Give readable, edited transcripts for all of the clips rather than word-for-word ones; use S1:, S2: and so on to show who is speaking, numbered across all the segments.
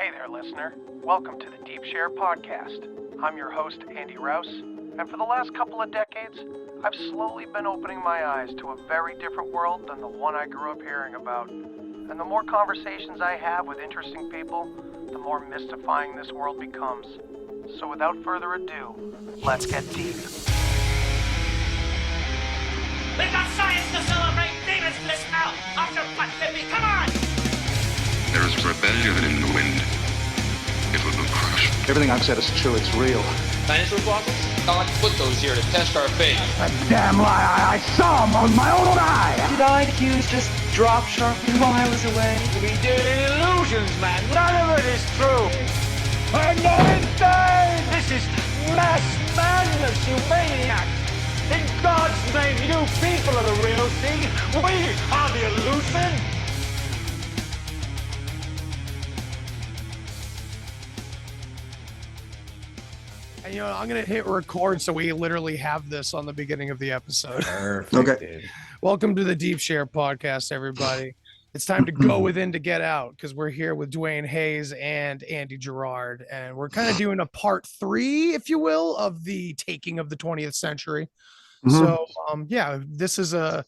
S1: Hey there, listener. Welcome to the Deep Share Podcast. I'm your host, Andy Rouse, and for the last couple of decades, I've slowly been opening my eyes to a very different world than the one I grew up hearing about. And the more conversations I have with interesting people, the more mystifying this world becomes. So without further ado, let's get deep.
S2: We've got science to celebrate! Demons bliss out! After what, baby? Come on!
S3: There is rebellion in the wind. It will crush.
S4: Everything I've said is true. It's real.
S5: Dinosaur fossils? God put those here to test our faith.
S4: A damn lie. I saw them with my own eye.
S6: Did IQs just drop sharply while I was away?
S2: We did illusions, man! None of it is true!
S4: I'm not insane.
S2: This is mass madness, you maniacs! In God's name, you people are the real thing! We are the illusion!
S1: And you know, I'm going to hit record so we literally have this on the beginning of the episode.
S7: Perfect,
S4: Okay.
S7: dude.
S1: Welcome to the Deep Share Podcast, everybody. It's time to go within to get out because we're here with Duane Hayes and Andy Girard, and we're kind of doing a part 3, if you will, of the taking of the 20th century. So, yeah, this is a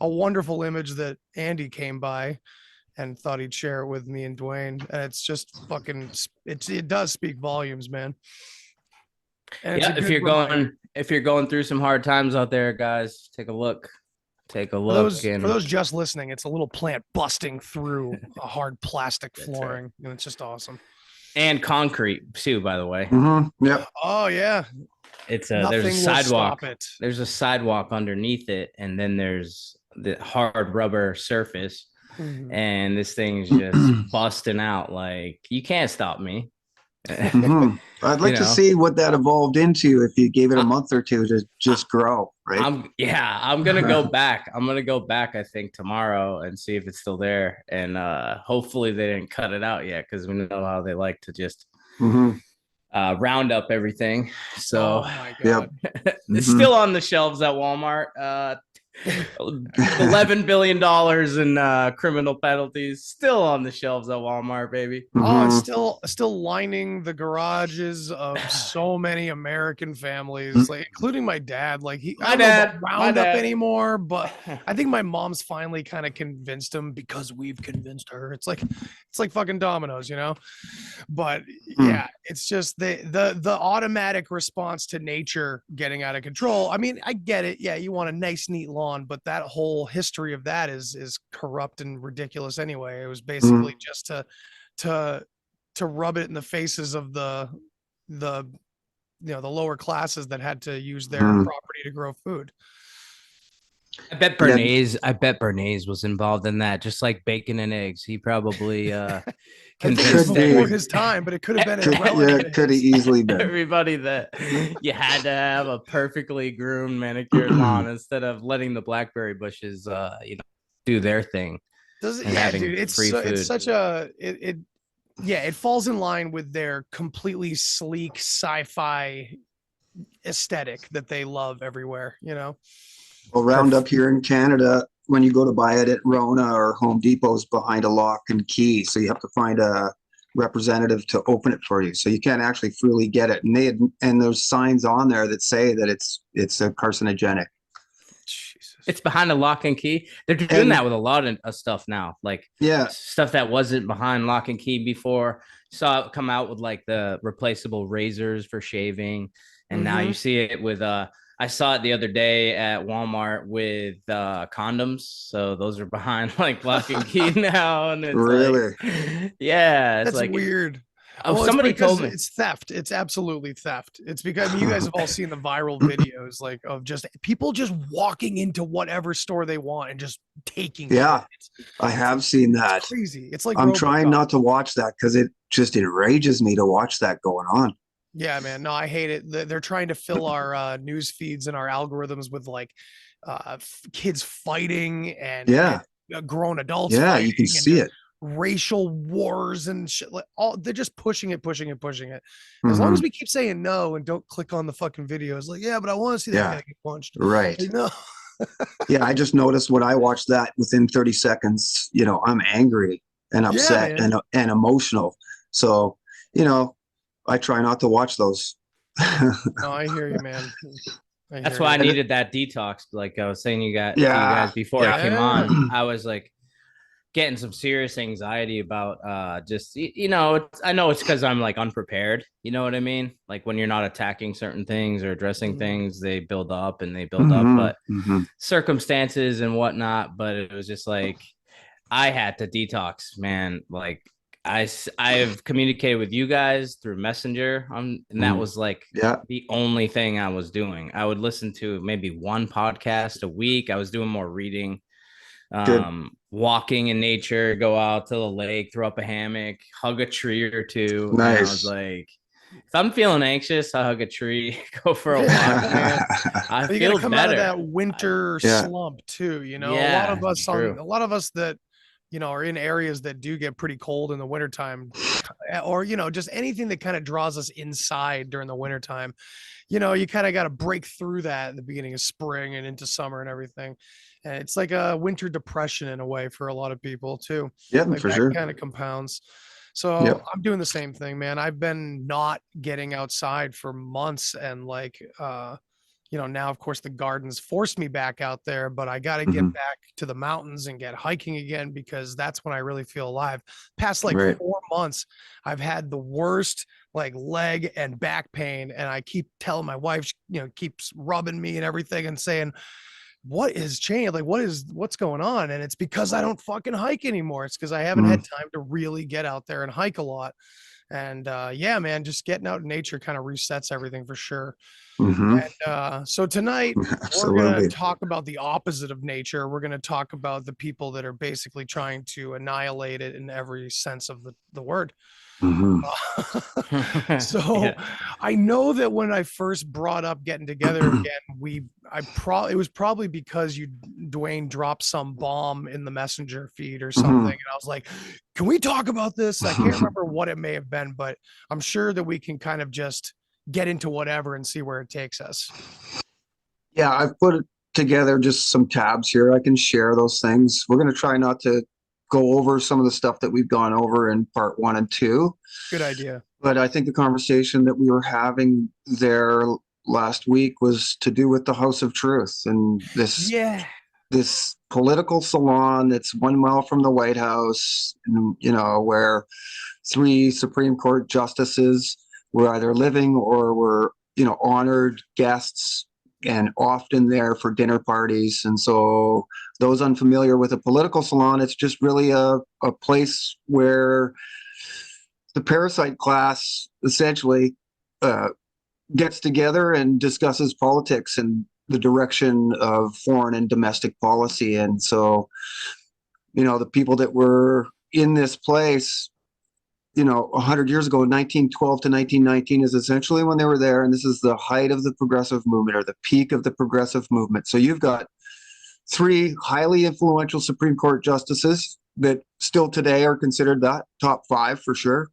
S1: wonderful image that Andy came by and thought he'd share it with me and Duane, and it's just fucking it does speak volumes, man. And it's
S7: Yeah,
S1: a
S7: if
S1: good
S7: you're
S1: reminder.
S7: going through some hard times out there, guys, take a look. Take a
S1: For
S7: look.
S1: for those just listening, it's a little plant busting through a hard plastic flooring, and it's just awesome.
S7: And concrete too, by the way.
S4: Yep.
S1: Oh yeah,
S7: It's
S1: nothing
S7: there's a
S1: will
S7: sidewalk.
S1: stop it.
S7: There's a sidewalk underneath it, and then there's the hard rubber surface,
S1: Mhm.
S7: and this thing's just busting out. Like, you can't stop me.
S4: I'd like
S7: You
S4: to
S7: know.
S4: see what that evolved into if you gave it a month or two to just grow, right?
S7: I'm gonna go back. I'm gonna go back, I think, tomorrow and see if it's still there. And hopefully they didn't cut it out yet, because we know how they like to just round up everything. So
S1: Oh my
S4: Yep.
S1: god.
S7: it's still on the shelves at Walmart. $11 billion in criminal penalties still on the shelves at Walmart, baby.
S1: Oh, it's still lining the garages of so many American families, like including my dad. Like I don't know about Roundup anymore, but I think my mom's finally kind of convinced him because we've convinced her. It's like fucking dominoes, you know. But yeah, it's just the automatic response to nature getting out of control. I mean, I get it. Yeah, you want a nice, neat lawn, but that whole history of that is corrupt and ridiculous anyway. It was basically just to rub it in the faces of the lower classes that had to use their property to grow food.
S7: I bet Bernays was involved in that, just like bacon and eggs. He probably
S1: I think it was
S7: convinced
S1: before his time, but it could have been
S4: Could have easily been.
S7: everybody that you had to have a perfectly groomed manicured lawn instead of letting the blackberry bushes do their thing.
S1: Does it?
S7: and
S1: Yeah,
S7: having
S1: dude. It's
S7: free food.
S1: it's such a it falls in line with their completely sleek sci-fi aesthetic that they love everywhere. You know.
S4: Well, Roundup here in Canada, when you go to buy it at Rona or Home Depot's behind a lock and key, so you have to find a representative to open it for you. So you can't actually freely get it. And there's signs on there that say that it's a carcinogenic.
S1: Jesus.
S7: It's behind a lock and key. They're doing that with a lot of stuff now, like stuff that wasn't behind lock and key before. Saw it come out with like the replaceable razors for shaving, and now you see it with I saw it the other day at Walmart with condoms. So those are behind like lock and key now. And it's
S4: Really?
S7: Yeah. It's
S1: That's
S7: like
S1: weird.
S7: Oh,
S1: Well,
S7: somebody
S1: it's because
S7: told me.
S1: it's theft. It's absolutely theft. It's because you guys have all seen the viral videos, like of just people just walking into whatever store they want and just taking.
S4: Yeah,
S1: it.
S4: I have seen that.
S1: It's crazy. It's like
S4: I'm trying
S1: RoboCop.
S4: not to watch that because it just enrages me to watch that going on.
S1: Yeah, man. No, I hate it. They're trying to fill our news feeds and our algorithms with like kids fighting and grown adults.
S4: Yeah, you can see it.
S1: Racial wars and shit. Like they're just pushing it. As long as we keep saying no and don't click on the fucking videos, like, yeah, but I want to see that guy get punched.
S4: Right.
S1: Like, no.
S4: Yeah, I just noticed when I watched that within 30 seconds, I'm angry. and upset and emotional. So, you know, I try not to watch those.
S1: No, I hear you, man.
S7: That's why I needed that detox. Like I was saying, to you guys before I came on, I was like getting some serious anxiety about just, you know, I know it's because I'm like unprepared. You know what I mean? Like when you're not attacking certain things or addressing things, they build up and they build up, but circumstances and whatnot. But it was just like I had to detox, man. Like I've communicated with you guys through Messenger, and that was like the only thing I was doing. I would listen to maybe one podcast a week. I was doing more reading, walking in nature, go out to the lake, throw up a hammock, hug a tree or two. Nice. And I was like, if I'm feeling anxious, I hug a tree, go for a walk. Man. I feel
S1: come
S7: better.
S1: Out of that winter slump too. You know, a lot of us that, you know, are in areas that do get pretty cold in the wintertime, or, you know, just anything that kind of draws us inside during the wintertime. You know, you kind of got to break through that in the beginning of spring and into summer and everything. And it's like a winter depression in a way for a lot of people too.
S4: Yeah,
S1: like
S4: for
S1: that
S4: sure.
S1: Kind of compounds. So I'm doing the same thing, man. I've been not getting outside for months, and like, you know, now of course the gardens forced me back out there, but I got to get back to the mountains and get hiking again, because that's when I really feel alive. Past like 4 months, I've had the worst like leg and back pain, and I keep telling my wife, you know, keeps rubbing me and everything and saying, what is changed? Like, what's going on? And it's because I don't fucking hike anymore. It's because I haven't had time to really get out there and hike a lot. And yeah, man, just getting out in nature kind of resets everything for sure. And so tonight we're going to talk about the opposite of nature. We're going to talk about the people that are basically trying to annihilate it in every sense of the word. So I know that when I first brought up getting together again, it was probably because Duane dropped some bomb in the messenger feed or something. And I was like, can we talk about this? I can't remember what it may have been, but I'm sure that we can kind of just get into whatever and see where it takes us.
S4: Yeah, I've put together just some tabs here. I can share those things. We're going to try not to go over some of the stuff that we've gone over in part 1 and 2.
S1: Good idea.
S4: But I think the conversation that we were having there last week was to do with the House of Truth and this political salon that's 1 mile from the White House, and, you know, where 3 Supreme Court justices were either living or were, you know, honored guests and often there for dinner parties. And so those unfamiliar with a political salon, it's just really a place where the parasite class essentially gets together and discusses politics and the direction of foreign and domestic policy. And so, you know, the people that were in this place, you know, 100 years ago, 1912 to 1919 is essentially when they were there. And this is the height of the progressive movement, or the peak of the progressive movement. So you've got 3 highly influential Supreme Court justices that still today are considered that top 5 for sure.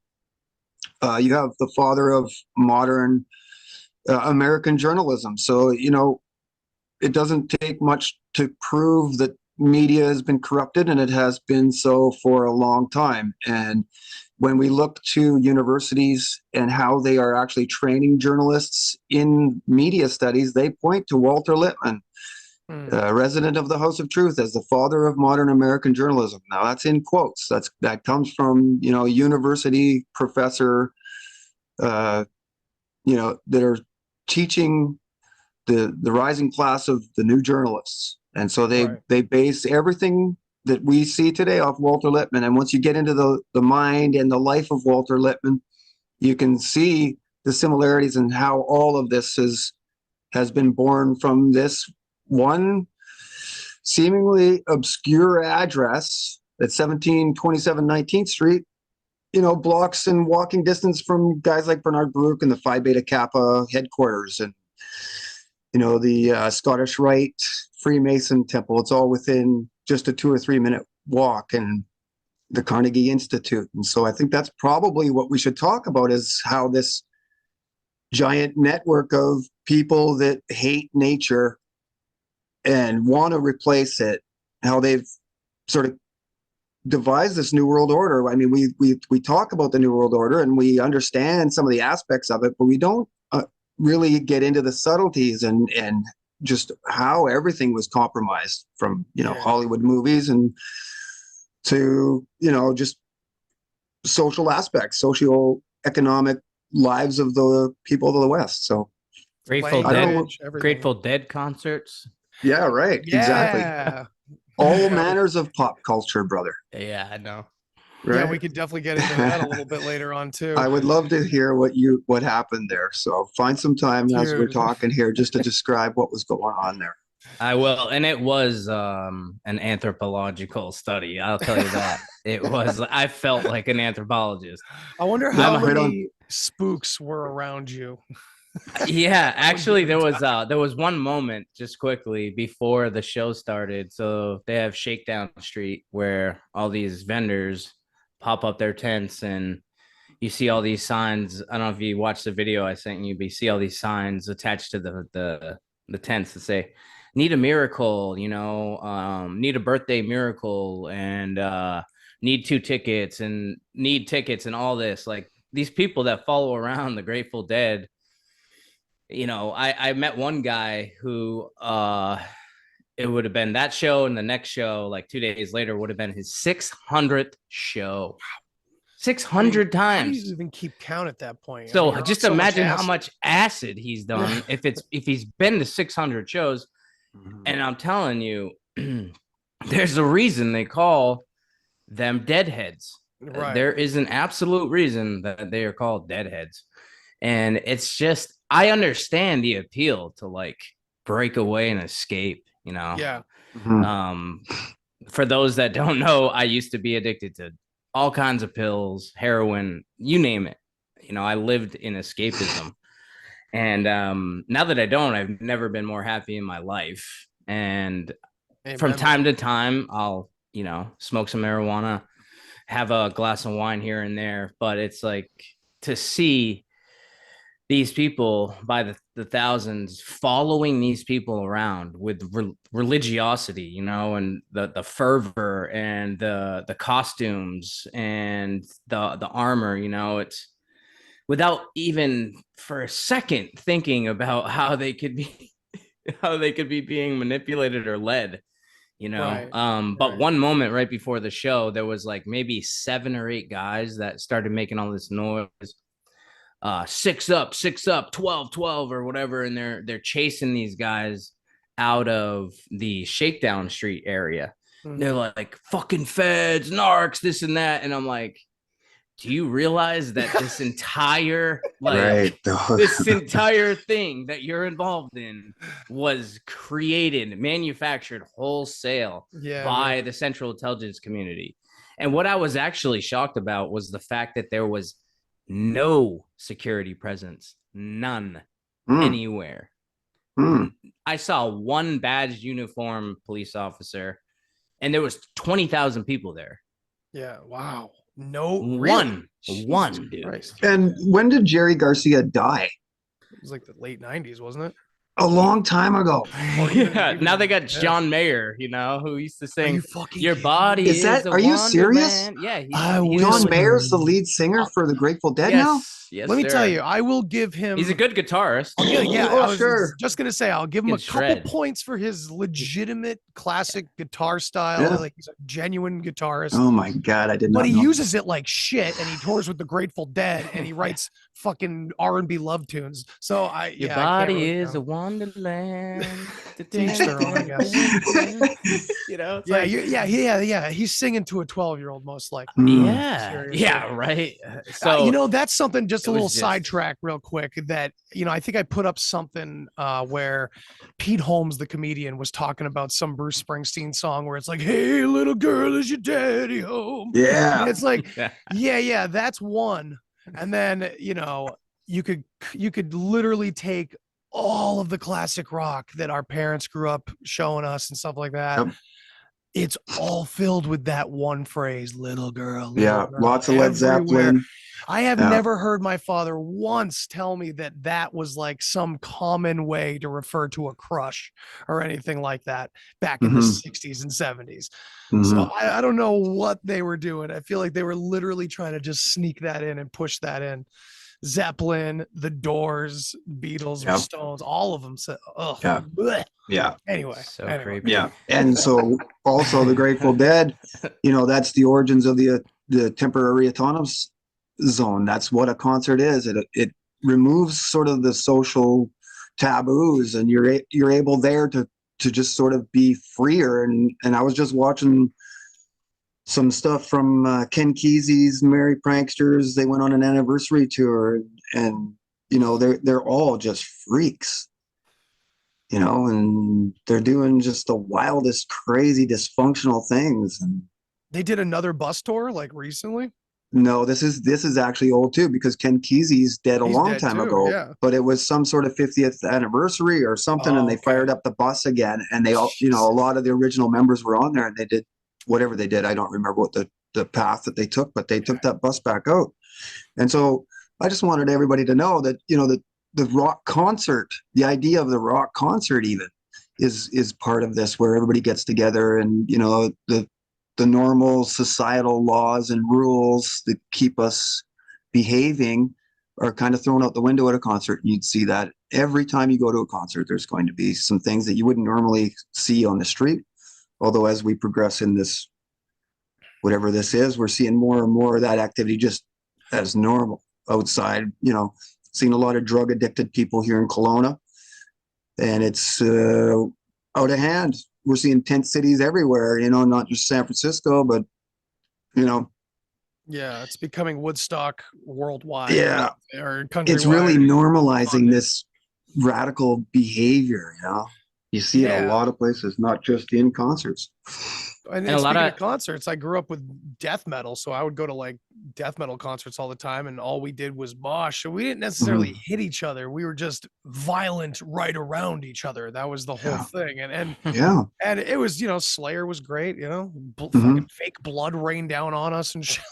S4: You have the father of modern American journalism. So, you know, it doesn't take much to prove that media has been corrupted, and it has been so for a long time. And when we look to universities and how they are actually training journalists in media studies, they point to Walter Lippmann, resident of the House of Truth, as the father of modern American journalism. Now that's in quotes. That comes from, you know, university professor, you know, that are teaching the rising class of the new journalists. And so they base everything that we see today off Walter Lippmann. And once you get into the mind and the life of Walter Lippmann, you can see the similarities in how all of this has been born from this one seemingly obscure address at 1727 19th Street, you know, blocks in walking distance from guys like Bernard Baruch and the Phi Beta Kappa headquarters, and, you know, the Scottish Rite Freemason Temple. It's all within just a 2 or 3 minute walk, and the Carnegie Institute. And so I think that's probably what we should talk about, is how this giant network of people that hate nature and want to replace it, how they've sort of devised this new world order. I mean, we talk about the new world order and we understand some of the aspects of it, but we don't really get into the subtleties and just how everything was compromised from, Hollywood movies and to, just social aspects, socio-economic lives of the people of the West. So
S7: Grateful Dead concerts.
S4: Yeah, right.
S1: Yeah.
S4: Exactly. All manners of pop culture, brother.
S7: Yeah, I know.
S4: Right?
S1: Yeah, we could definitely get into that a little bit later on too.
S4: I would love to hear what happened there. So find some time as we're talking here just to describe what was going on there.
S7: I will. And it was an anthropological study. I'll tell you that. It was. I felt like an anthropologist.
S1: I wonder how many spooks were around you.
S7: Yeah, actually there was one moment just quickly before the show started. So they have Shakedown Street where all these vendors pop up their tents and you see all these signs. I don't know if you watched the video I sent you, but you see all these signs attached to the tents that say need a miracle, need a birthday miracle and need 2 tickets and need tickets and all this. Like these people that follow around the Grateful Dead. I met one guy who it would have been that show and the next show, like 2 days later, would have been his 600th show. 600 times.
S1: How do you even keep count at that point?
S7: So just imagine how much acid he's done if he's been to 600 shows. And I'm telling you, there's a reason they call them deadheads. Right. There is an absolute reason that they are called deadheads. And it's just, I understand the appeal to like break away and escape,
S1: Yeah.
S7: For those that don't know, I used to be addicted to all kinds of pills, heroin, you name it. I lived in escapism. And now that I don't, I've never been more happy in my life. And from time to time, I'll, smoke some marijuana, have a glass of wine here and there. But it's like to see these people by the thousands following these people around with religiosity, and the fervor and the costumes and the armor, it's without even for a second thinking about how they could be being manipulated or led, Right. But one moment right before the show, there was like maybe 7 or 8 guys that started making all this noise. 6 up, 12, 12 or whatever. And they're chasing these guys out of the Shakedown Street area. Mm-hmm. They're like fucking feds, narcs, this and that. And I'm like, do you realize that this entire this entire thing that you're involved in was created, manufactured wholesale by the Central Intelligence community? And what I was actually shocked about was the fact that there was no security presence, none anywhere. I saw one badged uniform police officer and there was 20,000 people there.
S1: Yeah. Wow. No,
S7: one, dude.
S1: Christ.
S4: And when did Jerry Garcia die?
S1: It was like the late 90s, wasn't it?
S4: A long time ago.
S7: Yeah. Now they got John Mayer, who used to sing "Your Body Is
S4: that? Are you serious?
S7: Yeah.
S4: John Mayer's the lead singer for the Grateful Dead now.
S7: Yes,
S1: let me tell you, I will give him.
S7: He's a good guitarist.
S1: I was just gonna say, I'll give him a couple points for his legitimate classic guitar style. Yeah. Like he's a genuine guitarist.
S4: Oh my god, I did not.
S1: But he uses it like shit, and he tours with the Grateful Dead, and he writes fucking R&B love tunes. So
S7: Your body is a wonderland.
S1: I guess. Yeah. He's singing to a 12-year-old most likely.
S7: Yeah, right. So
S1: that's something. Just a little sidetrack, real quick. That I think I put up something where Pete Holmes, the comedian, was talking about some Bruce Springsteen song where it's like, "Hey, little girl, is your daddy home?"
S4: Yeah,
S1: and it's like, yeah, that's one. And then you could literally take all of the classic rock that our parents grew up showing us and stuff like that. Yep. It's all filled with that one phrase, "little girl."
S4: Little girl, lots of Led Zeppelin.
S1: I have never heard my father once tell me that that was like some common way to refer to a crush or anything like that back in the 60s and 70s. So I don't know what they were doing. I feel like they were literally trying to just sneak that in and push that in. Zeppelin, The Doors, Beatles, Stones, all of them said, "Oh,
S4: yeah."
S1: Anyway,
S7: so creepy.
S4: Yeah, and so also the Grateful Dead, that's the origins of the temporary autonomous zone. That's what a concert is. It removes sort of the social taboos, and you're able there to just sort of be freer. And I was just watching some stuff from Ken Kesey's Merry Pranksters. They went on an anniversary tour, and they're all just freaks, and they're doing just the wildest, crazy, dysfunctional things. And
S1: they did another bus tour like recently.
S4: No, this is actually old too, because Ken Kesey's dead a long time ago. Yeah. But it was some sort of 50th anniversary or something, and they fired up the bus again, and they all, a lot of the original members were on there, and they did whatever they did. I don't remember what the path that they took, but they took that bus back out. And so I just wanted everybody to know that, the rock concert, the idea of the rock concert even is part of this, where everybody gets together, and, the normal societal laws and rules that keep us behaving are kind of thrown out the window at a concert. You'd see that every time you go to a concert, there's going to be some things that you wouldn't normally see on the street. Although as we progress in this, whatever this is, we're seeing more and more of that activity just as normal outside. Seeing a lot of drug addicted people here in Kelowna, and it's out of hand. We're seeing tent cities everywhere, not just San Francisco, but
S1: yeah, it's becoming Woodstock worldwide.
S4: Yeah,
S1: or countrywide.
S4: It's really normalizing this radical behavior. You see it a lot of places, not just in concerts.
S1: And a lot of concerts, I grew up with death metal, so I would go to like death metal concerts all the time, and all we did was mosh. So we didn't necessarily hit each other. We were just violent right around each other. That was the whole thing. And it was, Slayer was great, fucking fake blood rained down on us and shit.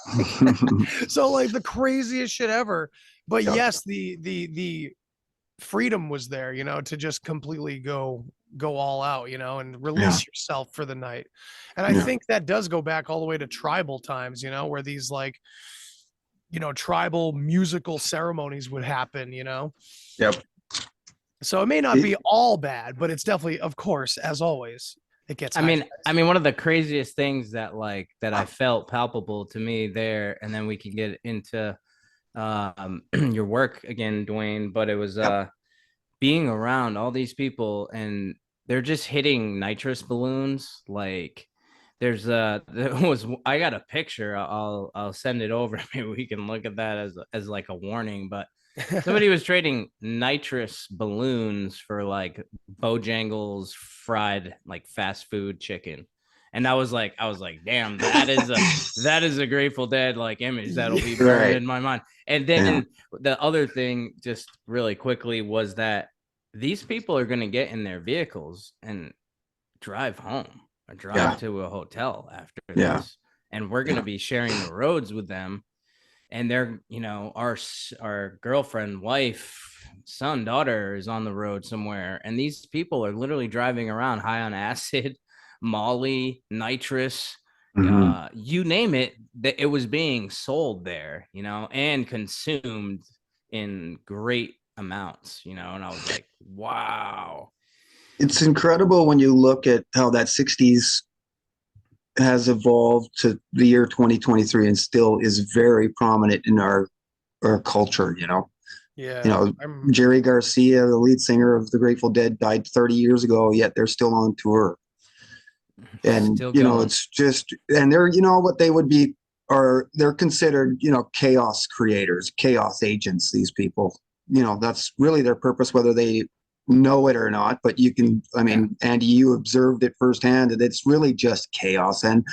S1: So like the craziest shit ever. But yes, the freedom was there, to just completely go all out, and release yourself for the night. And I think that does go back all the way to tribal times, where these like, tribal musical ceremonies would happen,
S4: Yep.
S1: So it may not be all bad, but it's definitely, of course, as always, it gets.
S7: I mean, one of the craziest things that I felt palpable to me there, and then we can get into your work again, Duane, but it was being around all these people, and they're just hitting nitrous balloons. Like I got a picture. I'll send it over. Maybe we can look at that as like a warning, but somebody was trading nitrous balloons for like Bojangles fried like fast food chicken. And I was like, damn, that is a Grateful Dead like image that'll be burned in my mind. And then the other thing, just really quickly, was that these people are going to get in their vehicles and drive home or drive to a hotel after this, and we're going to be sharing the roads with them. And they're, our girlfriend, wife, son, daughter is on the road somewhere, and these people are literally driving around high on acid, Molly, nitrous, you name it, that it was being sold there, and consumed in great amounts, and I was like, wow.
S4: It's incredible when you look at how that 60s has evolved to the year 2023 and still is very prominent in our culture, Jerry Garcia, the lead singer of the Grateful Dead, died 30 years ago, yet they're still on tour. And it's just, and they're, what they would be, they're considered, chaos creators, chaos agents, these people. That's really their purpose, whether they know it or not. But you can, Andy, you observed it firsthand, that it's really just chaos. And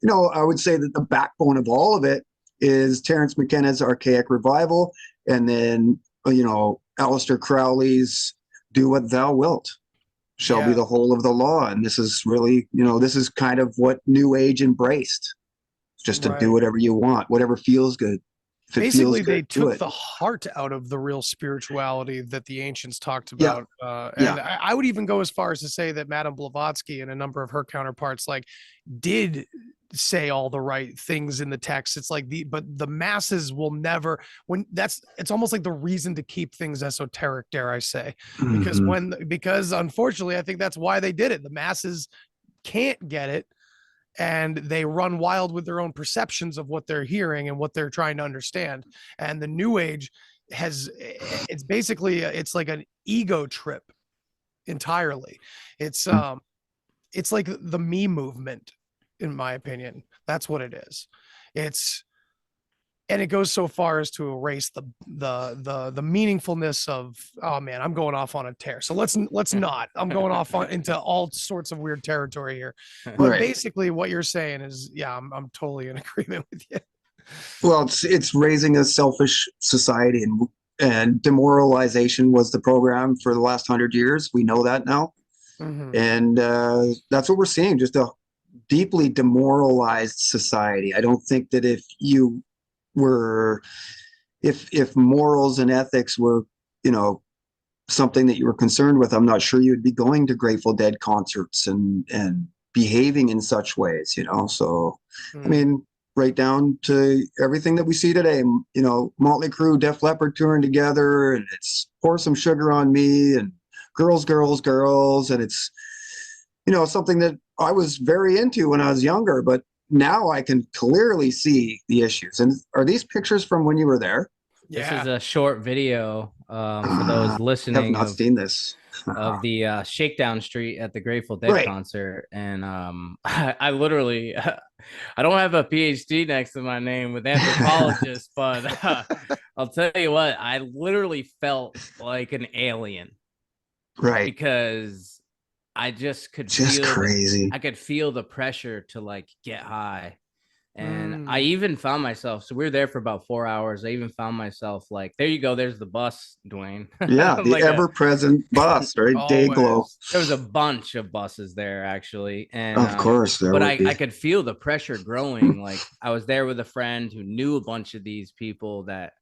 S4: I would say that the backbone of all of it is Terence McKenna's Archaic Revival, and then Aleister Crowley's Do What Thou Wilt shall be the whole of the law. And this is really, this is kind of what New Age embraced, just to do whatever you want, whatever feels good.
S1: Basically, they took the heart out of the real spirituality that the ancients talked about. And I would even go as far as to say that Madame Blavatsky and a number of her counterparts did say all the right things in the text. It's but the masses will never, it's almost like the reason to keep things esoteric, dare I say, because unfortunately, I think that's why they did it. The masses can't get it, and they run wild with their own perceptions of what they're hearing and what they're trying to understand. And the New Age it's basically it's like an ego trip entirely. It's like the me movement, in my opinion. That's what it is. And it goes so far as to erase the meaningfulness of, oh man, I'm going off on a tear. So let's not. I'm going off into all sorts of weird territory here. But basically what you're saying is, yeah, I'm totally in agreement with you.
S4: Well, it's raising a selfish society, and demoralization was the program for the last 100 years. We know that now. And that's what we're seeing, just a deeply demoralized society. I don't think that if morals and ethics were, something that you were concerned with, I'm not sure you'd be going to Grateful Dead concerts and behaving in such ways, so I mean, right down to everything that we see today, Motley Crue, Def Leppard touring together, and it's Pour Some Sugar on Me, and girls, and it's something that I was very into when I was younger, but now I can clearly see the issues. And are these pictures from when you were there?
S7: This is a short video for those listening.
S4: I have not seen this.
S7: Of the Shakedown Street at the Grateful Dead concert. And I literally, I don't have a PhD next to my name with anthropologist, but I'll tell you what, I literally felt like an alien.
S4: Right.
S7: Because I just could
S4: feel crazy.
S7: I could feel the pressure to get high. And I even found myself, so we were there for about 4 hours. I even found myself there you go. There's the bus, Duane.
S4: Yeah, the ever-present bus, right? Dayglow.
S7: There was a bunch of buses there, actually. And
S4: of course,
S7: but I could feel the pressure growing. I was there with a friend who knew a bunch of these people that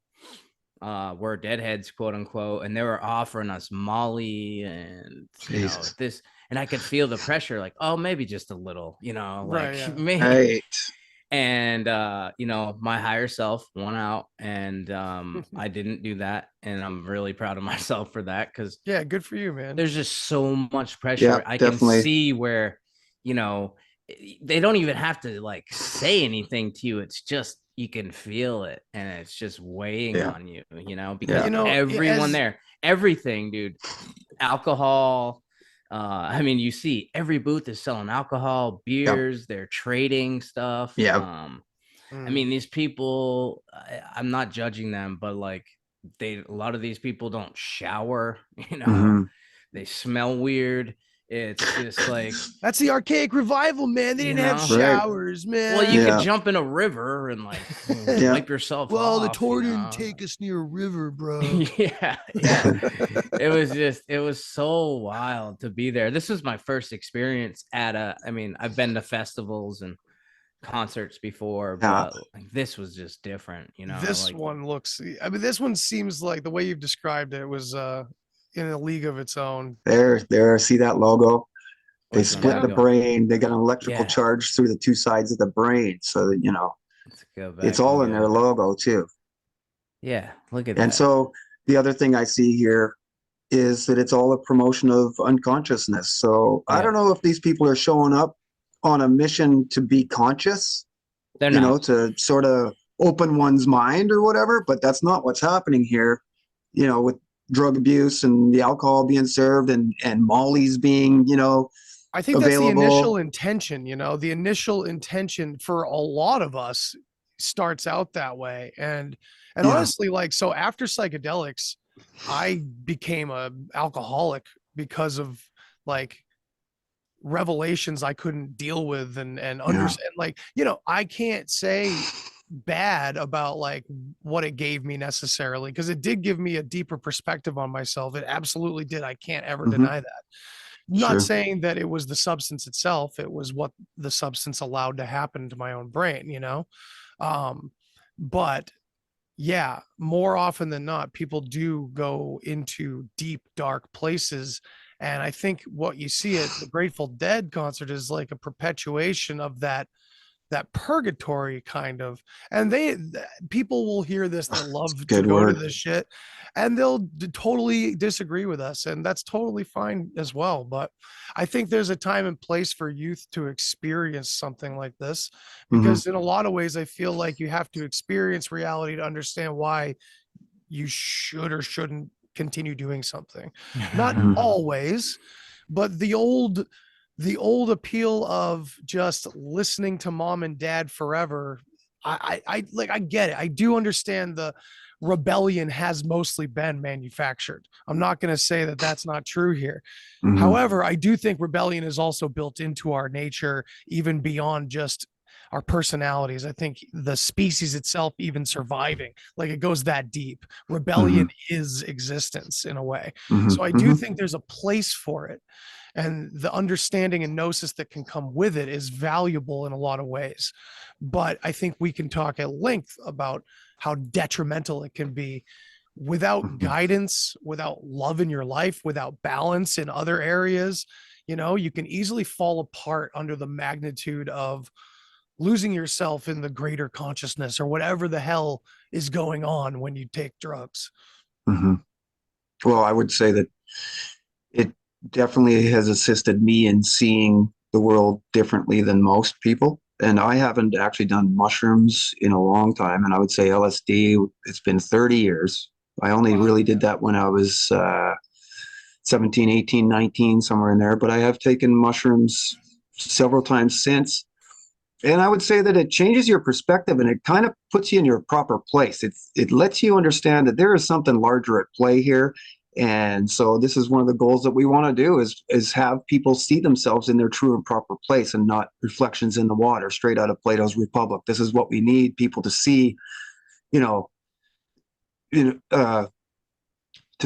S7: were deadheads, quote unquote, and they were offering us Molly and this, and I could feel the pressure, oh, maybe just a little, maybe.
S4: Right.
S7: And my higher self won out, and I didn't do that, and I'm really proud of myself for that, because
S1: good for you, man.
S7: There's just so much pressure. I can see where they don't even have to say anything to you. It's just you can feel it, and it's just weighing on you, because everyone there, everything, dude, alcohol. I mean, you see every booth is selling alcohol, beers, they're trading stuff. I mean, these people, I'm not judging them, but a lot of these people don't shower, they smell weird. It's just
S1: that's the archaic revival, man. They didn't have showers, man.
S7: Well, you could jump in a river and wipe yourself off.
S1: The tour didn't take us near a river, bro.
S7: It was so wild to be there. This was my first experience at I've been to festivals and concerts before, but this was just different,
S1: This one looks, this one seems like the way you've described it was in a league of its own.
S4: There, see that logo? They split the brain. They got an electrical charge through the two sides of the brain, so that it's all in their logo too.
S7: Yeah, look at that.
S4: And so the other thing I see here is that it's all a promotion of unconsciousness. So I don't know if these people are showing up on a mission to be conscious, to sort of open one's mind or whatever, but that's not what's happening here, with drug abuse and the alcohol being served and Molly's being,
S1: I think
S4: available.
S1: That's the initial intention, the initial intention for a lot of us starts out that way. And honestly, so after psychedelics, I became a alcoholic because of revelations I couldn't deal with and understand, I can't say bad about what it gave me necessarily, because it did give me a deeper perspective on myself. It absolutely did. I can't ever deny that. Not saying that it was the substance itself, it was what the substance allowed to happen to my own brain, but yeah, more often than not, people do go into deep, dark places. And I think what you see at the Grateful Dead concert is like a perpetuation of that purgatory kind of. And people will hear this that love to
S4: Good
S1: go to
S4: word.
S1: this shit, and they'll totally disagree with us, and that's totally fine as well. But I think there's a time and place for youth to experience something like this,
S4: Mhm.
S1: because in a lot of ways I feel like you have to experience reality to understand why you should or shouldn't continue doing something. Not
S4: Mhm.
S1: always, but the old appeal of just listening to mom and dad forever. I like, I get it. I do understand the rebellion has mostly been manufactured. I'm not going to say that that's not true here.
S4: Mhm.
S1: However, I do think rebellion is also built into our nature, even beyond just our personalities. I think the species itself, even surviving, like it goes that deep. Rebellion
S4: Mhm.
S1: is existence in a way. So
S4: Mhm.
S1: I do
S4: Mhm.
S1: think there's a place for it. And the understanding and gnosis that can come with it is valuable in a lot of ways. But I think we can talk at length about how detrimental it can be without
S4: Mhm.
S1: guidance, without love in your life, without balance in other areas. You can easily fall apart under the magnitude of losing yourself in the greater consciousness or whatever the hell is going on when you take drugs.
S4: Mhm. Well, I would say that it definitely has assisted me in seeing the world differently than most people. And I haven't actually done mushrooms in a long time. And I would say LSD, it's been 30 years. I only really did that when I was 17, 18, 19, somewhere in there. But I have taken mushrooms several times since. And I would say that it changes your perspective and it kind of puts you in your proper place. It lets you understand that there is something larger at play here. And so this is one of the goals that we want to do is have people see themselves in their true and proper place and not reflections in the water, straight out of Plato's Republic. This is what we need people to see, you know, in, to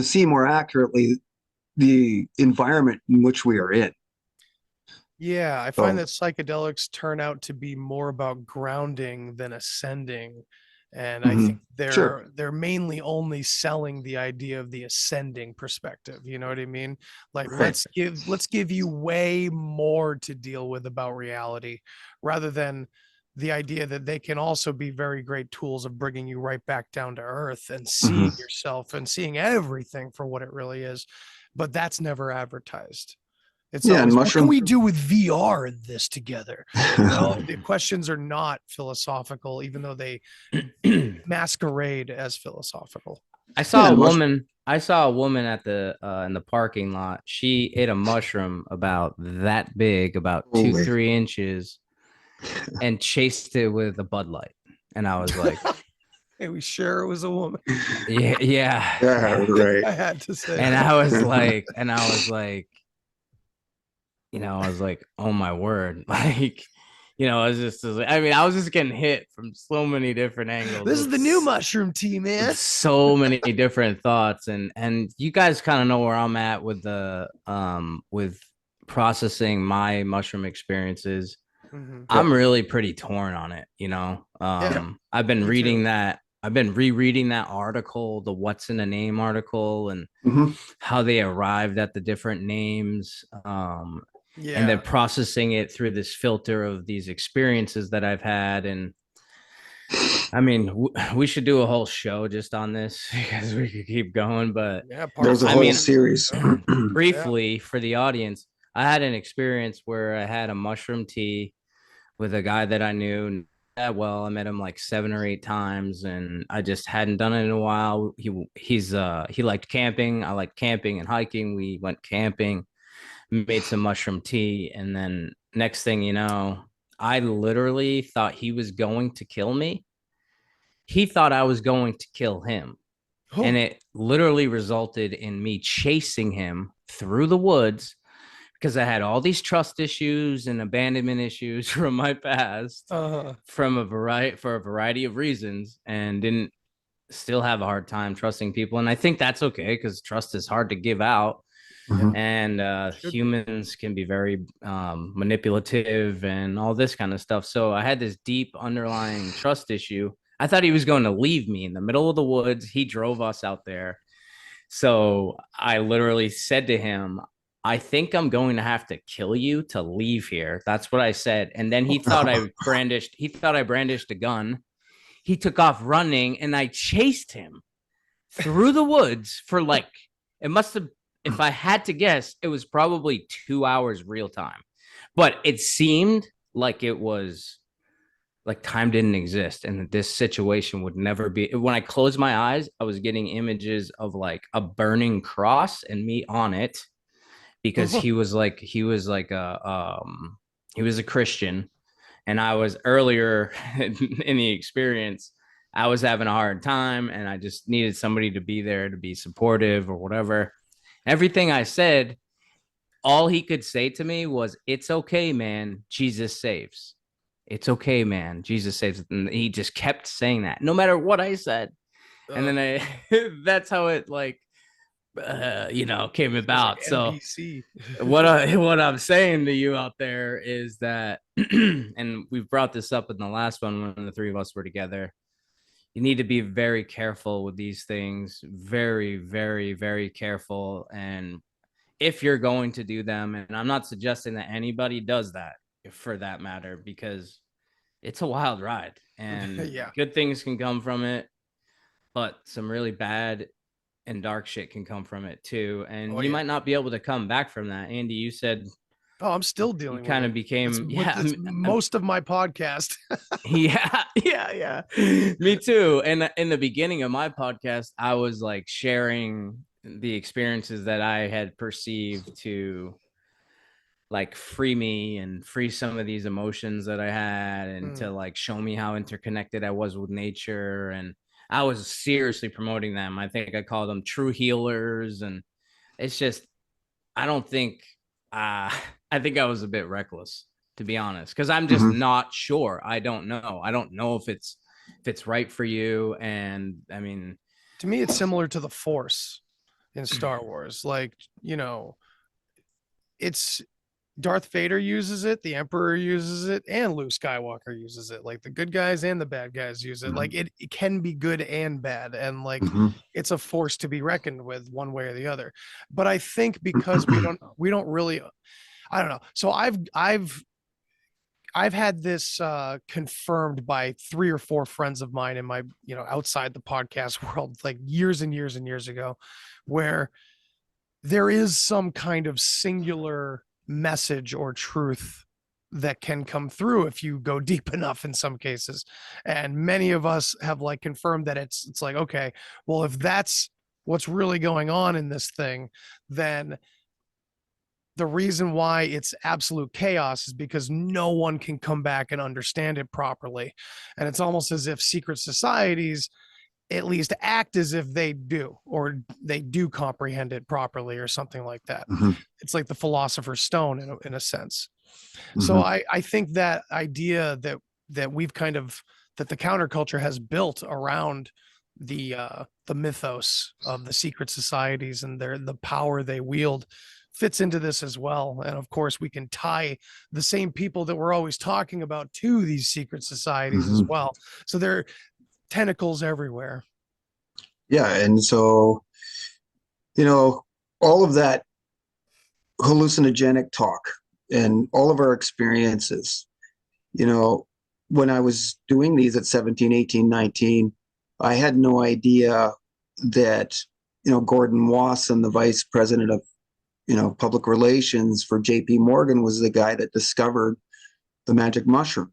S4: see more accurately the environment in which we are in.
S1: Yeah, I find
S4: So,
S1: that psychedelics turn out to be more about grounding than ascending. And I think
S4: mhm. Sure.
S1: they're mainly only selling the idea of the ascending perspective. You know what I mean? Like
S4: Right.
S1: let's give you way more to deal with about reality, rather than the idea that they can also be very great tools of bringing you right back down to earth and
S4: Mhm.
S1: seeing yourself and seeing everything for what it really is. But that's never advertised. It's
S4: Yeah, and
S1: always, what can
S4: mushroom.
S1: we do with VR in this together? The questions are not philosophical, even though they masquerade as philosophical.
S7: I
S4: Yeah,
S7: saw a
S4: and mushroom.
S7: woman. I saw a woman at the in the parking lot. She ate a mushroom about that big, about two,
S4: Holy.
S7: 3 inches, and chased it with a Bud Light. And I was like,
S1: Hey, we sure it was a woman.
S7: yeah,
S4: Yeah,
S7: yeah.
S4: right.
S1: I had to say
S7: And
S1: that.
S7: I was like, I was like, oh my word. Like, I mean, I was just getting hit from so many different angles
S1: This is the new mushroom tea,
S7: with
S1: man.
S7: so many different thoughts. And you guys kind of know where I'm at with with processing my mushroom experiences.
S1: Mhm.
S4: Yep.
S7: I'm really pretty torn on it.
S1: Yeah,
S7: I've been
S1: me too.
S7: reading that. I've been rereading that article, the What's in a Name article, and
S4: Mhm.
S7: how they arrived at the different names. And then
S1: Yeah,
S7: processing it through this filter of these experiences that I've had. And I mean, we should do a whole show just on this because we could keep going. But
S1: yeah. Part
S4: There's a
S7: I
S1: four.
S4: whole
S7: mean,
S4: series.
S1: Yeah.
S7: briefly for the audience, I had an experience where I had a mushroom tea with a guy that I knew that well. I met him like 7 or 8 times, and I just hadn't done it in a while. He liked camping. I liked camping and hiking. We went camping, made some mushroom tea, and then next thing you know, I literally thought he was going to kill me. He thought I was going to kill him. And
S1: Oh,
S7: it literally resulted in me chasing him through the woods because I had all these trust issues and abandonment issues from my past
S1: uh,
S7: for a variety of reasons, and didn't still have a hard time trusting people. And I think that's okay because trust is hard to give out.
S1: yeah,
S4: Mhm.
S7: And
S1: should be.
S7: humans can be very manipulative and all this kind of stuff. So I had this deep underlying trust issue. I thought he was going to leave me in the middle of the woods. He drove us out there. So I literally said to him, I think I'm going to have to kill you to leave here. That's what I said. And then he thought I brandished a gun. He took off running and I chased him through the woods for like, it must have, if I had to guess, it was probably 2 hours real time. But it seemed like it was like time didn't exist and that this situation would never be. When I closed my eyes, I was getting images of like a burning cross and me on it, because he was a Christian, and I was earlier in the experience, I was having a hard time and I just needed somebody to be there to be supportive or whatever. Everything I said, all he could say to me was, "It's okay, man. Jesus saves. It's okay, man. Jesus saves." And he just kept saying that no matter what I said. And then that's how it like, came about. Like so what I'm saying to you out there is that, and we've brought this up in the last one when the three of us were together, you need to be very careful with these things. Very, very, very careful. And if you're going to do them, and I'm not suggesting that anybody does that for that matter, because it's a wild ride and good things can come from it, but some really bad and dark shit can come from it too. And you might not be able to come back from that. Andy, you said,
S1: I'm still dealing with it.
S7: Kind of became
S1: most of my podcast.
S7: yeah. Me too. And in the beginning of my podcast, I was like sharing the experiences that I had perceived to like free me and free some of these emotions that I had, and to like show me how interconnected I was with nature. And I was seriously promoting them. I think I called them true healers. And it's just, I don't think, I think I was a bit reckless, to be honest, because I'm just not sure. I don't know if it's right for you. And I mean,
S1: to me, it's similar to the Force in Star Wars. Like, it's Darth Vader uses it, the Emperor uses it, and Luke Skywalker uses it. Like the good guys and the bad guys use it. Like it can be good and bad, and like it's a force to be reckoned with one way or the other. But I think because we don't really, I don't know. So I've had this confirmed by 3 or 4 friends of mine in my, outside the podcast world, like years and years and years ago, where there is some kind of singular message or truth that can come through if you go deep enough in some cases. And many of us have like confirmed that it's like, okay, well, if that's what's really going on in this thing, then the reason why it's absolute chaos is because no one can come back and understand it properly. And it's almost as if secret societies at least act as if they do, or they do comprehend it properly or something like that. It's like the Philosopher's Stone in a sense. So I think that idea that we've kind of, that the counterculture has built around the mythos of the secret societies and the power they wield fits into this as well. And of course we can tie the same people that we're always talking about to these secret societies as well. So they're tentacles everywhere.
S4: Yeah. And so, all of that hallucinogenic talk and all of our experiences, when I was doing these at 17, 18, 19, I had no idea that, Gordon Wasson, the vice president of, public relations for JP Morgan, was the guy that discovered the magic mushroom.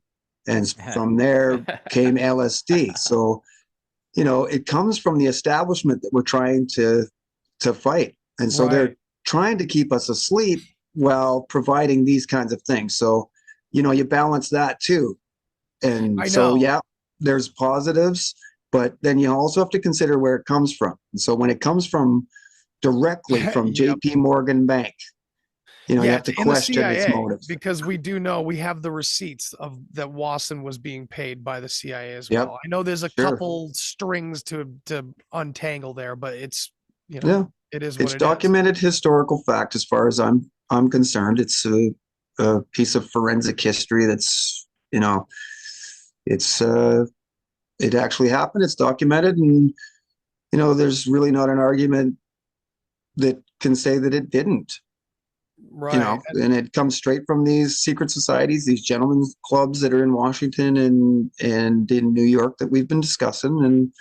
S4: And from there came LSD. So, it comes from the establishment that we're trying to fight. And so they're trying to keep us asleep while providing these kinds of things. So, you balance that too. And so, there's positives, but then you also have to consider where it comes from. And so when it comes from directly from JP Morgan Bank, you have to question its motives,
S1: because we do know, we have the receipts of that Wasson was being paid by the CIA as well. I know there's a couple strings to untangle there, but it's, it is what
S4: it's documented historical fact as far as I'm concerned. It's a piece of forensic history that's, it's it actually happened. It's documented, and there's really not an argument that can say that it didn't.
S1: Right.
S4: And it comes straight from these secret societies, these gentlemen's clubs that are in Washington and in New York that we've been discussing. And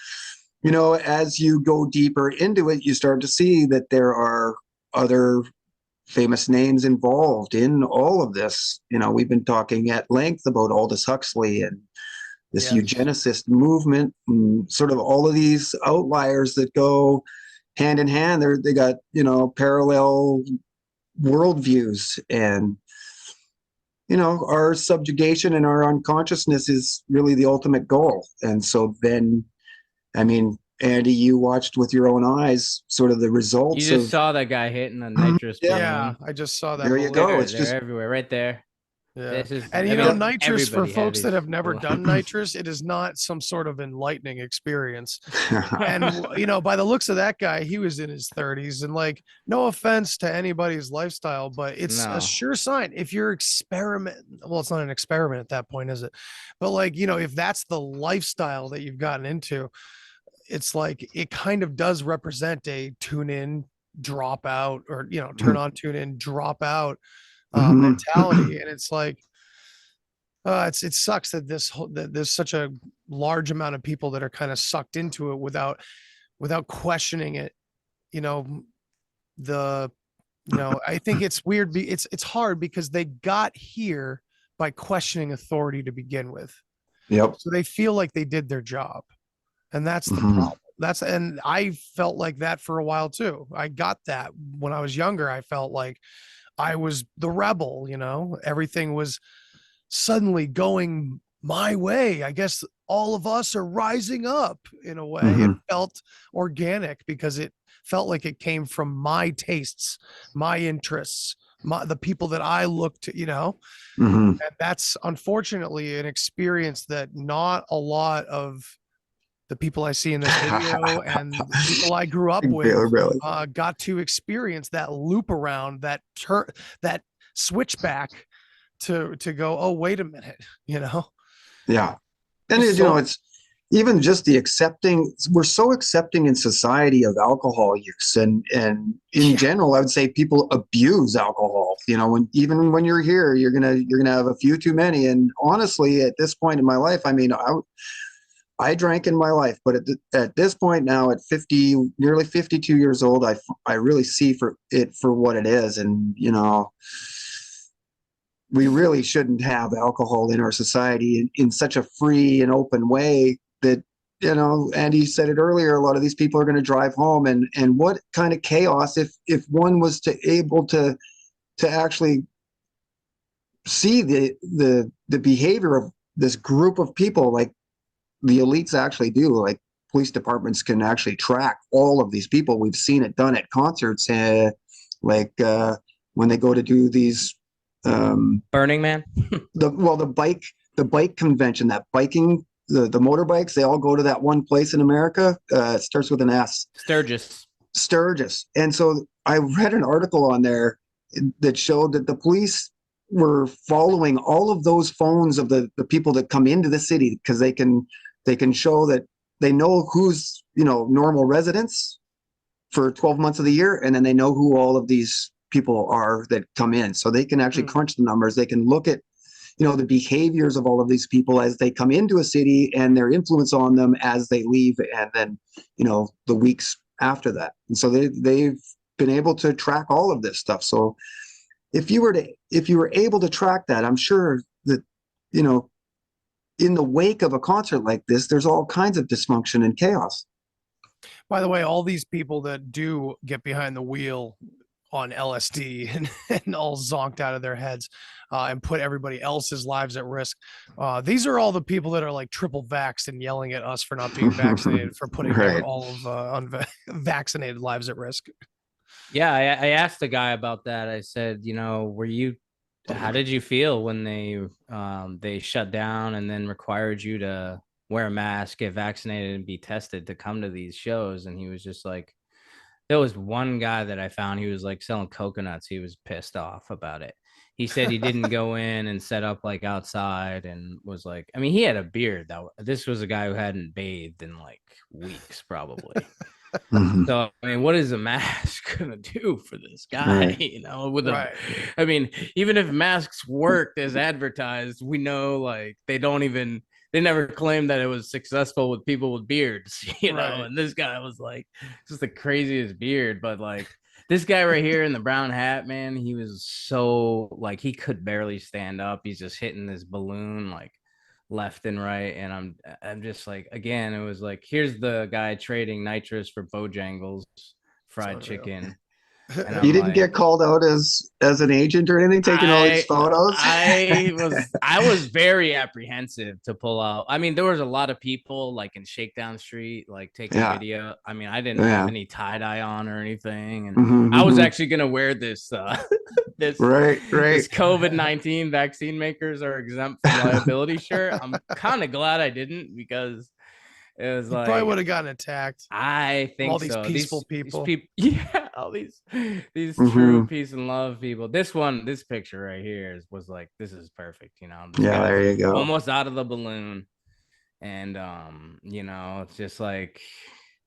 S4: as you go deeper into it, you start to see that there are other famous names involved in all of this. We've been talking at length about Aldous Huxley and this eugenicist movement, and sort of all of these outliers that go hand in hand. They got parallel worldviews, and our subjugation and our unconsciousness is really the ultimate goal. And so then, I mean, Andy, you watched with your own eyes sort of the results.
S7: You just saw that guy hitting a nitrous balloon.
S1: Yeah, I just saw that.
S4: There you go.
S7: It's just everywhere, right there.
S1: Yeah. Nitrous, for folks that have never done nitrous, it is not some sort of enlightening experience. And by the looks of that guy, he was in his 30s, and like, no offense to anybody's lifestyle, but it's a sure sign if you're experimenting. Well, it's not an experiment at that point, is it? But like, if that's the lifestyle that you've gotten into, it's like it kind of does represent a tune in, drop out, or turn on, tune in, drop out mentality. And it's like it sucks that there's such a large amount of people that are kind of sucked into it without questioning it. I think it's weird. It's hard because they got here by questioning authority to begin with.
S4: Yep.
S1: So they feel like they did their job, and that's the problem. And I felt like that for a while too. I got that when I was younger. I felt like I was the rebel, everything was suddenly going my way. I guess all of us are rising up in a way. It felt organic because it felt like it came from my tastes, my interests, the people that I looked to, and that's unfortunately an experience that not a lot of the people I see in this video and the people I grew up with got to experience that loop around, that switchback to go, oh, wait a minute,
S4: Yeah. And it's even just the accepting. We're so accepting in society of alcohol use, and in general, I would say people abuse alcohol. Even when you're here, you're gonna have a few too many. And honestly, at this point in my life, I mean, I drank in my life, but at this point now, at 50, nearly 52 years old, I really see for what it is. And, we really shouldn't have alcohol in our society in such a free and open way that, Andy said it earlier, a lot of these people are going to drive home, and what kind of chaos if one was able to actually see the behavior of this group of people, like the elites actually do. Like, police departments can actually track all of these people. We've seen it done at concerts, when they go to do these
S7: Burning Man.
S4: the bike convention, that biking, the motorbikes, they all go to that one place in America. It starts with an S. Sturgis. And so I read an article on there that showed that the police were following all of those phones of the people that come into the city, because they can show that they know who's normal residents for 12 months of the year, and then they know who all of these people are that come in. So they can actually crunch the numbers. They can look at the behaviors of all of these people as they come into a city, and their influence on them as they leave, and then the weeks after that. And so they've been able to track all of this stuff. So if you were able to track that, I'm sure that in the wake of a concert like this, there's all kinds of dysfunction and chaos.
S1: By the way, all these people that do get behind the wheel on LSD and all zonked out of their heads and put everybody else's lives at risk. These are all the people that are like triple vaxxed and yelling at us for not being vaccinated, for putting all of unvaccinated lives at risk.
S7: Yeah, I asked the guy about that. I said, how did you feel when they shut down and then required you to wear a mask, get vaccinated, and be tested to come to these shows? And he was just like, there was one guy that I found, he was like selling coconuts. He was pissed off about it. he said he didn't go in and set up like outside and was like, I mean, he had a beard. This was a guy who hadn't bathed in like weeks, probably. So I mean, what is a mask gonna do for this guy?
S4: Right.
S7: You know, I mean, even if masks worked as advertised, we know like they never claimed that it was successful with people with beards, you know. And this guy was like just the craziest beard, but like this guy right here in the brown hat, man, he was so like he could barely stand up. He's just hitting this balloon like left and right, and I'm just like, again, it was like, here's the guy trading nitrous for Bojangles fried chicken. And
S4: you didn't get called out as an agent or anything, taking all these photos?
S7: I was very apprehensive to pull out. I mean, there was a lot of people like in Shakedown Street, like taking video. I mean, I didn't have any tie-dye on or anything. And I was actually gonna wear this this COVID-19 vaccine makers are exempt from liability shirt. I'm kind of glad I didn't, because it was like
S1: probably would have gotten attacked.
S7: I think
S1: all these peaceful people.
S7: Yeah, all these true peace and love people. This picture right here was like, this is perfect, you know.
S4: Yeah, there you go.
S7: Almost out of the balloon, and you know, it's just like,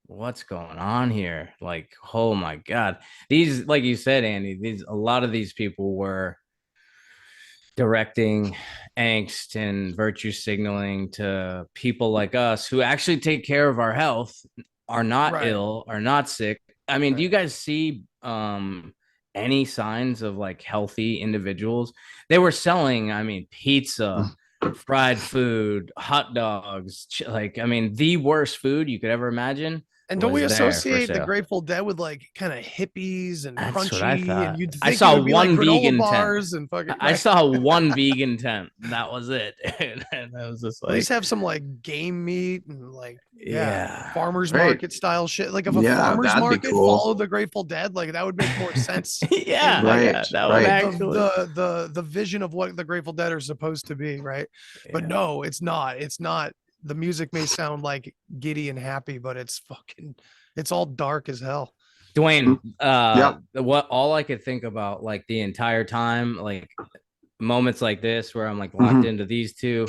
S7: what's going on here? Like, oh my God, these, like you said, Andy, a lot of these people were directing angst and virtue signaling to people like us who actually take care of our health, are not ill, are not sick. I mean, do you guys see any signs of like healthy individuals? They were selling, I mean, pizza, fried food, hot dogs, like, I mean, the worst food you could ever imagine.
S1: And don't we associate the Grateful Dead with like kind of hippies and
S7: That's
S1: crunchy?
S7: what I thought.
S1: And you'd think
S7: I saw
S1: it would be
S7: one
S1: like granola
S7: vegan
S1: bars
S7: tent.
S1: and fucking.
S7: I saw one vegan tent. That was it. And I was just like,
S1: at least have some like game meat and like farmers market style shit. Like if a farmers market followed the Grateful Dead, like that would make more sense.
S7: That would actually
S1: the vision of what the Grateful Dead are supposed to be, right? But no, it's not. It's not. The music may sound like giddy and happy, but it's all dark as hell.
S7: Duane, what all I could think about like the entire time, like moments like this where I'm like locked into these two,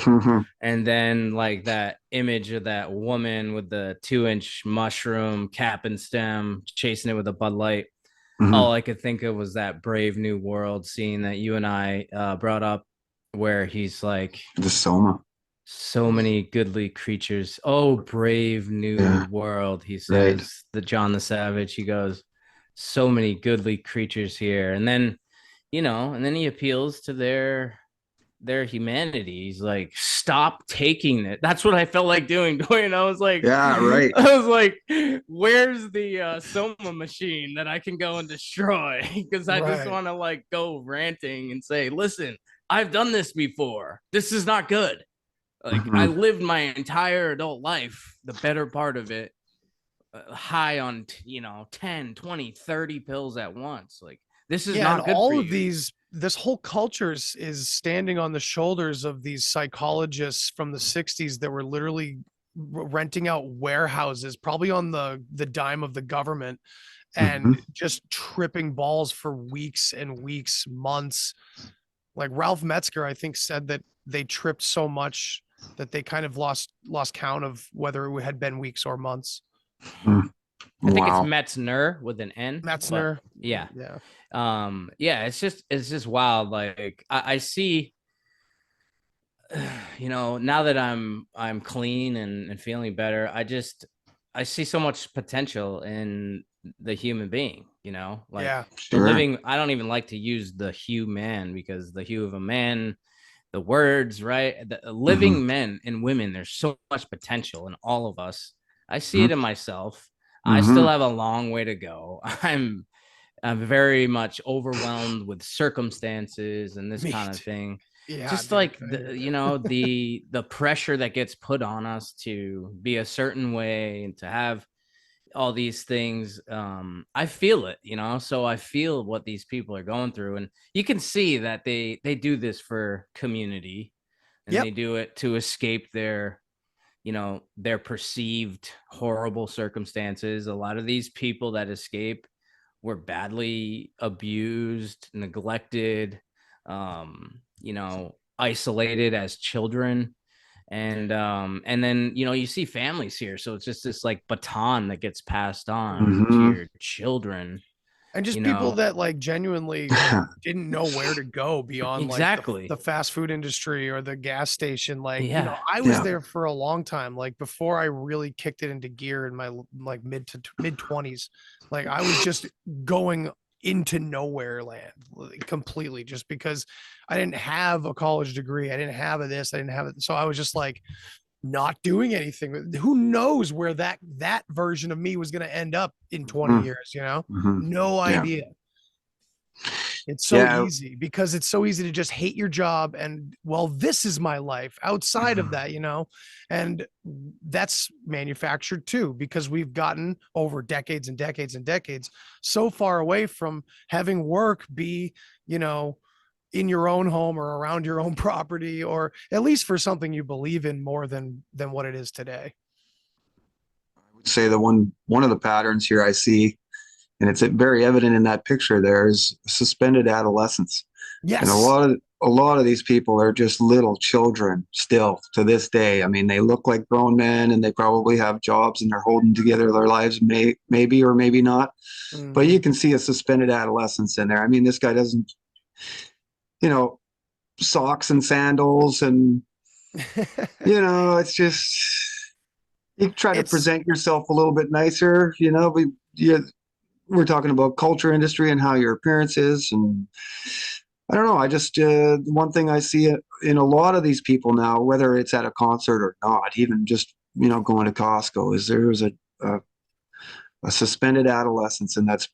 S7: and then like that image of that woman with the 2-inch mushroom cap and stem chasing it with a Bud Light. All I could think of was that Brave New World scene that you and I brought up, where he's like,
S4: the Soma.
S7: So many goodly creatures. Oh, brave new world, he says. The John the Savage, he goes, so many goodly creatures here. And then, you know, and then he appeals to their humanity. He's like, stop taking it. That's what I felt like doing. I was like, I was like, where's the Soma machine that I can go and destroy? Because I just want to like go ranting and say, listen, I've done this before. This is not good. Like I lived my entire adult life, the better part of it, high on, 10, 20, 30 pills at once. Like this is not good.
S1: All of this whole culture is standing on the shoulders of these psychologists from the 60s that were literally renting out warehouses, probably on the dime of the government, and just tripping balls for weeks and weeks, months. Like Ralph Metzger, I think, said that they tripped so much that they kind of lost count of whether it had been weeks or months.
S7: I think it's Metzner with an N.
S1: Metzner.
S7: Yeah. It's just wild. Like I see, now that I'm clean and feeling better, I see so much potential in the human being, living. I don't even like to use the human, because the hue of a man, the words, right? The living men and women, there's so much potential in all of us. I see it in myself. I still have a long way to go. I'm very much overwhelmed with circumstances and this kind of thing. Just like the pressure that gets put on us to be a certain way and to have all these things. I feel it, so I feel what these people are going through, and you can see that they do this for community, and they do it to escape their perceived horrible circumstances. A lot of these people that escape were badly abused, neglected, you know, isolated as children. And then, you know, you see families here. So it's just this like baton that gets passed on to your children.
S1: And just people that like genuinely didn't know where to go beyond like the fast food industry or the gas station. Like, you know, I was there for a long time, like before I really kicked it into gear in my like mid 20s. Like I was just going into nowhere land completely, just because I didn't have a college degree. I didn't have this, I didn't have it. So I was just like not doing anything. Who knows where that version of me was going to end up in 20 years, you know? No idea. It's so easy, because it's so easy to just hate your job and, well, this is my life outside of that, you know? And that's manufactured too, because we've gotten over decades and decades and decades so far away from having work be, you know, in your own home or around your own property, or at least for something you believe in more than what it is today.
S4: I would say the one of the patterns here I see, and it's very evident in that picture, there's suspended adolescence.
S1: Yes.
S4: And a lot of these people are just little children still to this day. I mean, they look like grown men and they probably have jobs and they're holding together their lives, maybe or maybe not. But you can see a suspended adolescence in there. I mean, this guy doesn't, you know, socks and sandals and, you know, it's just, you try to present yourself a little bit nicer, you know, we're talking about culture industry and how your appearance is. And I don't know. I just, one thing I see in a lot of these people now, whether it's at a concert or not, even just, you know, going to Costco, is there's a suspended adolescence, and that's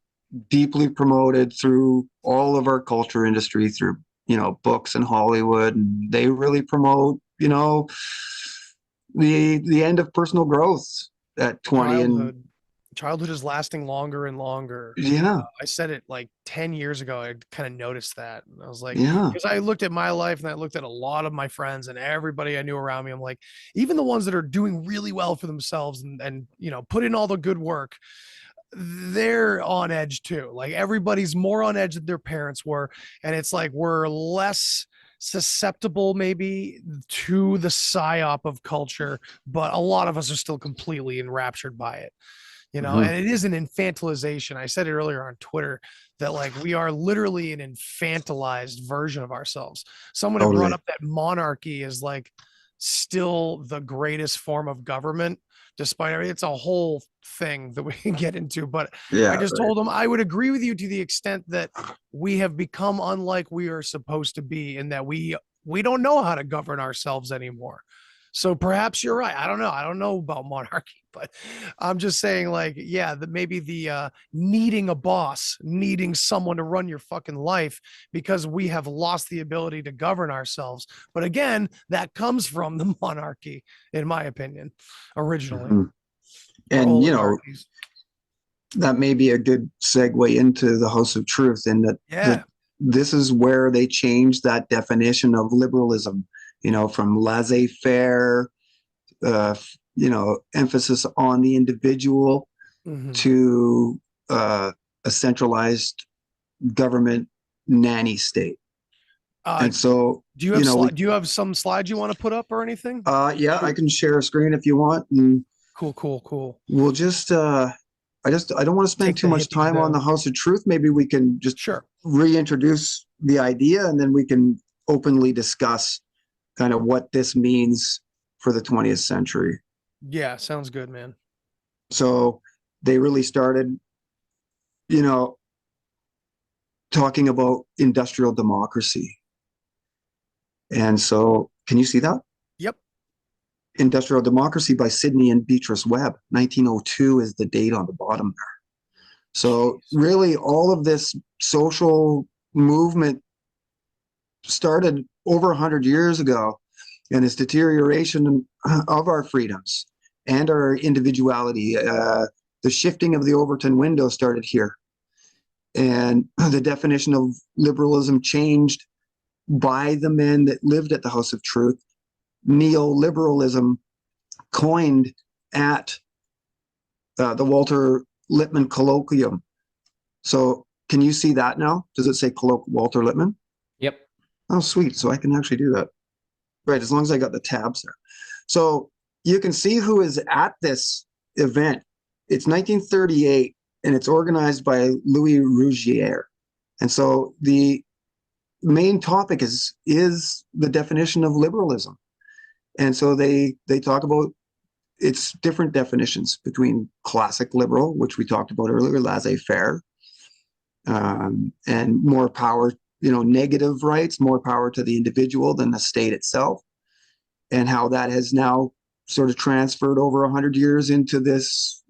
S4: deeply promoted through all of our culture industry, through, you know, books and Hollywood, and they really promote, you know, the end of personal growth at 20.
S1: Childhood is lasting longer and longer.
S4: Yeah.
S1: I said it like 10 years ago. I kind of noticed that. And I was like, because I looked at my life and I looked at a lot of my friends and everybody I knew around me. I'm like, even the ones that are doing really well for themselves and you know, put in all the good work, they're on edge too. Like everybody's more on edge than their parents were. And it's like, we're less susceptible maybe to the psyop of culture, but a lot of us are still completely enraptured by it, you know. And it is an infantilization. I said it earlier on Twitter that like we are literally an infantilized version of ourselves. Someone had brought up that monarchy is like still the greatest form of government, despite everything. It's a whole thing that we can get into, but I just told him I would agree with you to the extent that we have become unlike we are supposed to be, in that we don't know how to govern ourselves anymore. So perhaps you're right. I don't know. I don't know about monarchy, but I'm just saying, like, yeah, that maybe the needing a boss, needing someone to run your fucking life, because we have lost the ability to govern ourselves. But again, that comes from the monarchy, in my opinion, originally.
S4: And, you know, that may be a good segue into the House of Truth, in that this is where they changed that definition of liberalism, you know, from laissez-faire, you know, emphasis on the individual, to a centralized government nanny state. And so,
S1: do you have some slides you want to put up or anything?
S4: Yeah, I can share a screen if you want. And
S1: cool.
S4: We'll just, I don't want to spend too much time on the House of Truth. Maybe we can just reintroduce the idea, and then we can openly discuss kind of what this means for the 20th century.
S1: Yeah, sounds good, man.
S4: So they really started, you know, talking about industrial democracy. And so, can you see that?
S1: Yep.
S4: Industrial Democracy by Sidney and Beatrice Webb. 1902 is the date on the bottom there. So really all of this social movement started over 100 years ago, and this deterioration of our freedoms and our individuality, the shifting of the Overton window started here. And the definition of liberalism changed by the men that lived at the House of Truth. Neoliberalism, coined at the Walter Lippmann Colloquium. So can you see that now? Does it say Walter Lippmann?
S7: Yep.
S4: Oh, sweet. So I can actually do that. Right, as long as I got the tabs there. So you can see who is at this event. It's 1938, and it's organized by Louis Rougier. And so the main topic is the definition of liberalism. And so they talk about its different definitions between classic liberal, which we talked about earlier, laissez-faire, and more power, negative rights, more power to the individual than the state itself, and how that has now sort of transferred over 100 years into this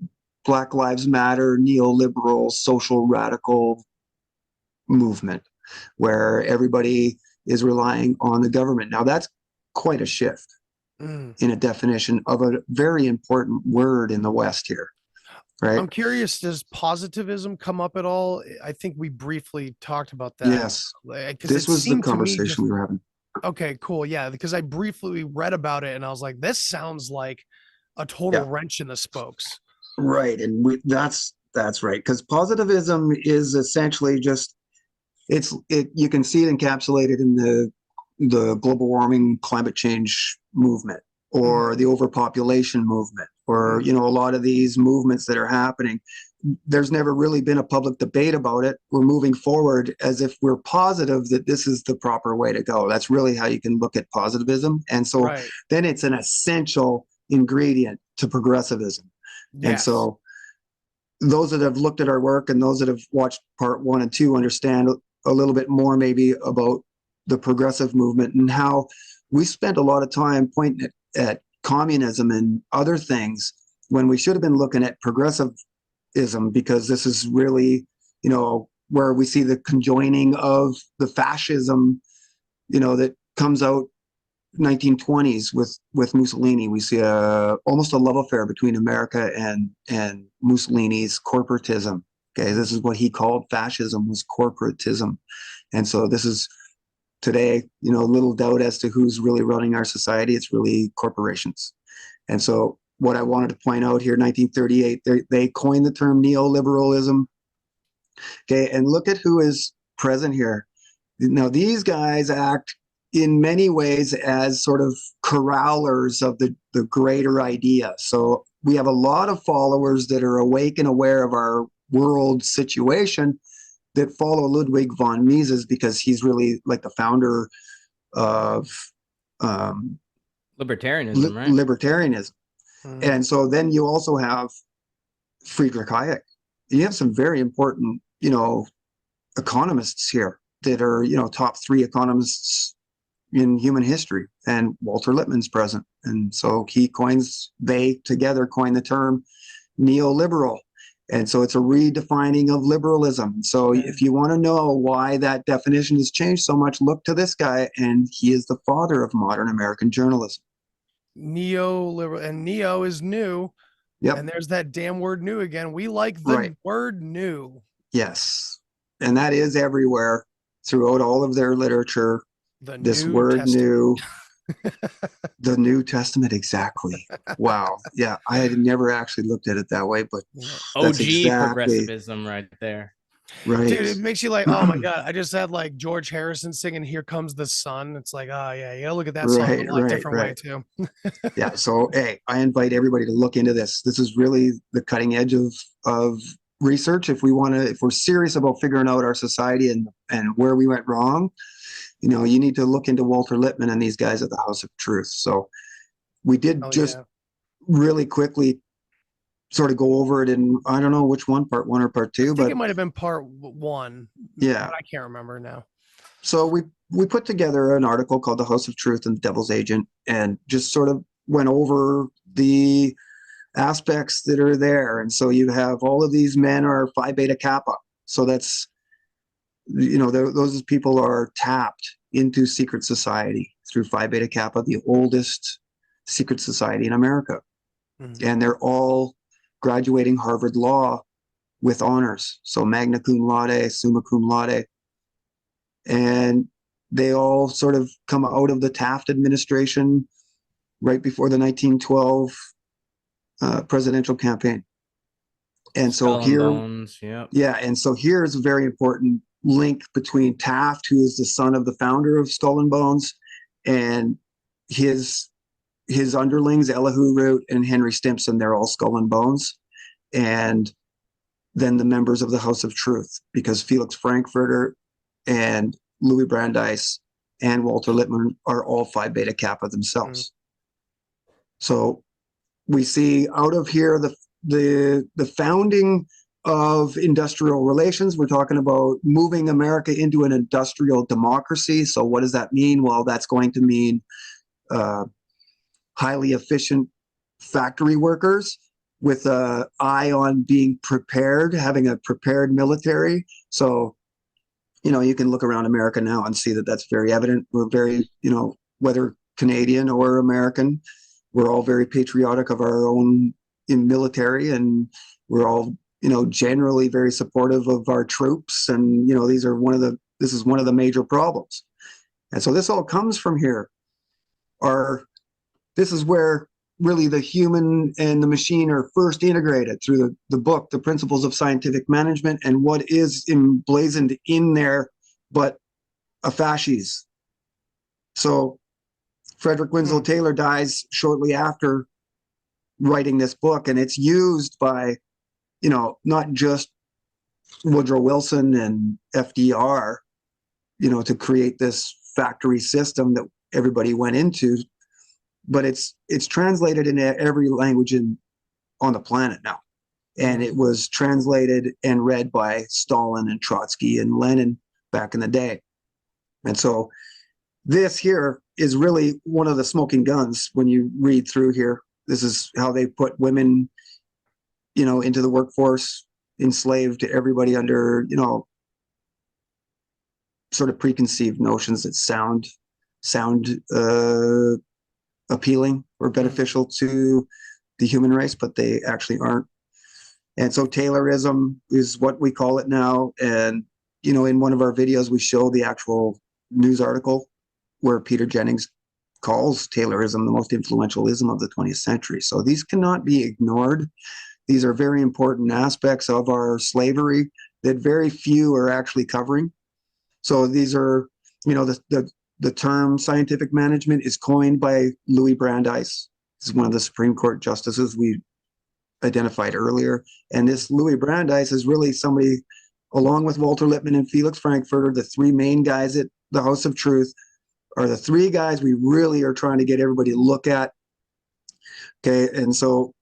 S4: Black Lives Matter, neoliberal, social radical movement, where everybody is relying on the government. Now that's quite a shift in a definition of a very important word in the West here. Right.
S1: I'm curious, does positivism come up at all? I think we briefly talked about that.
S4: Yes. This was the conversation we were having.
S1: Okay, cool. Yeah, because I briefly read about it and I was like, this sounds like a total wrench in the spokes.
S4: Right. And that's right. Because positivism is essentially just, you can see it encapsulated in the global warming, climate change movement, or the overpopulation movement, or, a lot of these movements that are happening. There's never really been a public debate about it. We're moving forward as if we're positive that this is the proper way to go. That's really how you can look at positivism. And so then it's an essential ingredient to progressivism. Yes. And so those that have looked at our work and those that have watched part 1 and 2 understand a little bit more maybe about the progressive movement and how we spent a lot of time pointing at communism and other things when we should have been looking at progressivism, because this is really, where we see the conjoining of the fascism, that comes out 1920s with Mussolini. We see almost a love affair between America and Mussolini's corporatism. Okay, this is what he called fascism, was corporatism. And so this is today, little doubt as to who's really running our society. It's really corporations. And so what I wanted to point out here, 1938, they coined the term neoliberalism. Okay, and look at who is present here. Now, these guys act in many ways as sort of corrallers of the greater idea. So we have a lot of followers that are awake and aware of our world situation that follow Ludwig von Mises, because he's really like the founder of
S7: libertarianism, right?
S4: Libertarianism. And so then you also have Friedrich Hayek. You have some very important, economists here that are, top 3 economists in human history, and Walter Lippmann's present. And so they together coin the term neoliberal. And so it's a redefining of liberalism. So if you want to know why that definition has changed so much, look to this guy, and he is the father of modern American journalism.
S1: Neoliberal, and neo is new. Yep. And there's that damn word new again. We like the word new.
S4: Yes. And that is everywhere throughout all of their literature. This word new. The New Testament, exactly. Wow. Yeah, I had never actually looked at it that way, but
S7: OG progressivism right there.
S4: Right.
S1: Dude, it makes you like, oh my God, I just had like George Harrison singing Here Comes the Sun. It's like, oh yeah, you gotta look at that song a lot different way too.
S4: Yeah. So hey, I invite everybody to look into this. This is really the cutting edge of research. If we're serious about figuring out our society and where we went wrong, you need to look into Walter Lippmann and these guys at the House of Truth. So we did really quickly sort of go over it in, I don't know which one, part 1 or part 2, but
S1: it might have been part 1.
S4: Yeah.
S1: But I can't remember now.
S4: So we put together an article called The House of Truth and the Devil's Agent, and just sort of went over the aspects that are there. And so you have all of these men are Phi Beta Kappa. So that's, those people are tapped into secret society through Phi Beta Kappa, the oldest secret society in America. And they're all graduating Harvard Law with honors. So magna cum laude, summa cum laude. And they all sort of come out of the Taft administration right before the 1912 presidential campaign. And so and so here's a very important link between Taft, who is the son of the founder of Skull and Bones, and his underlings, Elihu Root and Henry Stimson. They're all Skull and Bones. And then the members of the House of Truth, because Felix Frankfurter and Louis Brandeis and Walter Lippmann are all Phi Beta Kappa themselves. So we see out of here the founding of industrial relations. We're talking about moving America into an industrial democracy. So what does that mean? Well, that's going to mean highly efficient factory workers with an eye on being prepared, having a prepared military. So, you know, you can look around America now and see that that's very evident. We're very, you know, whether Canadian or American, we're all very patriotic of our own in military, and we're all, you know, generally very supportive of our troops. And, you know, this is one of the major problems. And so this all comes from here. This is where really the human and the machine are first integrated through the book, The Principles of Scientific Management, and what is emblazoned in there, but a fasces. So Frederick Winslow Taylor dies shortly after writing this book, and it's used by, you know, not just Woodrow Wilson and FDR, you know, to create this factory system that everybody went into, but it's translated in every language on the planet now. And it was translated and read by Stalin and Trotsky and Lenin back in the day. And so this here is really one of the smoking guns when you read through here. This is how they put women, you know, into the workforce, enslaved everybody under, you know, sort of preconceived notions that sound appealing or beneficial to the human race, but they actually aren't. And so Taylorism is what we call it now. And, you know, in one of our videos, we show the actual news article where Peter Jennings calls Taylorism the most influential ism of the 20th century. So these cannot be ignored. These are very important aspects of our slavery that very few are actually covering. So these are, you know, the term scientific management is coined by Louis Brandeis. This is one of the Supreme Court justices we identified earlier. And this Louis Brandeis is really somebody, along with Walter Lippmann and Felix Frankfurter, the three main guys at the House of Truth, are the three guys we really are trying to get everybody to look at. Okay, and so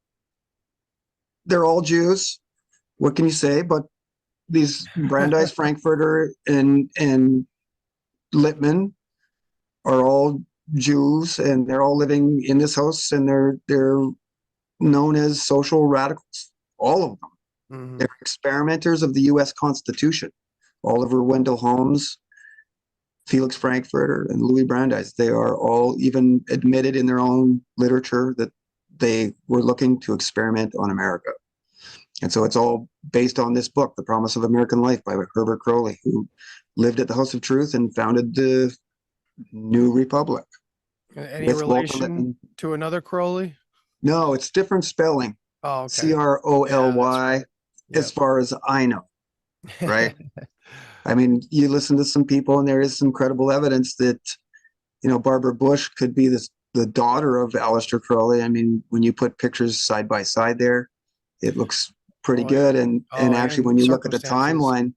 S4: they're all Jews. What can you say? But these Brandeis, Frankfurter, and Lippmann are all Jews, and they're all living in this house, and they're known as social radicals, all of them. They're experimenters of the U.S. Constitution. Oliver Wendell Holmes, Felix Frankfurter, and Louis Brandeis, they are all even admitted in their own literature that they were looking to experiment on America. And so it's all based on this book, The Promise of American Life by Herbert Crowley, who lived at the House of Truth and founded the New Republic.
S1: Any relation to another Crowley?
S4: No, it's different spelling.
S1: Oh, okay.
S4: Crowly, as far as I know, right? I mean, you listen to some people and there is some credible evidence that, you know, Barbara Bush could be the daughter of Aleister Crowley. I mean, when you put pictures side by side there, it looks pretty good. And actually, when you look at the timeline,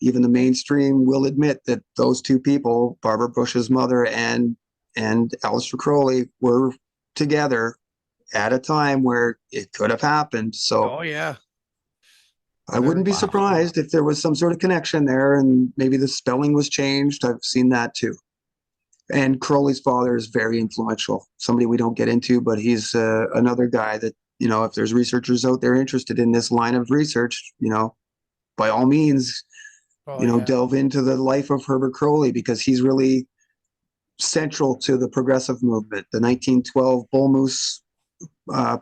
S4: even the mainstream will admit that those two people, Barbara Bush's mother and Aleister Crowley, were together at a time where it could have happened. So, I wouldn't be surprised if there was some sort of connection there, and maybe the spelling was changed. I've seen that too. And Crowley's father is very influential, somebody we don't get into, but he's another guy that, you know, if there's researchers out there interested in this line of research, you know, by all means, delve into the life of Herbert Crowley, because he's really central to the progressive movement. The 1912 Bull Moose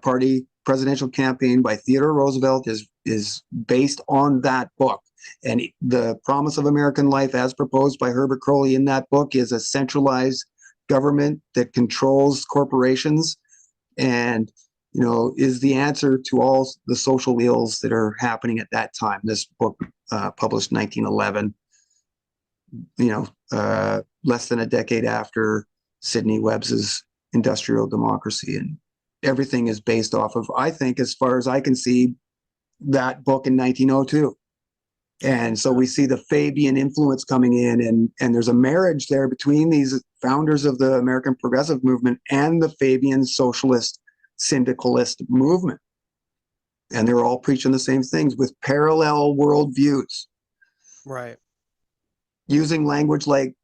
S4: Party presidential campaign by Theodore Roosevelt is based on that book. And The Promise of American Life, as proposed by Herbert Crowley in that book, is a centralized government that controls corporations and, you know, is the answer to all the social ills that are happening at that time. This book published 1911, less than a decade after Sidney Webb's Industrial Democracy. And everything is based off of, I think, as far as I can see, that book in 1902. And so we see the Fabian influence coming in, and there's a marriage there between these founders of the American progressive movement and the Fabian socialist syndicalist movement. And they're all preaching the same things with parallel worldviews.
S1: Right.
S4: Using language like,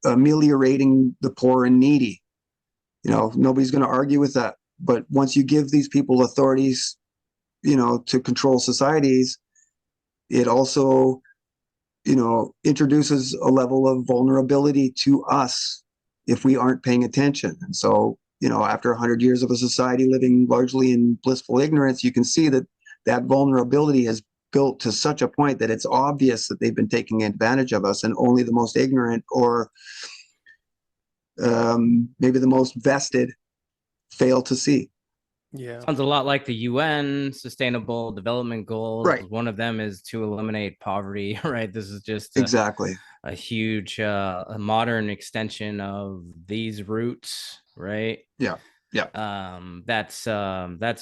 S4: ameliorating the poor and needy. Nobody's going to argue with that. But once you give these people authorities, to control societies, it also, introduces a level of vulnerability to us if we aren't paying attention. And so, after 100 years of a society living largely in blissful ignorance, you can see that that vulnerability has built to such a point that it's obvious that they've been taking advantage of us, and only the most ignorant or maybe the most vested fail to see.
S1: Yeah.
S7: Sounds a lot like the UN Sustainable Development Goals.
S4: Right.
S7: One of them is to eliminate poverty, right? This is just
S4: exactly
S7: a huge a modern extension of these roots, right?
S4: Yeah.
S7: That's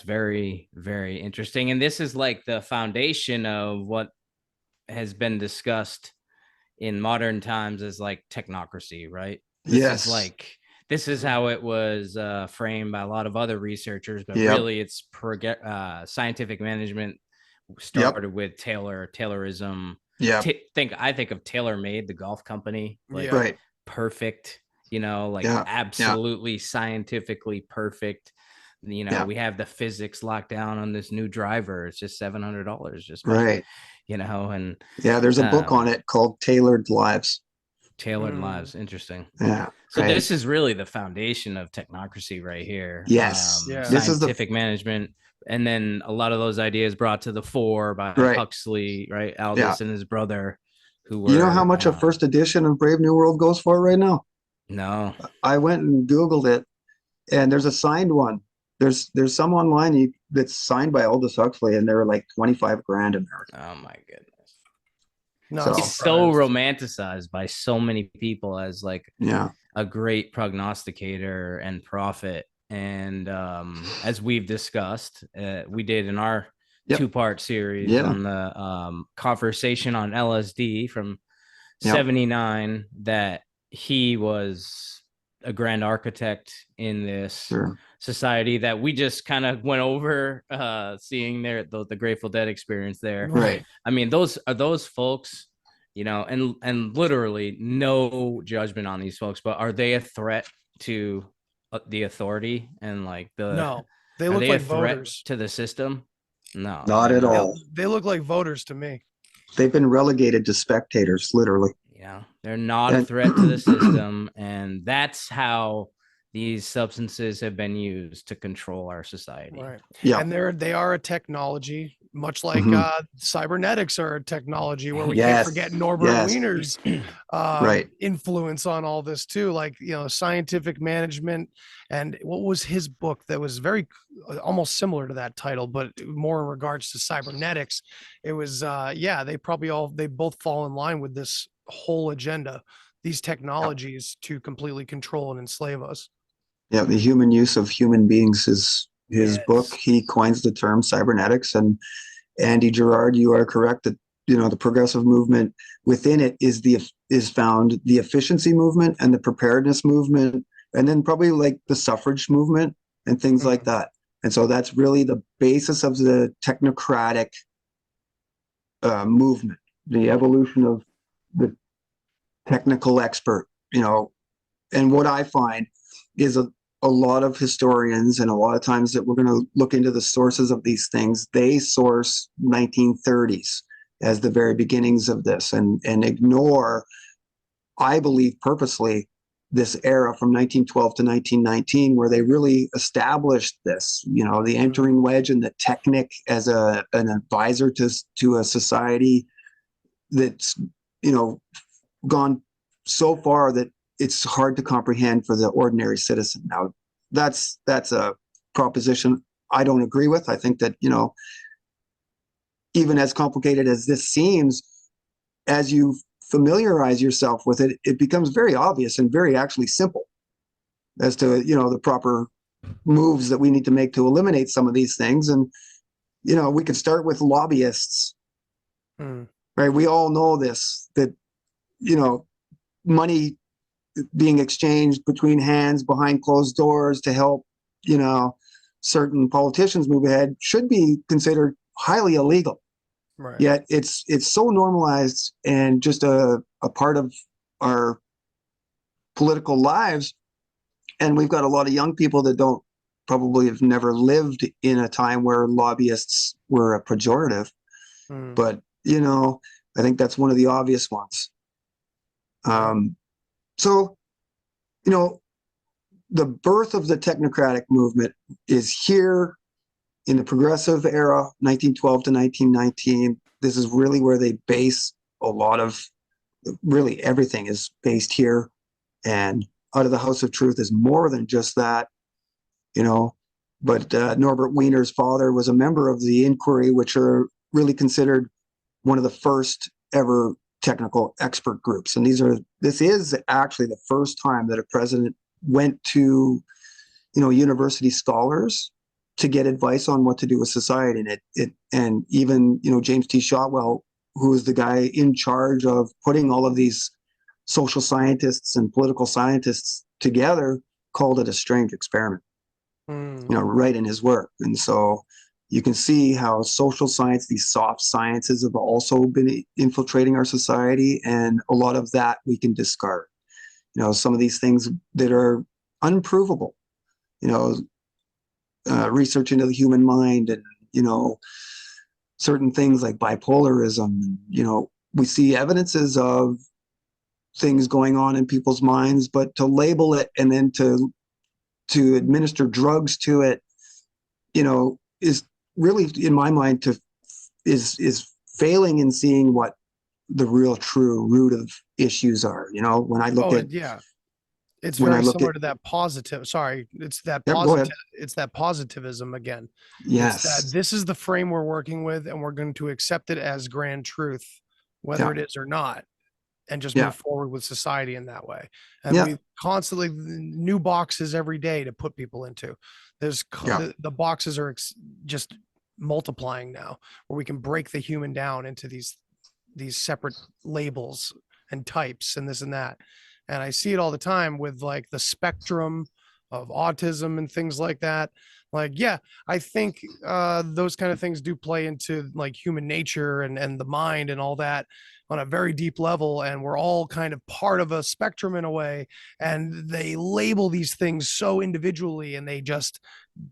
S7: very, very interesting. And this is like the foundation of what has been discussed in modern times as like technocracy, right? This is how it was framed by a lot of other researchers, but really it's scientific management started with Taylorism.
S4: Yeah.
S7: I think of TaylorMade, the golf company, like
S4: right.
S7: perfect, absolutely scientifically perfect. We have the physics locked down on this new driver. It's just $700 just
S4: right.
S7: And
S4: there's a book on it called Tailored Lives.
S7: Tailored Lives. Interesting.
S4: Yeah.
S7: So this is really the foundation of technocracy right here.
S4: Yes.
S7: This is scientific management. And then a lot of those ideas brought to the fore by Huxley, right? Aldous and his brother, who were.
S4: You know how much a first edition of Brave New World goes for right now?
S7: No.
S4: I went and Googled it, and there's a signed one. There's some online that's signed by Aldous Huxley, and they're like $25,000 American.
S7: Oh my goodness.
S1: It's
S7: so romanticized by so many people as like a great prognosticator and prophet. And as we've discussed, we did in our 2-part series on the conversation on LSD from 79, that he was a grand architect in this society that we just kind of went over, seeing the Grateful Dead experience there.
S4: Right.
S7: I mean, those folks, and literally no judgment on these folks, but are they a threat to the authority and like
S1: no, they look like voters
S7: to the system? No,
S4: not at all.
S1: They look like voters to me.
S4: They've been relegated to spectators, literally.
S7: Yeah, they're not a threat to the system, and that's how these substances have been used to control our society.
S1: Right. Yeah. And they are a technology, much like cybernetics are a technology, where we can't forget Norbert Wiener's influence on all this too. Like, scientific management, and what was his book that was very almost similar to that title, but more in regards to cybernetics. It was they both fall in line with this whole agenda, these technologies to completely control and enslave us.
S4: Yeah, the human use of human beings is his book. He coins the term cybernetics. And Andy Girard, you are correct that the progressive movement within it is found the efficiency movement and the preparedness movement, and then probably like the suffrage movement and things like that. And so that's really the basis of the technocratic movement, the evolution of the technical expert. And what I find is a lot of historians, and a lot of times that we're going to look into the sources of these things, they source 1930s as the very beginnings of this, and ignore, I believe purposely, this era from 1912 to 1919, where they really established this, the entering wedge and the technic as an advisor to a society that's, gone so far that it's hard to comprehend for the ordinary citizen. Now, that's a proposition I don't agree with. I think that, even as complicated as this seems, as you familiarize yourself with it, it becomes very obvious and very actually simple as to, the proper moves that we need to make to eliminate some of these things. And, we could start with lobbyists, right? We all know this, that, money being exchanged between hands behind closed doors to help, certain politicians move ahead should be considered highly illegal.
S1: Right.
S4: Yet it's so normalized and just a part of our political lives. And we've got a lot of young people that probably have never lived in a time where lobbyists were a pejorative. But, I think that's one of the obvious ones. So, the birth of the technocratic movement is here in the progressive era, 1912 to 1919. This is really where they base a lot of, really everything is based here. And Out of the House of Truth is more than just that, but Norbert Wiener's father was a member of the Inquiry, which are really considered one of the first ever technical expert groups. And this is actually the first time that a president went to, university scholars to get advice on what to do with society. And even, James T. Shotwell, who is the guy in charge of putting all of these social scientists and political scientists together, called it a strange experiment, right in his work. And so you can see how social science, these soft sciences, have also been infiltrating our society, and a lot of that we can discard. Some of these things that are unprovable, research into the human mind, and, certain things like bipolarism, we see evidences of things going on in people's minds, but to label it and then to administer drugs to it, is really, in my mind, is failing in seeing what the real true root of issues are. When I look at,
S1: it's very similar to that positive. Sorry, it's that positive. It's that positivism again.
S4: Yes,
S1: it's that this is the frame we're working with, and we're going to accept it as grand truth, whether it is or not, and just move forward with society in that way. And we constantly new boxes every day to put people into. There's the boxes are just multiplying now, where we can break the human down into these separate labels and types and this and that. And I see it all the time with like the spectrum of autism and things like that. Like, I think those kind of things do play into like human nature and the mind and all that on a very deep level. And we're all kind of part of a spectrum in a way. And they label these things so individually, and they just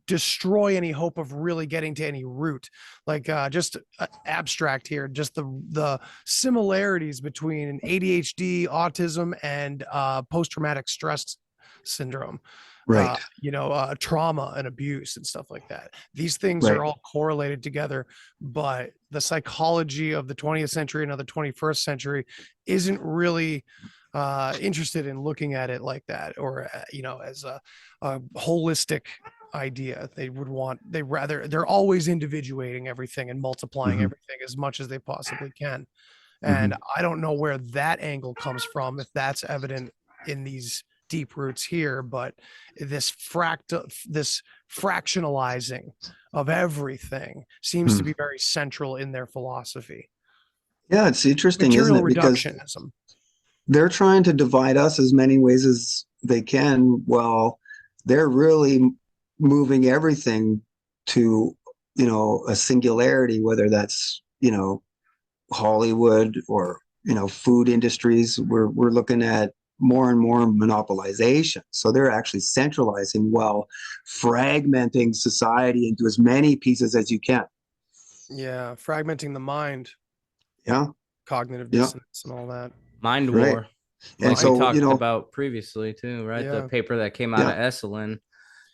S1: destroy any hope of really getting to any root. Like just abstract here, just the similarities between ADHD, autism, and post-traumatic stress syndrome.
S4: Right.
S1: Trauma and abuse and stuff like that. These things are all correlated together, but the psychology of the 20th century and of the 21st century isn't really interested in looking at it like that, or as a holistic idea. They're always individuating everything and multiplying everything as much as they possibly can. And I don't know where that angle comes from, if that's evident in these deep roots here, but this fractionalizing of everything seems to be very central in their philosophy.
S4: Yeah, it's interesting, isn't it? Because they're trying to divide us as many ways as they can, while they're really moving everything to, a singularity, whether that's, Hollywood or, food industries. We're looking at more and more monopolization. So they're actually centralizing while fragmenting society into as many pieces as you can.
S1: Yeah, fragmenting the mind.
S4: Yeah.
S1: Cognitive dissonance and all that.
S7: Mind war.
S4: And
S7: like
S4: so,
S7: we talked about previously too, right?
S1: Yeah.
S7: The paper that came out of Esalen,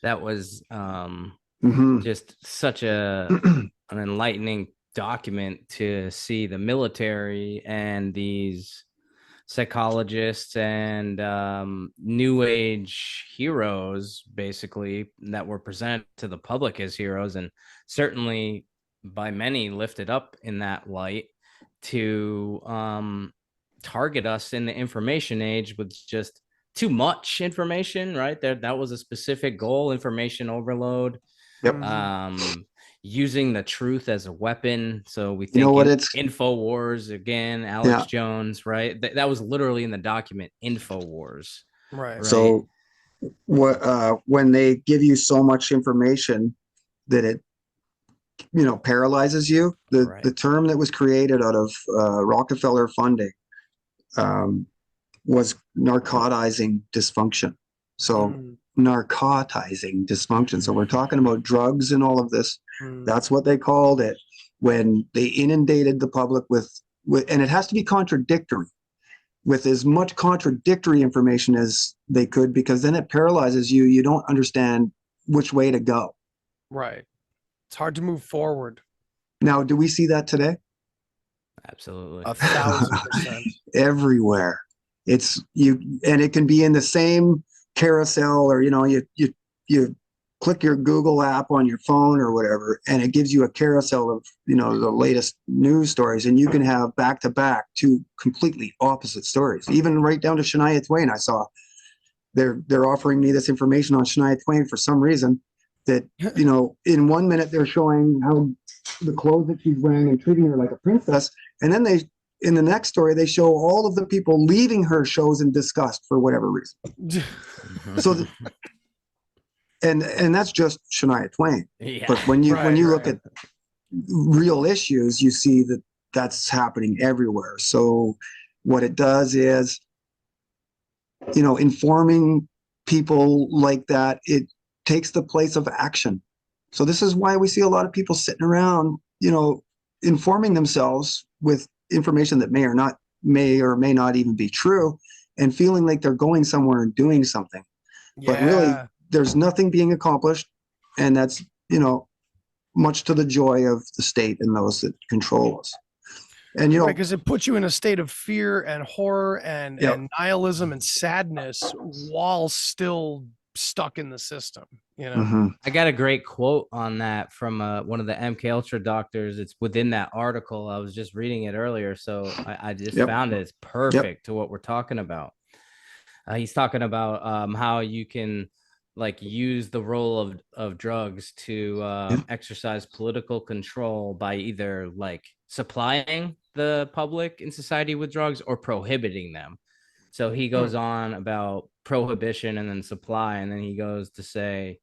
S7: that was just such an enlightening document to see the military and these psychologists and new age heroes basically that were presented to the public as heroes. And certainly by many lifted up in that light to target us in the information age with just too much information, right? That was a specific goal, information overload.
S4: Yep.
S7: Using the truth as a weapon. So we think,
S4: you know what, it's
S7: InfoWars again, Alex Jones, right? That was literally in the document, InfoWars.
S1: Right.
S4: So what when they give you so much information that it paralyzes you, the term that was created out of Rockefeller funding was narcotizing dysfunction. So narcotizing dysfunction. So we're talking about drugs and all of this. That's what they called it when they inundated the public with, and it has to be contradictory, with as much contradictory information as they could, because then it paralyzes you. You don't understand which way to go.
S1: Right. It's hard to move forward.
S4: Now, do we see that today?
S7: Absolutely.
S1: 1,000%.
S4: Everywhere. It's you, and it can be in the same carousel, or you click your Google app on your phone or whatever, and it gives you a carousel of the latest news stories, and you can have back to back two completely opposite stories. Even right down to Shania Twain, I saw they're offering me this information on Shania Twain for some reason. That in 1 minute they're showing how the clothes that she's wearing and treating her like a princess, and then in the next story they show all of the people leaving her shows in disgust for whatever reason. So and that's just Shania Twain. Yeah. But when you look at real issues, you see that that's happening everywhere. So what it does is, informing people like that, it takes the place of action. So this is why we see a lot of people sitting around, informing themselves with information that may or may not even be true, and feeling like they're going somewhere and doing something. But really, there's nothing being accomplished, and that's much to the joy of the state and those that control us. And
S1: because it puts you in a state of fear and horror and nihilism and sadness while still stuck in the system.
S7: I got a great quote on that from one of the MK Ultra doctors. It's within that article. I was just reading it earlier, so I just found it. It's perfect to what we're talking about. He's talking about how you can use the role of drugs to exercise political control by either supplying the public in society with drugs or prohibiting them. So he goes on about prohibition and then supply, and then he goes to say,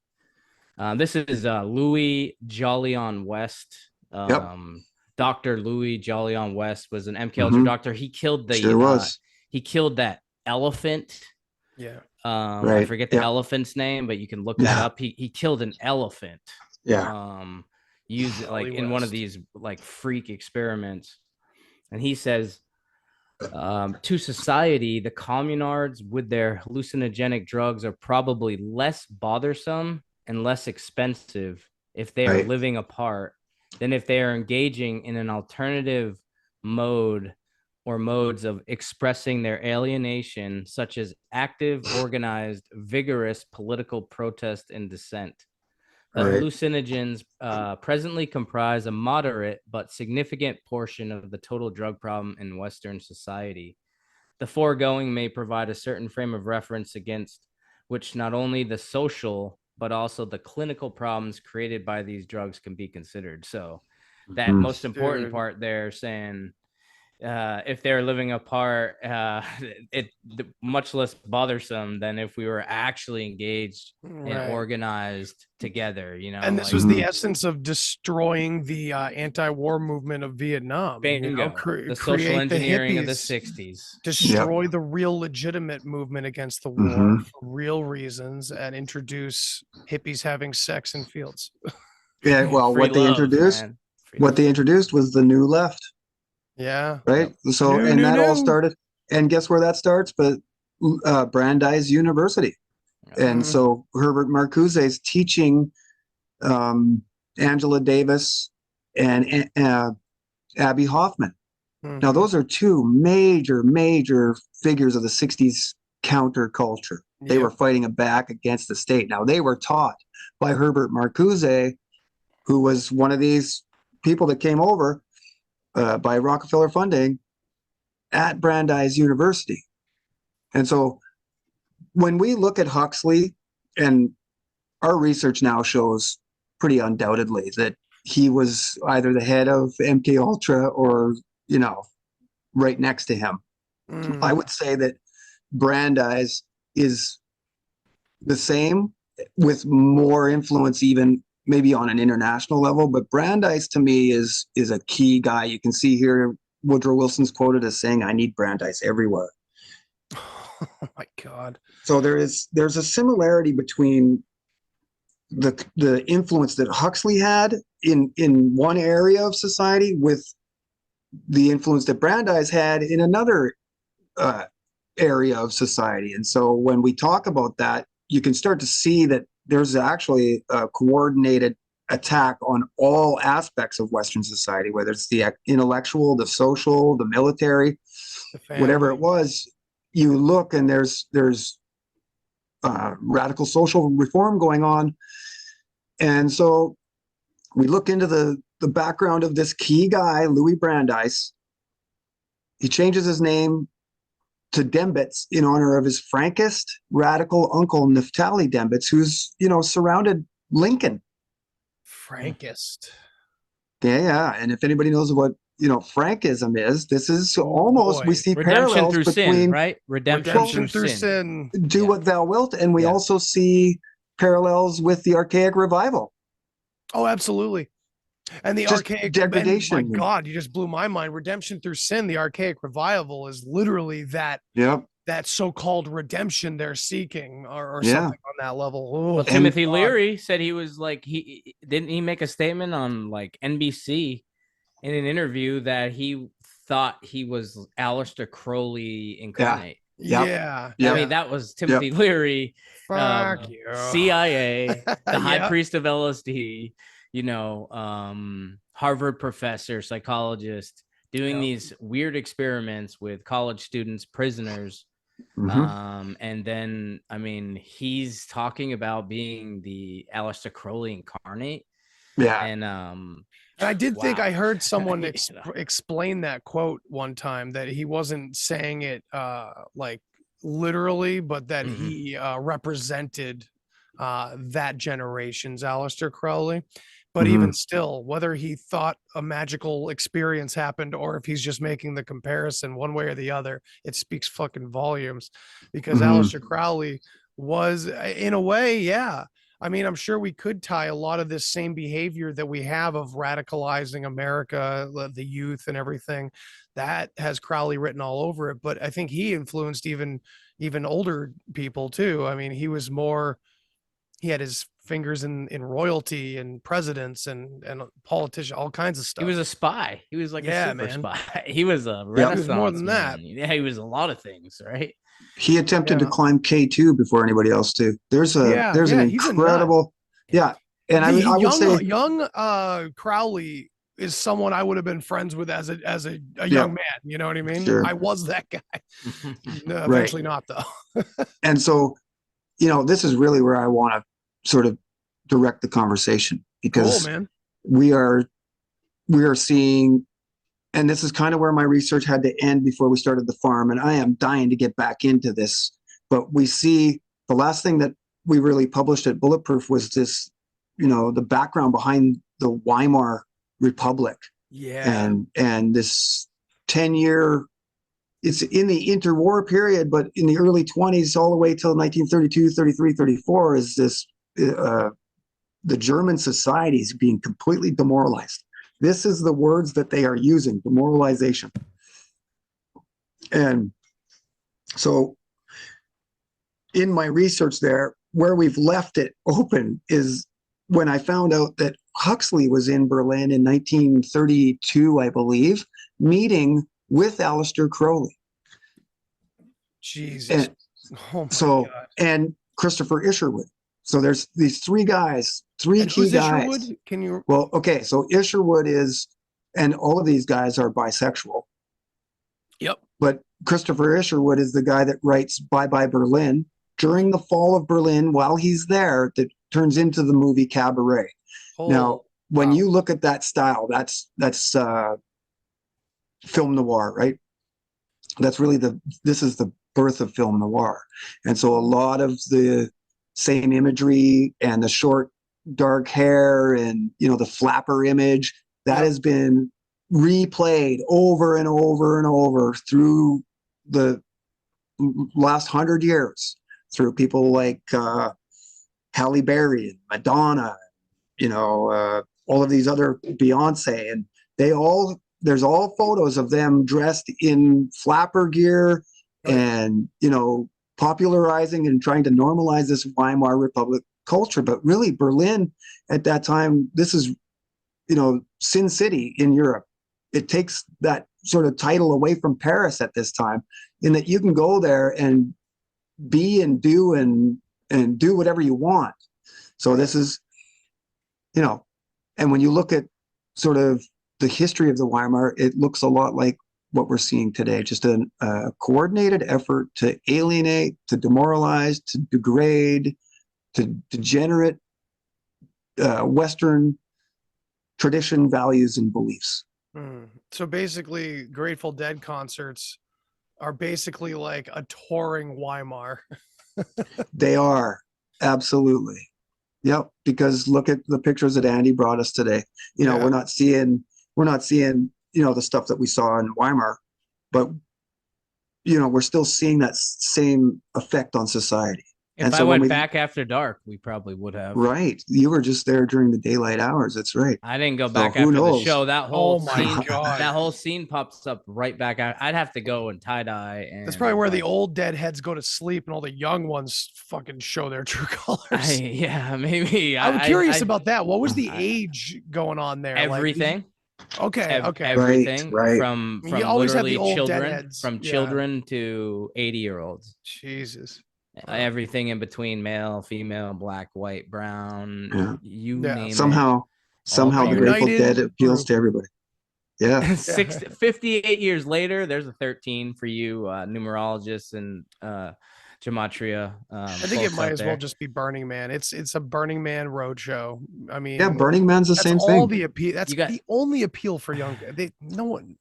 S7: this is Louis Jolyon West. Dr. Louis Jolyon West was an MK Ultra doctor. He killed he killed that elephant.
S1: Yeah.
S7: I forget the elephant's name, but you can look that up. He killed an elephant. Used in one of these freak experiments. And he says, to society, the communards with their hallucinogenic drugs are probably less bothersome and less expensive if they are living apart than if they are engaging in an alternative mode or modes of expressing their alienation, such as active, organized, vigorous political protest and dissent. The hallucinogens presently comprise a moderate but significant portion of the total drug problem in Western society. The foregoing may provide a certain frame of reference against which not only the social but also the clinical problems created by these drugs can be considered. So that most important part there, saying if they're living apart, it much less bothersome than if we were actually engaged and organized together,
S1: And this was the essence of destroying the anti-war movement of Vietnam.
S7: The social engineering of the 60s.
S1: Destroy the real legitimate movement against the war for real reasons, and introduce hippies having sex in fields.
S4: Well, what they introduced was the new left. Right. So, all started, and guess where that starts? But Brandeis University. And so Herbert Marcuse is teaching Angela Davis and Abby Hoffman. Now, those are two major figures of the 60s counterculture. They were fighting back against the state. Now, they were taught by Herbert Marcuse, who was one of these people that came over by Rockefeller funding at Brandeis University. And so when we look at Huxley, and our research now shows pretty undoubtedly that he was either the head of MK Ultra or, right next to him. I would say that Brandeis is the same, with more influence even maybe on an international level, but Brandeis to me is a key guy. You can see here Woodrow Wilson's quoted as saying, "I need Brandeis everywhere."
S1: Oh my God.
S4: So there's a similarity between the influence that Huxley had in one area of society with the influence that Brandeis had in another area of society. And so when we talk about that, you can start to see that there's actually a coordinated attack on all aspects of Western society, whether it's the intellectual, the social, the military, whatever it was. You look and there's radical social reform going on. And so we look into the background of this key guy, Louis Brandeis. He changes his name to Dembitz in honor of his Frankist radical uncle, Naphtali Dembitz, who's, surrounded Lincoln.
S1: Frankist.
S4: Yeah. And if anybody knows what, Frankism is, this is almost, we see
S7: redemption
S4: parallels
S7: through
S4: between
S7: sin, right? Redemption through sin.
S4: Do what thou wilt. And we also see parallels with the archaic revival.
S1: Oh, absolutely. And the
S4: Just
S1: archaic
S4: degradation.
S1: My God, you just blew my mind. Redemption through sin, the archaic revival is literally that so-called redemption they're seeking or something on that level.
S7: Well, Timothy Leary said he was like, he didn't he make a statement on like NBC in an interview that he thought he was Aleister Crowley incarnate.
S1: Yeah.
S7: I mean, that was Timothy Leary,
S1: Fuck you.
S7: CIA, the high priest of LSD, Harvard professor, psychologist, doing these weird experiments with college students, prisoners. And then, I mean, he's talking about being the Aleister Crowley incarnate.
S4: Yeah.
S1: And I did think I heard someone explain that quote one time, that he wasn't saying it like literally, but that he represented that generation's Aleister Crowley. But even still, whether he thought a magical experience happened or if he's just making the comparison one way or the other, it speaks fucking volumes, because Aleister Crowley was, in a way, I mean, I'm sure we could tie a lot of this same behavior that we have of radicalizing America, the youth and everything, that has Crowley written all over it. But I think he influenced even older people too. I mean, he had his fingers in royalty and presidents and politicians, all kinds of stuff.
S7: He was a spy. He was like a super spy. He was a Renaissance
S1: he was more than
S7: man.
S1: that.
S7: Yeah, he was a lot of things, right?
S4: He attempted to climb K2 before anybody else too. There's an incredible, and I would say
S1: young Crowley is someone I would have been friends with as a young man. You know what I mean? Sure. I was that guy. No, eventually not though.
S4: And so, this is really where I want to sort of direct the conversation, because we are seeing, and this is kind of where my research had to end before we started the farm, and I am dying to get back into this, but we see the last thing that we really published at Bulletproof was this, the background behind the Weimar Republic. And this 10-year, it's in the interwar period, but in the early 20s all the way till 1932, 33, 34 is this, the German society is being completely demoralized. This is the words that they are using, demoralization. And so in my research there, where we've left it open is when I found out that Huxley was in Berlin in 1932, I believe, meeting with Aleister Crowley.
S1: Jesus.
S4: And and Christopher Isherwood. So there's these three guys, three key guys. Isherwood?
S1: Can you?
S4: Well, okay. So Isherwood is, and all of these guys are bisexual.
S1: Yep.
S4: But Christopher Isherwood is the guy that writes Bye Bye Berlin during the fall of Berlin while he's there, that turns into the movie Cabaret.
S1: Oh.
S4: Now, when you look at that style, that's film noir, right? That's really this is the birth of film noir. And so a lot of the same imagery and the short dark hair and, you know, the flapper image that has been replayed over and over and over through the last 100 years through people like Halle Berry and Madonna, you know, all of these other Beyonce, and there's all photos of them dressed in flapper gear and, you know, popularizing and trying to normalize this Weimar Republic culture. But really Berlin at that time, this is, you know, Sin City in Europe. It takes that sort of title away from Paris at this time, in that you can go there and be and do and do whatever you want. So this is, you know, and when you look at sort of the history of the Weimar, it looks a lot like what we're seeing today, just a coordinated effort to alienate, to demoralize, to degrade, to degenerate Western tradition, values, and beliefs.
S1: So basically, Grateful Dead concerts are basically like a touring Weimar.
S4: They are, absolutely. Yep, because look at the pictures that Andy brought us today. You know, we're not seeing, you know, the stuff that we saw in Weimar, but, you know, we're still seeing that same effect on society.
S7: If I went back after dark, we probably would have.
S4: Right. You were just there during the daylight hours. That's right.
S7: I didn't go back after the show. That whole that whole scene pops up right back out. I'd have to go and tie dye. And
S1: that's probably where the old deadheads go to sleep and all the young ones fucking show their true colors.
S7: Yeah, maybe.
S1: I'm curious about that. What was the age going on there?
S7: Everything.
S1: Okay.
S7: Everything
S4: right.
S7: From
S1: you always have
S7: literally
S1: the old
S7: children,
S1: deadheads.
S7: from children to 80-year-olds.
S1: Jesus.
S7: Everything in between, male, female, black, white, brown, you name it.
S4: Somehow the Grateful Dead appeals to everybody. Yeah.
S7: 58 years later, there's a 13 for you numerologists and gematria.
S1: I think it might as well just be Burning Man. It's a Burning Man roadshow. I mean,
S4: Burning Man's the same thing.
S1: The appeal. That's the only appeal for young. No one.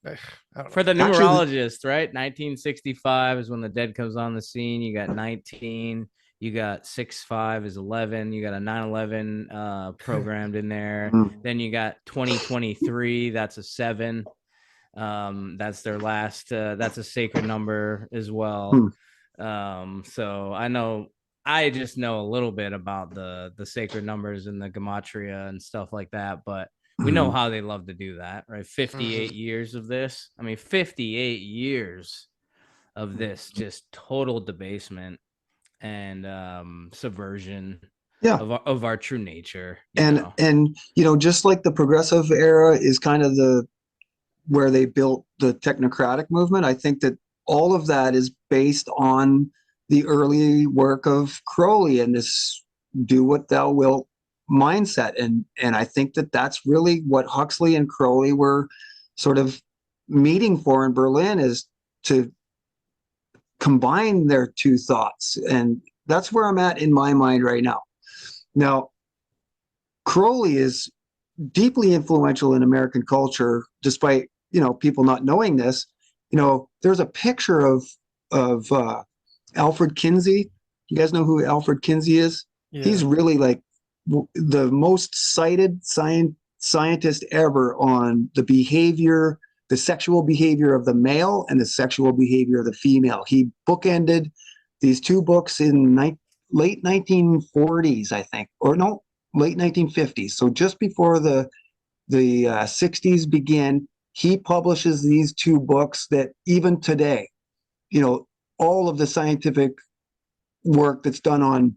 S7: For the numerologist, right? 1965 is when the Dead comes on the scene. You got 19. You got 6-5 is 11. You got a 9/11 programmed in there. Then you got 2023. That's a 7. That's their last. That's a sacred number as well. So I just know a little bit about the sacred numbers and the gematria and stuff like that, but we know how they love to do that, right? 58 years of this. I mean, 58 years of this, just total debasement and subversion of our true nature.
S4: And you know, just like the progressive era is kind of where they built the technocratic movement, I think that all of that is based on the early work of Crowley and this do what thou wilt mindset. And I think that that's really what Huxley and Crowley were sort of meeting for in Berlin, is to combine their two thoughts. And that's where I'm at in my mind right now. Now, Crowley is deeply influential in American culture, despite, you know, people not knowing this. You know, there's a picture of Alfred Kinsey. You guys know who Alfred Kinsey is? Yeah. He's really like the most cited scientist ever on the behavior, the sexual behavior of the male and the sexual behavior of the female. He bookended these two books in late 1940s, I think, or no, late 1950s. So just before the 60s begin, he publishes these two books that even today, you know, all of the scientific work that's done on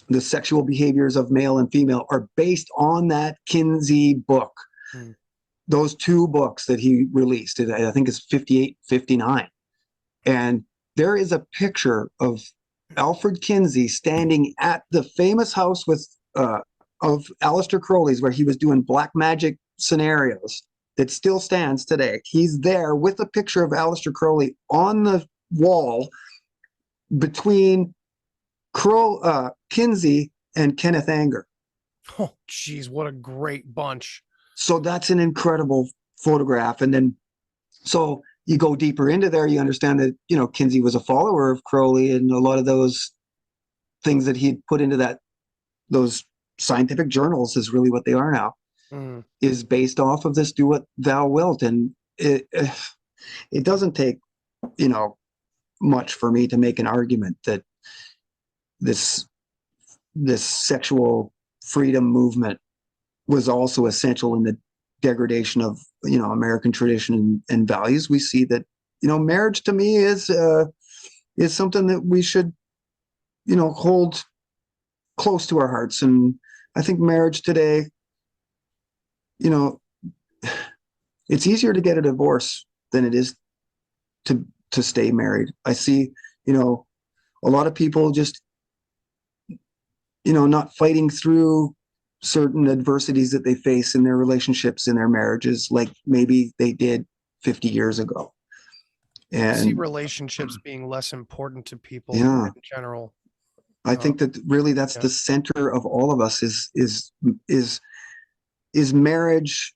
S4: the sexual behaviors of male and female are based on that Kinsey book. Those two books that he released, I think it's 58, 59. And there is a picture of Alfred Kinsey standing at the famous house of Aleister Crowley's, where he was doing black magic scenarios, that still stands today. He's there with a picture of Aleister Crowley on the wall between Kinsey and Kenneth Anger.
S1: Oh, geez, what a great bunch.
S4: So that's an incredible photograph. And then, so you go deeper into there, you understand that, you know, Kinsey was a follower of Crowley, and a lot of those things that he put into those scientific journals is really what they are now, is based off of this do what thou wilt. And it doesn't take, you know, much for me to make an argument that this sexual freedom movement was also essential in the degradation of, you know, American tradition and values. We see that, you know, marriage to me is something that we should, you know, hold close to our hearts. And I think marriage today, you know, it's easier to get a divorce than it is to stay married. I see, you know, a lot of people just, you know, not fighting through certain adversities that they face in their relationships, in their marriages, like maybe they did 50 years ago. And
S1: I see relationships being less important to people
S4: in
S1: general.
S4: I think that really that's the center of all of us is marriage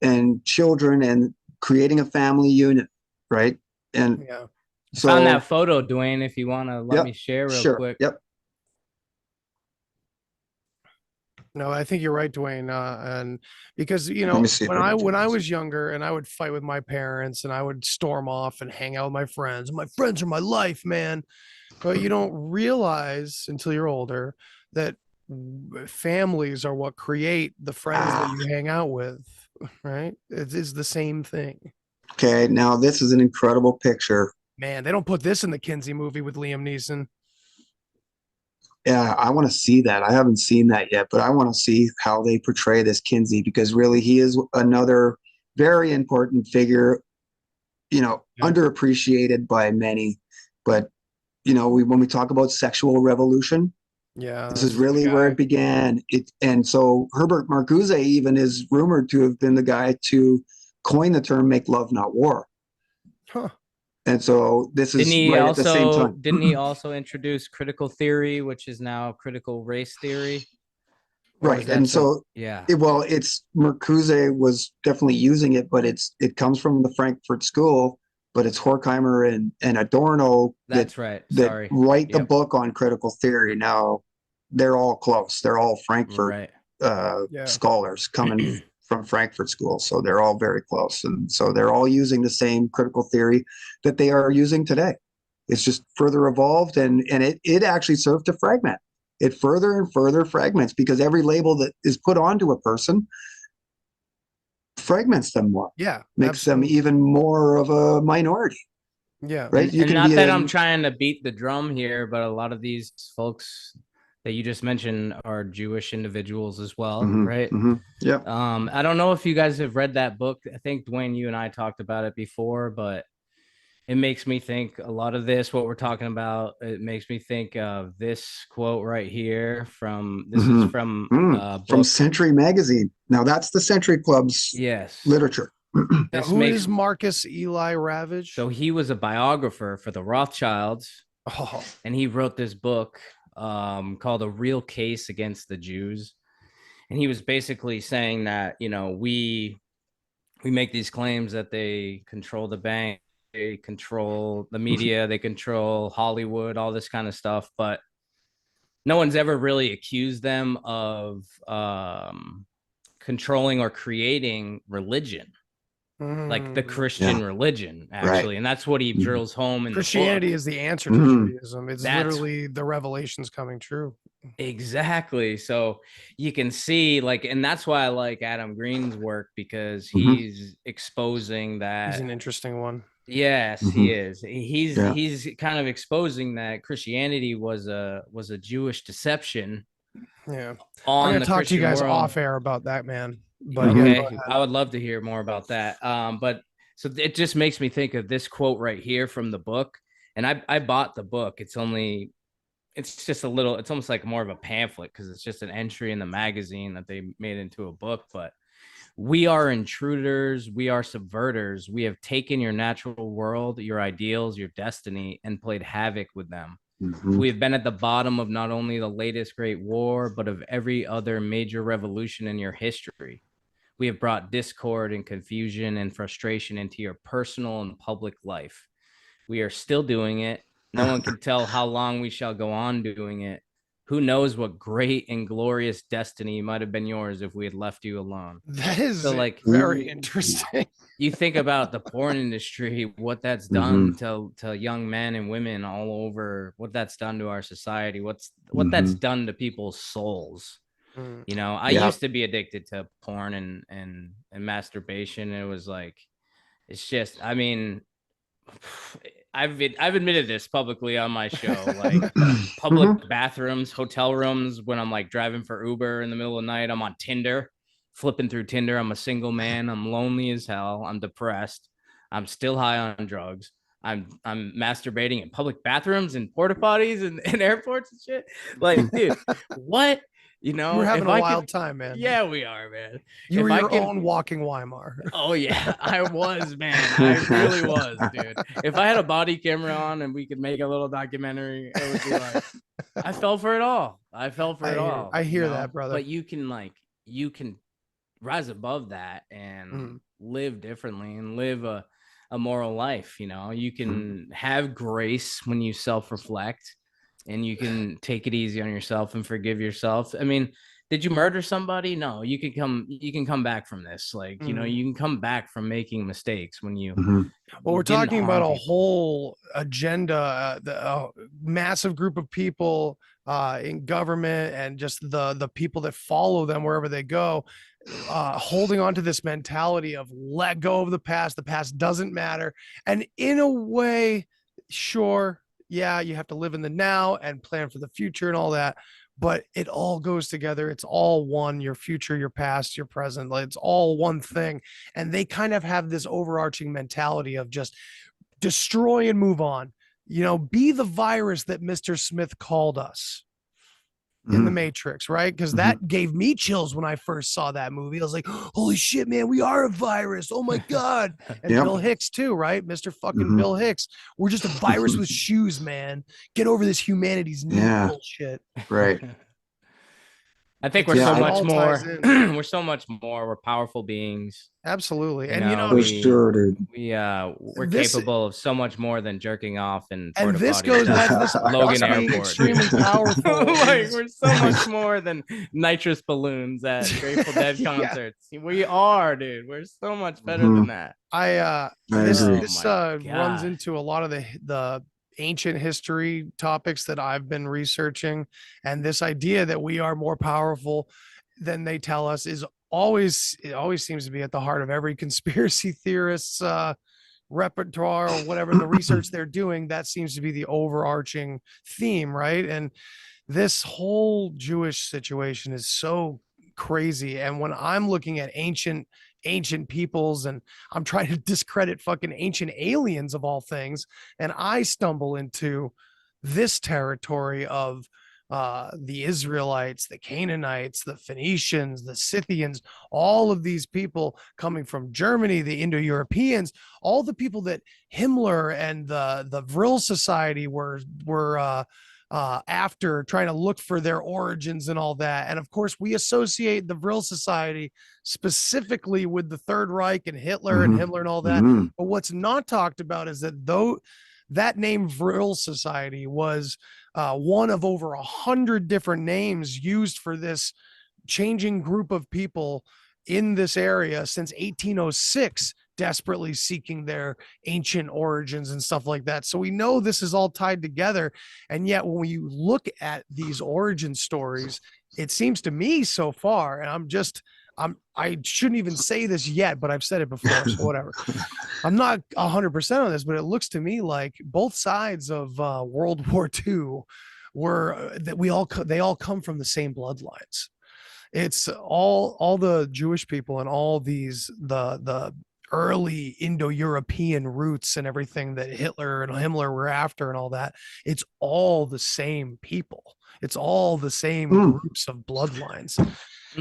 S4: and children and creating a family unit, right? And
S7: so found that photo, Duane, if you want to let me share real quick.
S4: Yep.
S1: No, I think you're right, Duane. And because, you know, when I was younger and I would fight with my parents and I would storm off and hang out with my friends. My friends are my life, man. But you don't realize until you're older that families are what create the friends that you hang out with, right? It is the same thing.
S4: Okay, now this is an incredible picture.
S1: Man, they don't put this in the Kinsey movie with Liam Neeson.
S4: Yeah, I want to see that. I haven't seen that yet, but I want to see how they portray this Kinsey, because really he is another very important figure, you know, underappreciated by many. But, you know, when we talk about sexual revolution, this is really where it began. And so Herbert Marcuse even is rumored to have been the guy to coin the term "make love, not war."
S1: Huh.
S4: And so this is at the same time.
S7: Didn't he also introduce critical theory, which is now critical race theory?
S4: Right. And so, it's Marcuse was definitely using it, but it comes from the Frankfurt School, but it's Horkheimer and Adorno
S7: that
S4: write the book on critical theory. Now they're all close. They're all Frankfurt scholars coming from Frankfurt School. So they're all very close. And so they're all using the same critical theory that they are using today. It's just further evolved, and it actually served to fragment. It further and further fragments, because every label that is put onto a person fragments them more.
S1: Yeah.
S4: Makes them even more of a minority.
S1: Yeah.
S4: Right.
S7: And not that I'm trying to beat the drum here, but a lot of these folks that you just mentioned are Jewish individuals as well, right?
S4: Yeah.
S7: I don't know if you guys have read that book. I think, Duane, you and I talked about it before, but it makes me think a lot of this, what we're talking about, it makes me think of this quote right here from
S4: Century Magazine. Now that's the Century Club's literature.
S1: Who is Marcus Eli Ravage?
S7: So he was a biographer for the Rothschilds, and he wrote this book called A Real Case Against the Jews. And he was basically saying that, you know, we make these claims that they control the bank, they control the media, they control Hollywood, all this kind of stuff, but no one's ever really accused them of controlling or creating religion, like the Christian religion, actually. And that's what he drills home in
S1: Christianity
S7: the book.
S1: is the answer to Judaism. It's literally the revelations coming true.
S7: Exactly. So you can see, like, and that's why I like Adam Green's work, because he's exposing that.
S1: He's an interesting one.
S7: Yes, he is. He's kind of exposing that Christianity was a Jewish deception.
S1: Yeah. I'm gonna talk to you guys off air about that, man. But
S7: I would love to hear more about that. But so it just makes me think of this quote right here from the book. And I bought the book. It's just a little, it's almost like more of a pamphlet, because it's just an entry in the magazine that they made into a book. But we are intruders, we are subverters. We have taken your natural world, your ideals, your destiny, and played havoc with them. We have been at the bottom of not only the latest great war, but of every other major revolution in your history. We have brought discord and confusion and frustration into your personal and public life. We are still doing it. No one can tell how long we shall go on doing it. Who knows what great and glorious destiny might have been yours if we had left you alone.
S1: That is
S7: so, like,
S1: very interesting.
S7: You think about the porn industry, what that's done to young men and women all over, what that's done to our society, what that's done to people's souls. You know, I used to be addicted to porn and masturbation. It was like, it's just, I mean, I've admitted this publicly on my show, like public bathrooms, hotel rooms, when I'm like driving for Uber in the middle of the night, I'm on Tinder, flipping through Tinder. I'm a single man. I'm lonely as hell. I'm depressed. I'm still high on drugs. I'm masturbating in public bathrooms and porta potties and airports and shit. Like, dude, what? You know,
S1: we're having a wild time, man.
S7: Yeah, we are, man.
S1: You were your own walking Weimar.
S7: Oh yeah, I was, man. I really was, dude. If I had a body camera on and we could make a little documentary, it would be like, I fell for it all. I
S1: hear that, brother.
S7: But you can rise above that and live differently and live a moral life. You know, you can have grace when you self-reflect. And you can take it easy on yourself and forgive yourself. I mean, did you murder somebody? No, you can come back from this. Like, you know, you can come back from making mistakes when you.
S1: Well, we're talking about a whole agenda, a massive group of people in government and just the people that follow them wherever they go, holding on to this mentality of let go of the past. The past doesn't matter. And in a way, sure. Yeah, you have to live in the now and plan for the future and all that, but it all goes together. It's all one, your future, your past, your present. Like, it's all one thing. And they kind of have this overarching mentality of just destroy and move on. You know, be the virus that Mr. Smith called us in the Matrix, right? Because that gave me chills when I first saw that movie. I was like, holy shit, man, we are a virus. Oh my God. And Bill Hicks too, right? Mr. fucking Bill Hicks. We're just a virus with shoes, man. Get over this humanity's new bullshit.
S4: Right.
S7: I think we're so much more. We're so much more. We're powerful beings.
S1: Absolutely. And
S7: we're capable of so much more than jerking off and
S1: this goes back to this
S7: Logan Airport.
S1: Extremely powerful.
S7: Like, we're so much more than nitrous balloons at Grateful Dead concerts. We are, dude. We're so much better than that.
S1: This runs into a lot of the ancient history topics that I've been researching, and this idea that we are more powerful than they tell us is always seems to be at the heart of every conspiracy theorist's repertoire or whatever the research they're doing. That seems to be the overarching theme, right? And this whole Jewish situation is so crazy. And when I'm looking at ancient peoples and I'm trying to discredit fucking ancient aliens of all things, and I stumble into this territory of the Israelites, the Canaanites, the Phoenicians, the Scythians, all of these people coming from Germany, the Indo-Europeans, all the people that Himmler and the Vril Society were after, trying to look for their origins and all that. And of course, we associate the Vril Society specifically with the Third Reich and Hitler and Himmler and all that. But what's not talked about is that though that name Vril Society was one of over 100 different names used for this changing group of people in this area since 1806, desperately seeking their ancient origins and stuff like that. So we know this is all tied together. And yet when you look at these origin stories, it seems to me so far, and I shouldn't even say this yet, but I've said it before, so whatever. I'm not 100% on this, but it looks to me like both sides of World War II they all come from the same bloodlines. It's all the Jewish people and all these the early Indo-European roots and everything that Hitler and Himmler were after and all that. It's all the same people. It's all the same groups of bloodlines.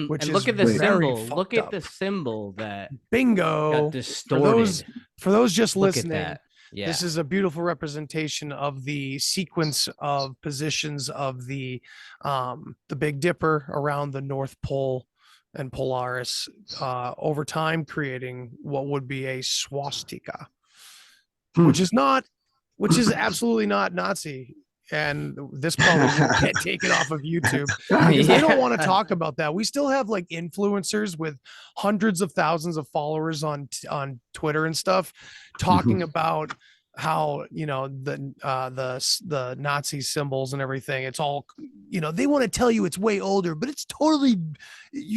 S1: Which
S7: and look at the symbol. Look at the symbol that
S1: bingo
S7: got distorted.
S1: For those just
S7: Look
S1: listening,
S7: at that. Yeah.
S1: This is a beautiful representation of the sequence of positions of the Big Dipper around the North Pole and Polaris, over time creating what would be a swastika, which is absolutely not Nazi. And this probably will get taken off of YouTube because they don't want to talk about that. We still have like influencers with hundreds of thousands of followers on Twitter and stuff talking about how, you know, the Nazi symbols and everything. It's all, you know, they want to tell you it's way older, but it's totally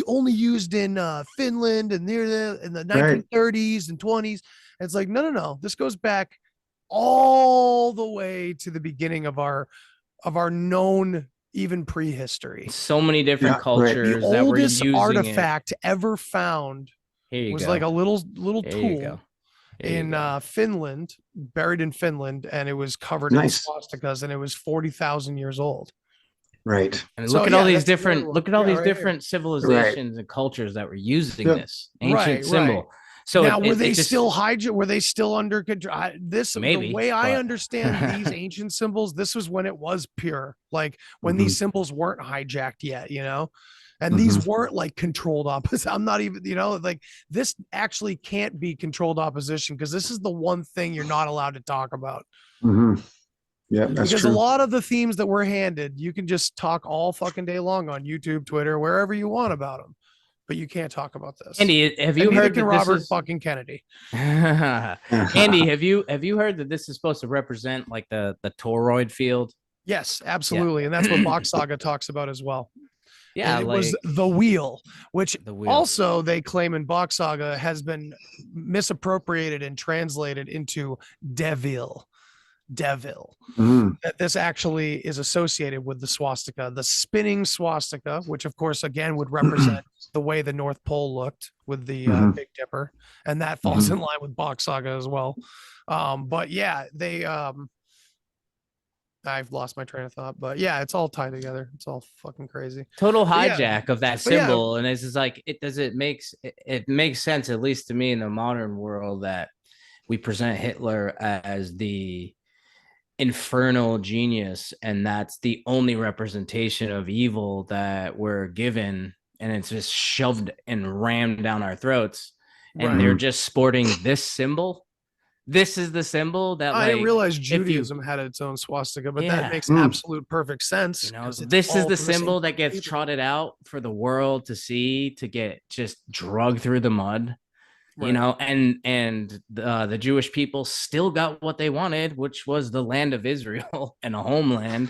S1: only used in Finland and in the 1930s and 20s. And it's like, no. This goes back all the way to the beginning of our known, even prehistory.
S7: So many different cultures.
S1: The
S7: that
S1: oldest
S7: were using
S1: artifact ever found was like a little tool in Finland, buried in Finland, and it was covered in swastikas, and it was 40,000 years old.
S4: Right.
S7: And look at all these different civilizations and cultures that were using this ancient symbol.
S1: Right. So now, were they still under control?
S7: Maybe,
S1: the way I understand these ancient symbols, this was when it was pure, like when these symbols weren't hijacked yet, you know, and these weren't like controlled opposition. I'm not even, you know, like this actually can't be controlled opposition because this is the one thing you're not allowed to talk about.
S4: Yeah, that's
S1: because
S4: true.
S1: A lot of the themes that we're handed, you can just talk all fucking day long on YouTube, Twitter, wherever you want about them. But you can't talk about this.
S7: Andy, have you heard that
S1: Robert fucking Kennedy?
S7: Andy, have you heard that this is supposed to represent like the toroid field?
S1: Yes, absolutely, and that's what Bach Saga talks about as well.
S7: Yeah,
S1: and it was the wheel, which also they claim in Bach Saga has been misappropriated and translated into devil. That this actually is associated with the swastika, the spinning swastika, which of course again would represent the way the North Pole looked with the Big Dipper, and that falls in line with Bach Saga as well. But yeah, they I've lost my train of thought, but yeah, it's all tied together. It's all fucking crazy.
S7: Total hijack of that symbol, and it's just like it makes sense, at least to me, in the modern world, that we present Hitler as the infernal genius, and that's the only representation of evil that we're given, and it's just shoved and rammed down our throats, and they're just sporting this symbol. This is the symbol that
S1: I didn't realize Judaism had its own swastika, but that makes absolute perfect sense.
S7: You know, this is the symbol that gets trotted out for the world to see, to get just dragged through the mud. You know, and the Jewish people still got what they wanted, which was the land of Israel and a homeland.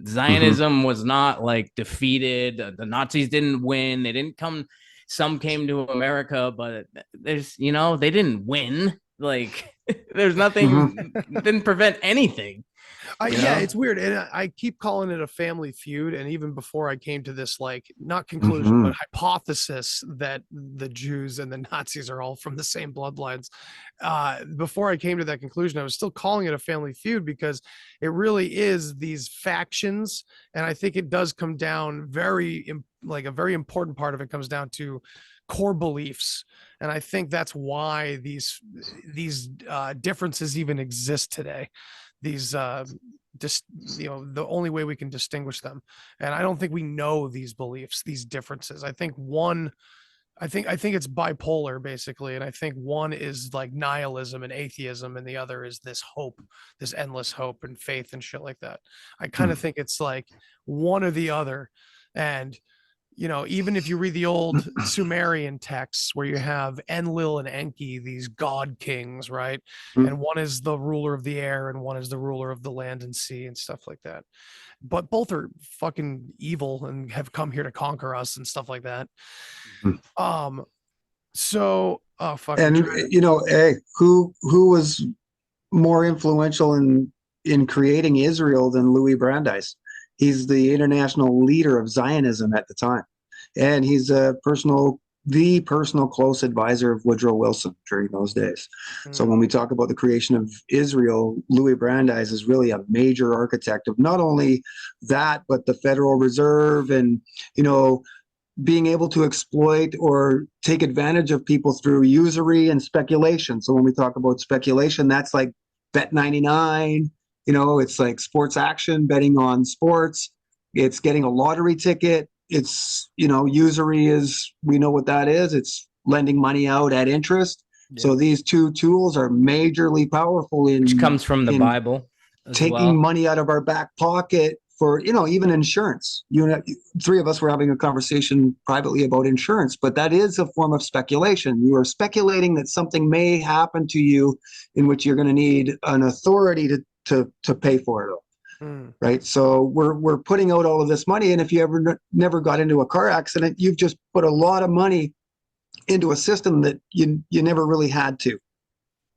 S7: Zionism was not like defeated. The Nazis didn't win. They didn't come. Some came to America, but there's, you know, they didn't win. Like there's nothing, didn't prevent anything.
S1: Yeah, it's weird. And I keep calling it a family feud. And even before I came to this, like, not conclusion, but hypothesis that the Jews and the Nazis are all from the same bloodlines. Before I came to that conclusion, I was still calling it a family feud because it really is these factions. And I think it does come down like a very important part of it comes down to core beliefs. And I think that's why these differences even exist today. These just, you know, the only way we can distinguish them. And I don't think we know these beliefs, these differences. I think it's bipolar basically. And I think one is like nihilism and atheism, and the other is this hope, this endless hope and faith and shit like that. I kind of think it's like one or the other. And you know, even if you read the old Sumerian texts where you have Enlil and Enki, these god kings, right? And one is the ruler of the air and one is the ruler of the land and sea and stuff like that. But both are fucking evil and have come here to conquer us and stuff like that. So,
S4: you know, who was more influential in creating Israel than Louis Brandeis? He's the international leader of Zionism at the time. And he's the personal close advisor of Woodrow Wilson during those days. So when we talk about the creation of Israel, Louis Brandeis is really a major architect of not only that, but the Federal Reserve and, you know, being able to exploit or take advantage of people through usury and speculation. So when we talk about speculation, that's like Bet99. You know, it's like sports action, betting on sports. It's getting a lottery ticket. it's, you know, usury is, we know what that is. It's lending money out at interest. Yeah. So these two tools are majorly powerful in,
S7: which comes from the Bible as
S4: taking money out of our back pocket for, you know, even insurance. You know, three of us were having a conversation privately about insurance, but that is a form of speculation. You are speculating that something may happen to you in which you're going to need an authority to pay for it. Right. So we're putting out all of this money. And if you ever never got into a car accident, you've just put a lot of money into a system that you never really had to.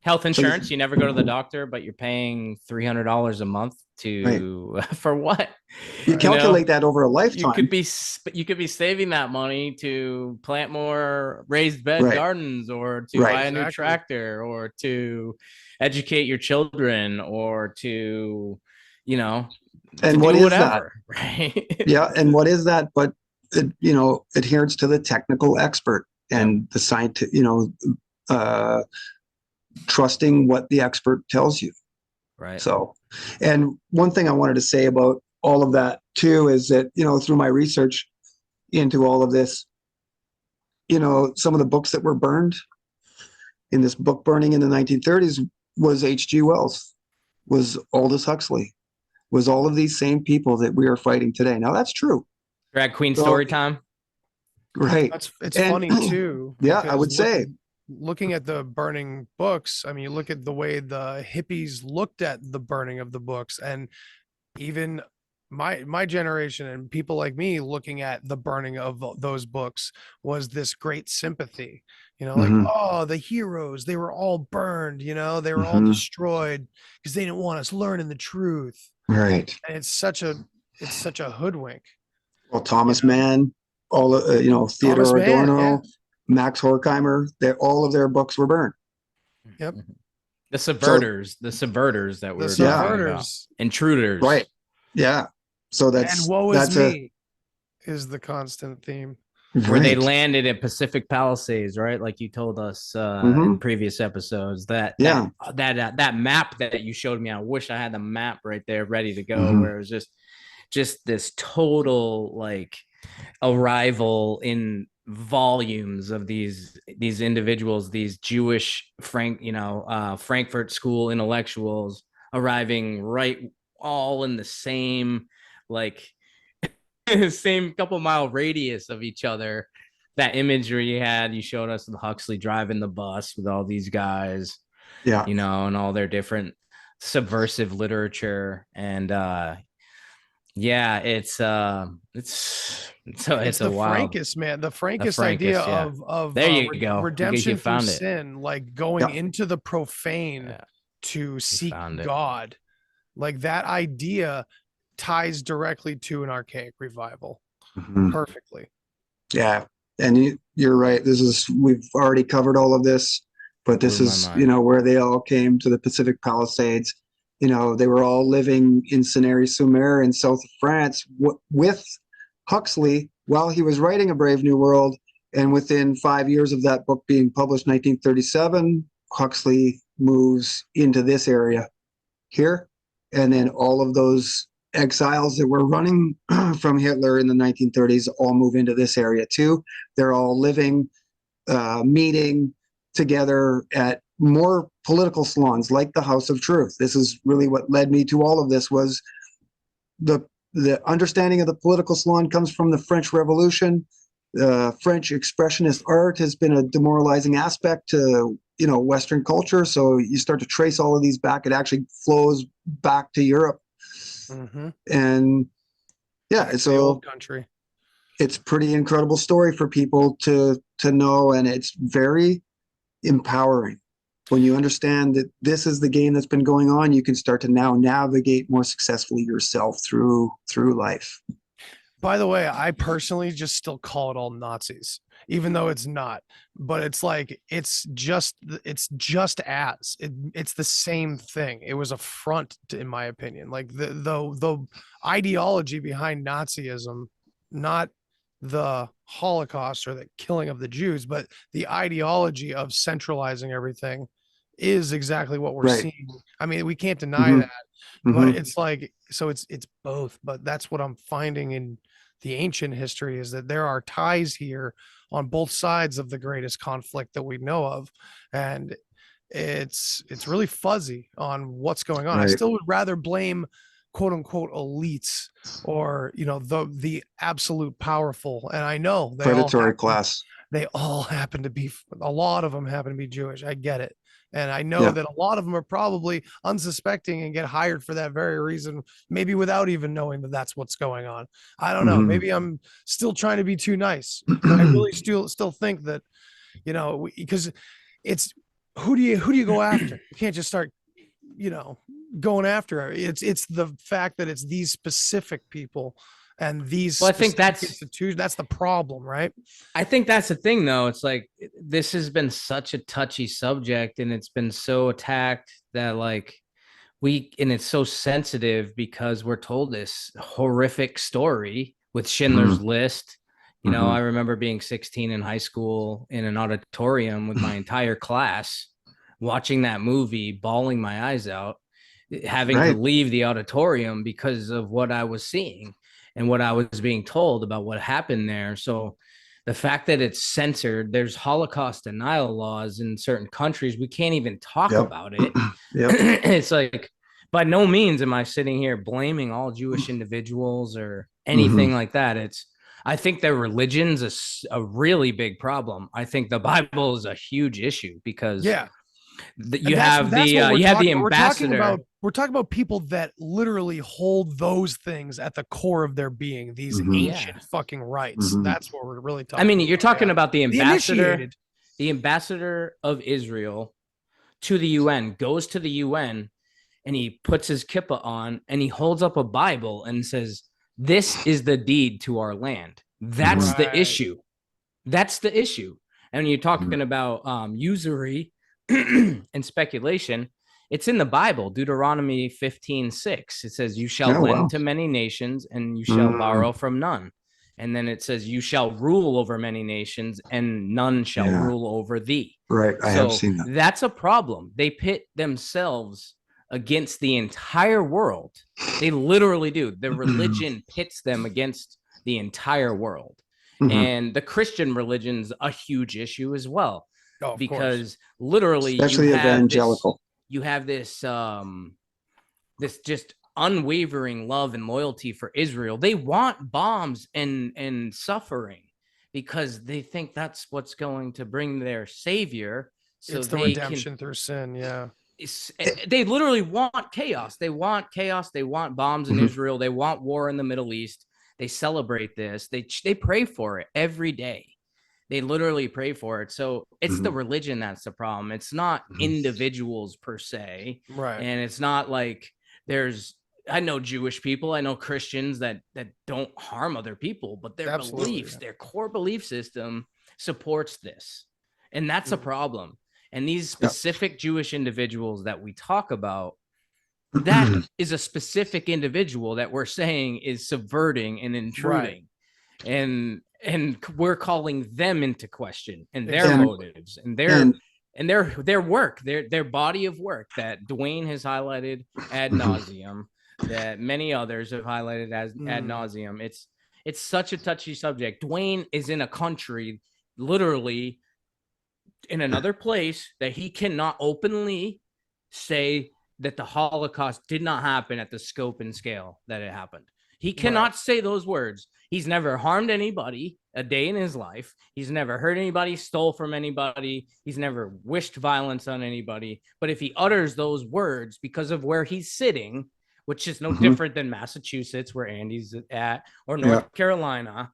S7: Health insurance, so you never go to the doctor, but you're paying $300 a month to right. for what?
S4: You calculate that over a lifetime.
S7: You could be saving that money to plant more raised bed
S4: right.
S7: gardens, or to buy a new tractor, or to educate your children, or to, you know,
S4: and what is
S7: whatever,
S4: that?
S7: Right?
S4: Yeah, and what is that? But you know, adherence to the technical expert and the scientific, you know, trusting what the expert tells you.
S7: Right.
S4: So, and one thing I wanted to say about all of that too is that, you know, through my research into all of this, you know, some of the books that were burned in this book burning in the 1930s was H.G. Wells, was Aldous Huxley, was all of these same people that we are fighting today. Now that's true.
S7: Drag queen story time.
S4: Right.
S1: It's funny too.
S4: Yeah, I would say.
S1: Looking at the burning books, I mean, you look at the way the hippies looked at the burning of the books, and even my generation and people like me looking at the burning of those books was this great sympathy, you know, like, oh, the heroes, they were all burned, you know, they were all destroyed because they didn't want us learning the truth.
S4: Right.
S1: And it's such a hoodwink.
S4: Well, Thomas Mann, all you know, Theodore Adorno, Max Horkheimer, all of their books were burned.
S1: Yep.
S7: The subverters that were
S1: subverters,
S7: intruders.
S4: Right. Yeah. So that's,
S1: and woe is me is the constant theme.
S7: Where they landed at Pacific Palisades, right? Like you told us in previous episodes. That map that you showed me, I wish I had the map right there ready to go, where it was just this total like arrival in volumes of these individuals, these Jewish Frankfurt School intellectuals arriving right all in the same like same couple mile radius of each other. That imagery you showed us of Huxley driving the bus with all these guys, you know, and all their different subversive literature. And it's a wild,
S1: Frankist, man. The Frankist idea of
S7: there you go.
S1: Redemption from sin, like going into the profane to seek God. Like that idea ties directly to an archaic revival perfectly.
S4: Yeah. And you're right. We've already covered all of this, but this is, you know, where they all came to the Pacific Palisades. You know, they were all living in Senary-sur-Mer in south of France with Huxley while he was writing A Brave New World. And within 5 years of that book being published, 1937, Huxley moves into this area here. And then all of those exiles that were running from Hitler in the 1930s all move into this area too. They're all living, meeting together at more political salons like the House of Truth. This is really what led me to all of this, was the understanding of the political salon comes from the French Revolution. French expressionist art has been a demoralizing aspect to, you know, Western culture. So you start to trace all of these back. It actually flows back to Europe. And it's
S1: the old country.
S4: It's pretty incredible story for people to know, and it's very empowering. When you understand that this is the game that's been going on, you can start to now navigate more successfully yourself through life.
S1: By the way, I personally just still call it all Nazis, even though it's not. But it's like it's just it's the same thing. It was a front, in my opinion. Like the ideology behind Nazism, not the Holocaust or the killing of the Jews, but the ideology of centralizing everything is exactly what we're seeing. I mean, we can't deny that, but it's like, so it's both, but that's what I'm finding in the ancient history is that there are ties here on both sides of the greatest conflict that we know of. And it's really fuzzy on what's going on. I still would rather blame quote unquote elites or, you know, the absolute powerful. And I know
S4: predatory class.
S1: They all happen to be, a lot of them happen to be Jewish. I get it. And I know that a lot of them are probably unsuspecting and get hired for that very reason, maybe without even knowing that that's what's going on. I don't know. Maybe I'm still trying to be too nice. I really still think that, you know, because it's, who do you go after? You can't just start, you know, going after her. It's the fact that it's these specific people and these
S7: I think that's
S1: institutions. That's the problem, right?
S7: I think that's the thing, though. It's like this has been such a touchy subject, and it's been so attacked that like and it's so sensitive because we're told this horrific story with Schindler's List. You know, I remember being 16 in high school in an auditorium with my entire class, watching that movie, bawling my eyes out, having to leave the auditorium because of what I was seeing and what I was being told about what happened there. So the fact that it's censored, there's Holocaust denial laws in certain countries. We can't even talk about it. It's like, by no means am I sitting here blaming all Jewish individuals or anything like that. I think their religion's a really big problem. I think the Bible is a huge issue because you have the ambassador.
S1: We're talking about people that literally hold those things at the core of their being, these ancient fucking rights. That's what we're really talking about.
S7: I mean, you're talking about the ambassador, the ambassador of Israel to the UN, goes to the UN and he puts his kippah on and he holds up a Bible and says, "This is the deed to our land." That's the issue. That's the issue. And you're talking about usury and speculation. It's in the Bible, Deuteronomy 15:6. It says, "You shall lend to many nations and you shall borrow from none." And then it says, "You shall rule over many nations and none shall rule over thee."
S4: Right. I have seen that.
S7: That's a problem. They pit themselves against the entire world. They literally do. Their religion pits them against the entire world. And the Christian religion's a huge issue as well. Because literally,
S4: especially evangelical,
S7: you have this this just unwavering love and loyalty for Israel. They want bombs and suffering because they think that's what's going to bring their savior. So
S1: it's the redemption through sin.
S7: They literally want chaos. They want chaos. They want bombs in Israel. They want war in the Middle East. They celebrate this. They pray for it every day. They literally pray for it. So it's the religion that's the problem. It's not individuals per se.
S1: Right.
S7: And it's not like I know Jewish people, I know Christians that don't harm other people, but their beliefs, their core belief system supports this. And that's a problem. And these specific Jewish individuals that we talk about, that is a specific individual that we're saying is subverting and intruding. And we're calling them into question and their motives and their work, their body of work that Duane has highlighted ad nauseum, that many others have highlighted as ad nauseum. It's such a touchy subject. Duane is in a country, literally in another place, that he cannot openly say that the Holocaust did not happen at the scope and scale that it happened. He cannot say those words. He's never harmed anybody a day in his life. He's never hurt anybody, stole from anybody. He's never wished violence on anybody. But if he utters those words because of where he's sitting, which is no different than Massachusetts, where Andy's at, or North Carolina,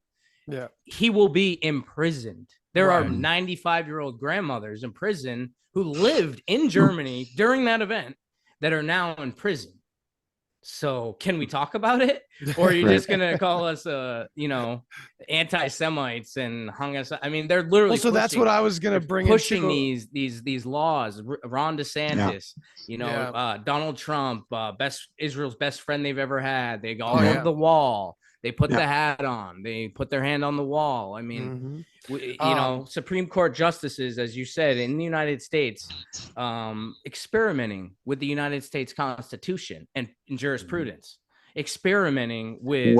S7: he will be imprisoned. There are 95-year-old grandmothers in prison who lived in Germany during that event that are now in prison. So can we talk about it? Or are you just going to call us, anti-Semites and hung us? I mean, they're literally
S1: so that's what I was going to bring
S7: pushing these laws. Ron DeSantis, Donald Trump, Israel's best friend they've ever had. They go on the wall. They put the hat on. They put their hand on the wall. I mean, Supreme Court justices, as you said, in the United States, experimenting with the United States Constitution and jurisprudence, experimenting with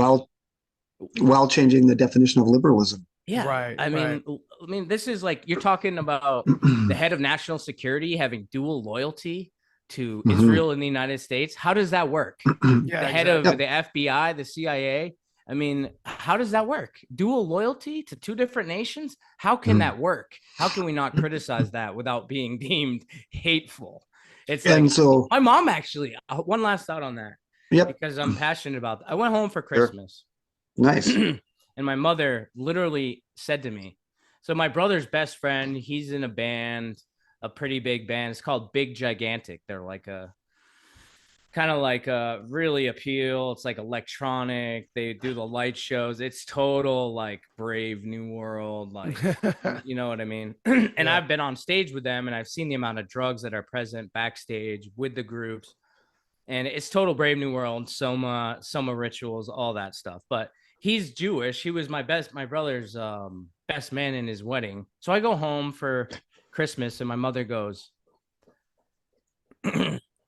S4: while changing the definition of liberalism.
S7: Yeah,
S1: Right,
S7: I mean, this is like you're talking about the head of national security having dual loyalty to Israel and the United States. How does that work?
S1: Yeah,
S7: The head
S1: exactly.
S7: of the FBI, the CIA. I mean, how does that work? Dual loyalty to two different nations? How can that work? How can we not criticize that without being deemed hateful? It's
S4: And
S7: like
S4: so,
S7: my mom actually. One last thought on that,
S4: yep,
S7: because I'm passionate about that. I went home for
S4: sure.
S7: Christmas.
S4: Nice.
S7: And my mother literally said to me, so my brother's best friend, he's in a band, a pretty big band. It's called Big Gigantic. They're like a kind of like a really appeal. It's like electronic. They do the light shows. It's total like Brave New World, like you know what I mean? And
S1: Yeah.
S7: I've been on stage with them and I've seen the amount of drugs that are present backstage with the groups. And it's total Brave New World, Soma rituals, all that stuff. But he's Jewish. He was my brother's best man in his wedding. So I go home for Christmas and my mother goes,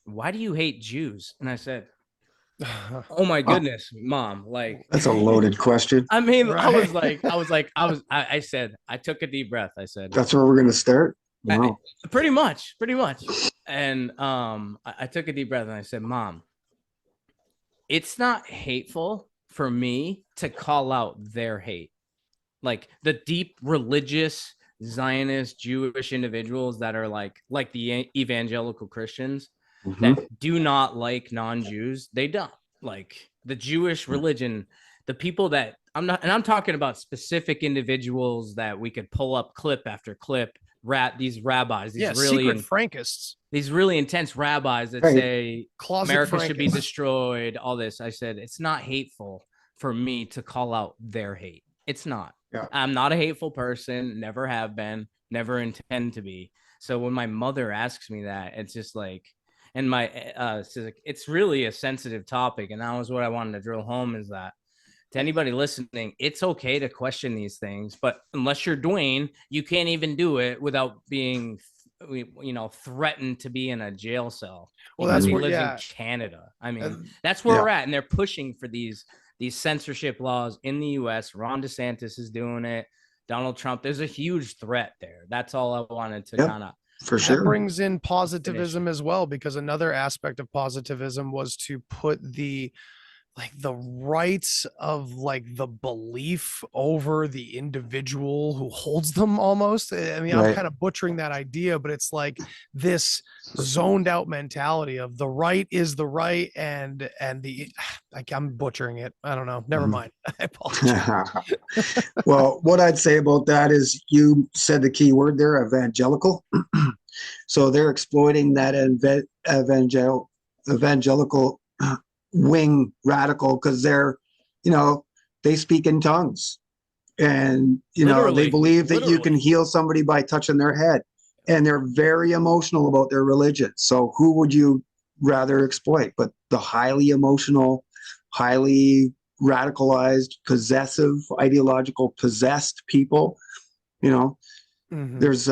S7: why do you hate Jews? And I said, oh my goodness, Mom. Like,
S4: That's a loaded question.
S7: I mean,
S1: Right.
S7: I said, I took a deep breath. I said,
S4: That's where we're going to start. Wow.
S7: pretty much. And I took a deep breath and I said, Mom, it's not hateful for me to call out their hate. Like the deep religious Zionist Jewish individuals that are like the evangelical Christians that do not like non-Jews. They don't like the Jewish religion. The people that I'm talking about specific individuals that we could pull up clip after clip, these rabbis, these really
S1: secret Frankists,
S7: these really intense rabbis that say America should be destroyed, all this. I said, it's not hateful for me to call out their hate. It's not.
S4: Yeah.
S7: I'm not a hateful person, never have been, never intend to be. So when my mother asks me that, it's just like, and it's really a sensitive topic. And that was what I wanted to drill home, is that to anybody listening, it's okay to question these things, but unless you're Duane, you can't even do it without being, threatened to be in a jail cell.
S1: Well, that's
S7: he
S1: where,
S7: lives
S1: yeah.
S7: in Canada. I mean, that's where we're at, and they're pushing for these censorship laws in the U.S. Ron DeSantis is doing it. Donald Trump. There's a huge threat there. That's all I wanted to kind of.
S4: For sure.
S1: That brings in positivism as well, because another aspect of positivism was to put the rights of the belief over the individual who holds them almost. I mean, I'm kind of butchering that idea, but it's like this zoned out mentality of the right is the right and I'm butchering it. I don't know. Never mind. I apologize.
S4: Well, what I'd say about that is you said the key word there, evangelical. So they're exploiting that evangelical wing radical because they're, they speak in tongues and, they believe that you can heal somebody by touching their head, and they're very emotional about their religion. So who would you rather exploit but the highly emotional, highly radicalized, possessive, ideological, possessed people? There's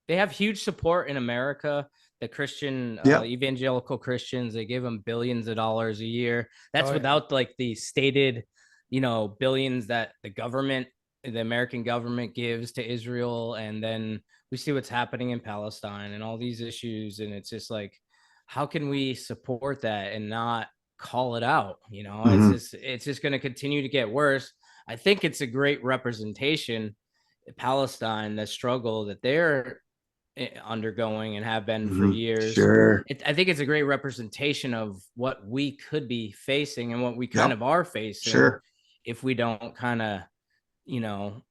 S7: they have huge support in America. The Christian evangelical Christians, they give them billions of dollars a year. That's without the stated, billions that the American government gives to Israel. And then we see what's happening in Palestine and all these issues. And it's just like, how can we support that and not call it out? It's just going to continue to get worse. I think it's a great representation, Palestine, the struggle that they're undergoing and have been for years.
S4: Sure.
S7: I think it's a great representation of what we could be facing and what we kind of are facing if we don't kind of,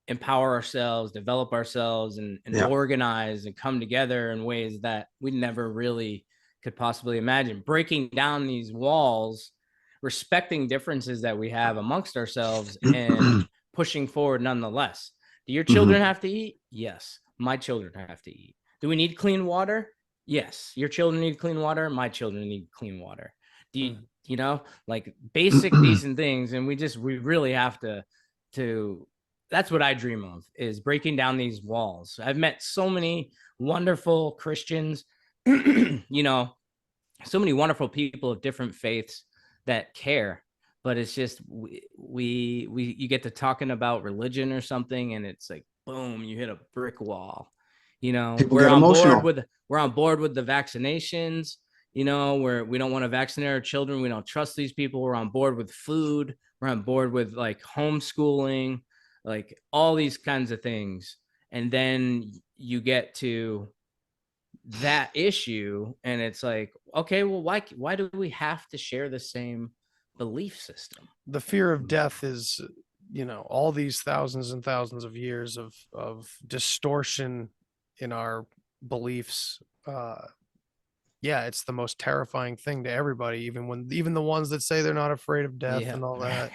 S7: empower ourselves, develop ourselves, and organize and come together in ways that we never really could possibly imagine. Breaking down these walls, respecting differences that we have amongst ourselves, and pushing forward nonetheless. Do your children have to eat? Yes. My children have to eat. Do we need clean water? Yes. Your children need clean water. My children need clean water. Do you, basic decent things. And we really have to, that's what I dream of, is breaking down these walls. I've met so many wonderful Christians, so many wonderful people of different faiths that care. but it's just you get to talking about religion or something, and it's like boom, you hit a brick wall. You know,
S4: People get emotional.
S7: We're on board with the vaccinations. You know, we don't want to vaccinate our children. We don't trust these people. We're on board with food. We're on board with like homeschooling, like all these kinds of things. And then you get to that issue, and it's like, okay, well, why do we have to share the same belief system?
S1: The fear of death is, you know, all these thousands and thousands of years of distortion in our beliefs. Yeah, it's the most terrifying thing to everybody, even the ones that say they're not afraid of death and all that.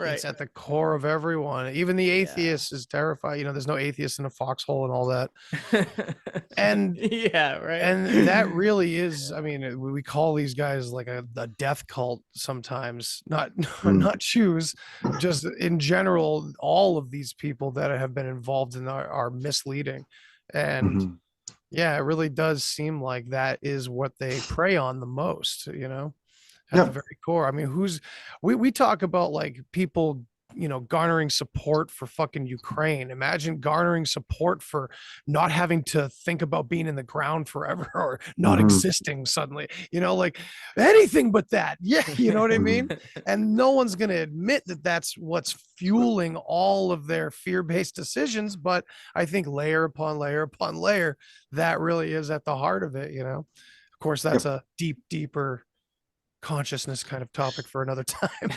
S1: It's at the core of everyone. Even the atheist is terrified. You know, there's no atheist in a foxhole and all that. And and that really is, I mean, we call these guys like a death cult sometimes, not choose, just in general, all of these people that have been involved in are misleading. And yeah, it really does seem like that is what they prey on the most, you know, at the very core. I mean, we talk about like people, you know, garnering support for fucking Ukraine. Imagine garnering support for not having to think about being in the ground forever or not existing suddenly, you know, like anything but that. Yeah. You know what I mean? And no one's going to admit that that's what's fueling all of their fear-based decisions. But I think layer upon layer upon layer, that really is at the heart of it. You know, of course, that's a deeper consciousness kind of topic for another time.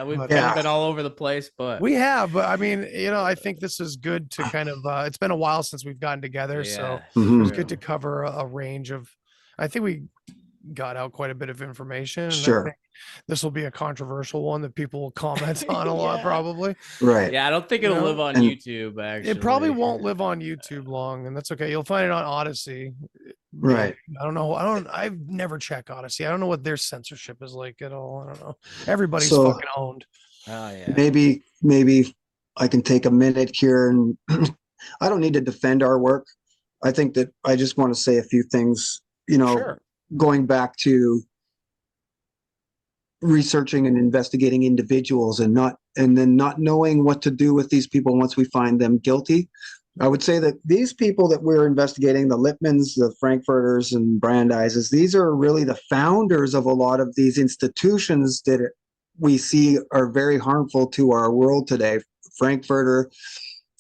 S7: We've been all over the place, but
S1: we have. But I mean, you know, I think this is good to kind of it's been a while since we've gotten together, so it's good to cover a range of, I think we got out quite a bit of information.
S4: Sure.
S1: This will be a controversial one that people will comment on a lot, probably.
S4: Right.
S7: Yeah, I don't think it'll live on YouTube, actually.
S1: It probably won't live on YouTube long, and that's okay. You'll find it on Odyssey.
S4: Right.
S1: I don't know. I've never checked Odyssey. I don't know what their censorship is like at all. I don't know. Everybody's fucking owned.
S7: Oh yeah.
S4: Maybe I can take a minute here, and I don't need to defend our work. I think that I just want to say a few things, you know, going back to researching and investigating individuals and then not knowing what to do with these people once we find them guilty. I would say that these people that we're investigating, the Lippmans, the Frankfurters and Brandeises, these are really the founders of a lot of these institutions that we see are very harmful to our world today. Frankfurter,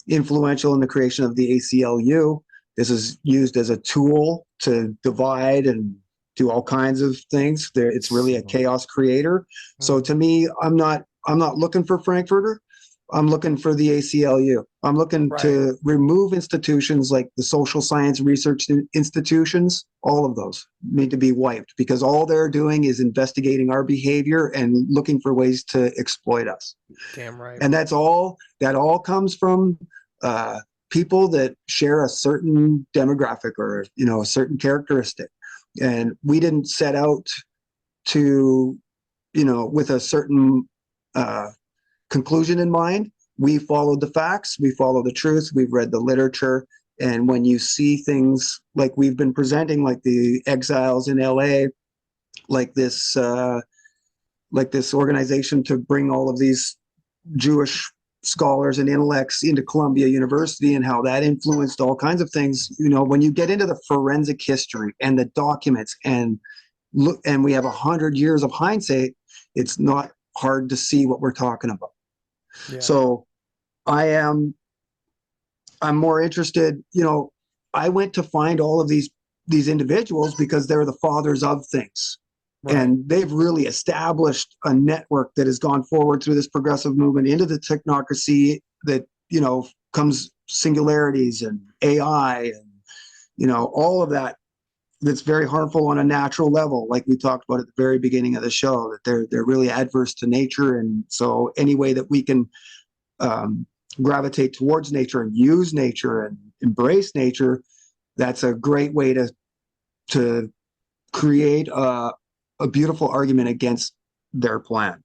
S4: influential in the creation of the ACLU. This is used as a tool to divide and do all kinds of things. It's really a chaos creator. So to me, I'm not looking for Frankfurter. I'm looking for the ACLU. I'm looking to remove institutions like the social science research institutions. All of those need to be wiped, because all they're doing is investigating our behavior and looking for ways to exploit us.
S1: Damn right.
S4: And that all comes from people that share a certain demographic or, you know, a certain characteristic. And we didn't set out to, you know, with a certain conclusion in mind. We followed the facts, we follow the truth, we've read the literature. And when you see things like we've been presenting, like the exiles in LA, like this organization to bring all of these Jewish scholars and intellects into Columbia University and how that influenced all kinds of things, you know, when you get into the forensic history and the documents and look, and we have 100 years of hindsight, it's not hard to see what we're talking about. Yeah. So I'm more interested, you know, I went to find all of these individuals because they're the fathers of things. Right. And they've really established a network that has gone forward through this progressive movement into the technocracy that, you know, comes singularities and AI and, you know, all of that that's very harmful on a natural level, like we talked about at the very beginning of the show, that they're really adverse to nature. And so any way that we can gravitate towards nature and use nature and embrace nature, that's a great way to create a beautiful argument against their plan.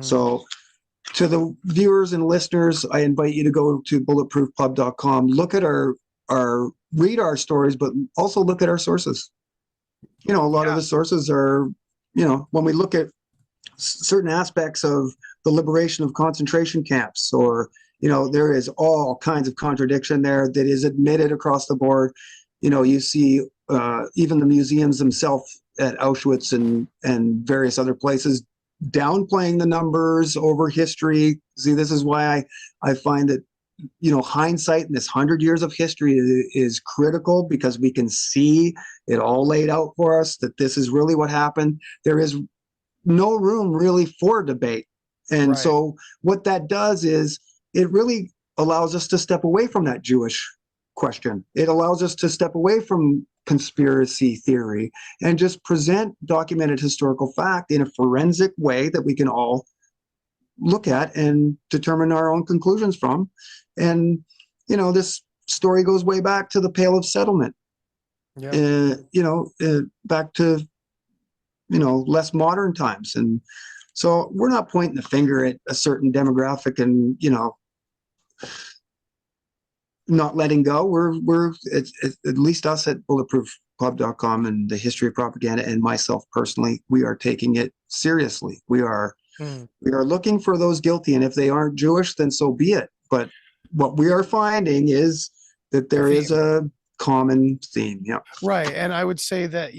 S4: So to the viewers and listeners, I invite you to go to bulletproofpub.com, look at read our stories, but also look at our sources. You know, a lot of the sources are, you know, when we look at certain aspects of the liberation of concentration camps, or, there is all kinds of contradiction there that is admitted across the board. You see even the museums themselves at Auschwitz and various other places downplaying the numbers over history. See, this is why I find that, hindsight in this 100 years of history is critical, because we can see it all laid out for us, that this is really what happened. There is no room really for debate. And so what that does is it really allows us to step away from that Jewish question. It allows us to step away from conspiracy theory and just present documented historical fact in a forensic way that we can all look at and determine our own conclusions from. And, this story goes way back to the Pale of Settlement. Yeah. Back to, less modern times. And so we're not pointing the finger at a certain demographic and, not letting go. We're at least us at bulletproofclub.com and the history of propaganda, and myself personally, we are taking it seriously. We are looking for those guilty, and if they aren't Jewish, then so be it. But what we are finding is that there is a common theme. Yeah.
S1: Right. And I would say that,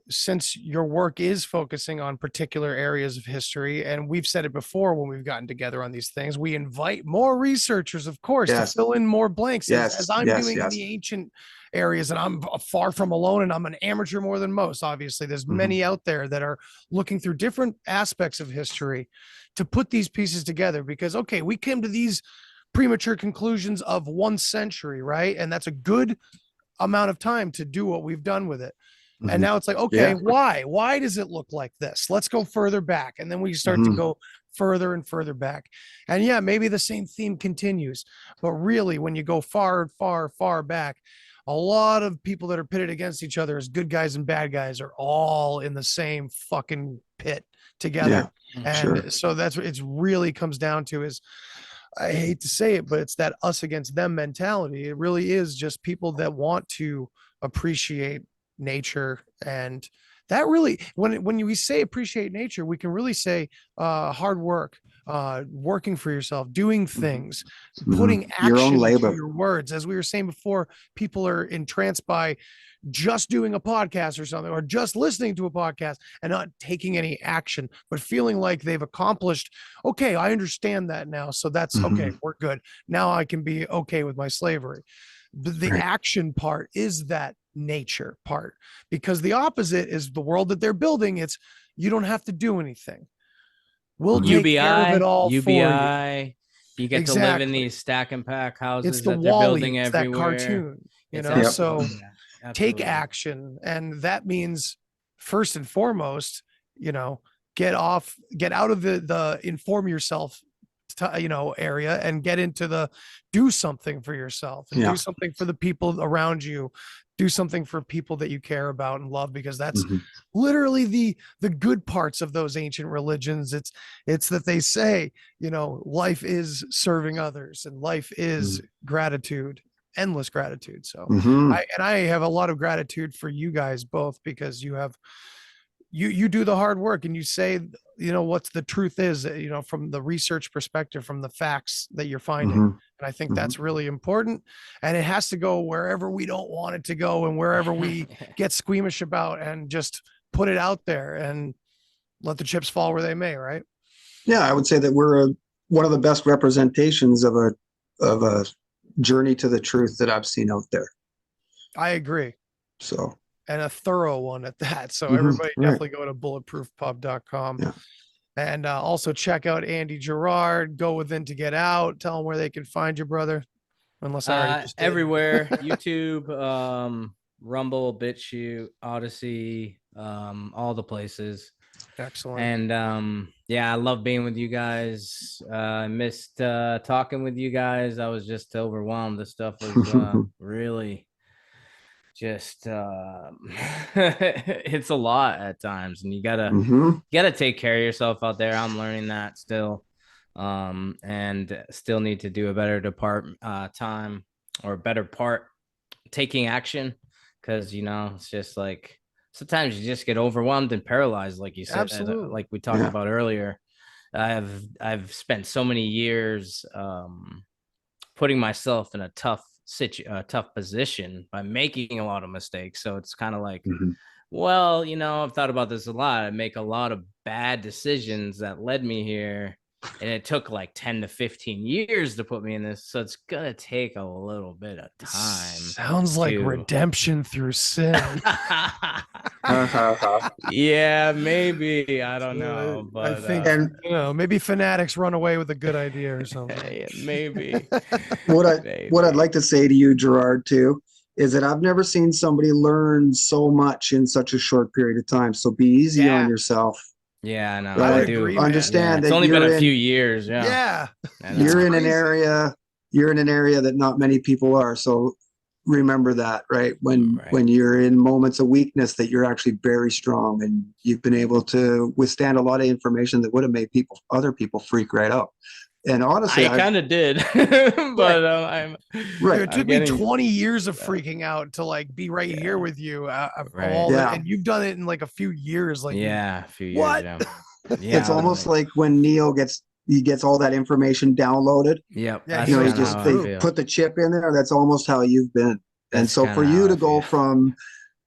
S1: since your work is focusing on particular areas of history, and we've said it before when we've gotten together on these things, we invite more researchers, of course, to fill in more blanks as I'm doing in the ancient areas. And I'm far from alone, and I'm an amateur more than most. Obviously, there's many out there that are looking through different aspects of history to put these pieces together, because, okay, we came to these premature conclusions of 1 century, right? And that's a good amount of time to do what we've done with it. And now it's like, okay, why does it look like this? Let's go further back. And then we start to go further and further back. And yeah, maybe the same theme continues, but really when you go far, far, far back, a lot of people that are pitted against each other as good guys and bad guys are all in the same fucking pit together. And so that's what it really comes down to is, I hate to say it, but it's that us against them mentality. It really is just people that want to appreciate nature. And that really, when we say appreciate nature, we can really say hard work, working for yourself, doing things, putting action to your words. As we were saying before, people are entranced by just doing a podcast or something, or just listening to a podcast and not taking any action, but feeling like they've accomplished, okay, I understand that now. So that's okay. We're good. Now I can be okay with my slavery. But the action part is that nature part, because the opposite is the world that they're building. It's, you don't have to do anything. We'll take care of it all for you.
S7: You get to live in these stack and pack houses
S1: it's the
S7: that they're
S1: Wall-E,
S7: building
S1: it's
S7: everywhere.
S1: that cartoon, so take action. And that means first and foremost, get out of the inform yourself area and get into the do something for yourself and do something for the people around you. Do something for people that you care about and love, because that's literally the good parts of those ancient religions. It's that they say, life is serving others and life is gratitude, endless gratitude. So I have a lot of gratitude for you guys both, because you have you do the hard work and you say, what the truth is, from the research perspective, from the facts that you're finding. And I think that's really important. And it has to go wherever we don't want it to go and wherever we get squeamish about, and just put it out there and let the chips fall where they may. Right.
S4: Yeah. I would say that we're one of the best representations of a journey to the truth that I've seen out there.
S1: I agree.
S4: So.
S1: And a thorough one at that. So everybody definitely go to bulletproofpub.com and also check out Andy Girard, Go Within to Get Out. Tell them where they can find you, brother. Unless I already just did.
S7: Everywhere, YouTube, Rumble, BitChute, Odyssey, all the places.
S1: Excellent.
S7: And I love being with you guys. I missed talking with you guys. I was just overwhelmed. This stuff was really just it's a lot at times, and you gotta take care of yourself out there. I'm learning that still, and still need to do a better better part taking action, because it's just like sometimes you just get overwhelmed and paralyzed, like you said,
S1: Absolutely.
S7: like we talked about earlier. I've spent so many years putting myself in a tough position by making a lot of mistakes. So it's kind of like, well, you know, I've thought about this a lot. I make a lot of bad decisions that led me here. And it took like 10 to 15 years to put me in this. So it's going to take a little bit of time.
S1: Sounds like redemption through sin.
S7: Yeah, maybe. I don't know. But
S1: I think, you know, maybe fanatics run away with a good idea or something.
S7: Yeah, maybe.
S4: What I'd like to say to you, Girard, too, is that I've never seen somebody learn so much in such a short period of time. So be easy on yourself.
S7: Yeah, I know.
S4: Right?
S7: I do
S4: Understand that
S7: it's only been a few years.
S4: You're in an area that not many people are. So remember that, right? When you're in moments of weakness, that you're actually very strong, and you've been able to withstand a lot of information that would have made other people freak right out. And honestly,
S7: I kind of did, but I'm
S1: right. It took me 20 years of freaking out to like be right here with you. And you've done it in like a few years. Like,
S7: a few years.
S1: What?
S4: It's almost like when Neo gets all that information downloaded.
S7: Yep.
S1: Yeah,
S4: you know, they put the chip in there. That's almost how you've been. And so for you to go from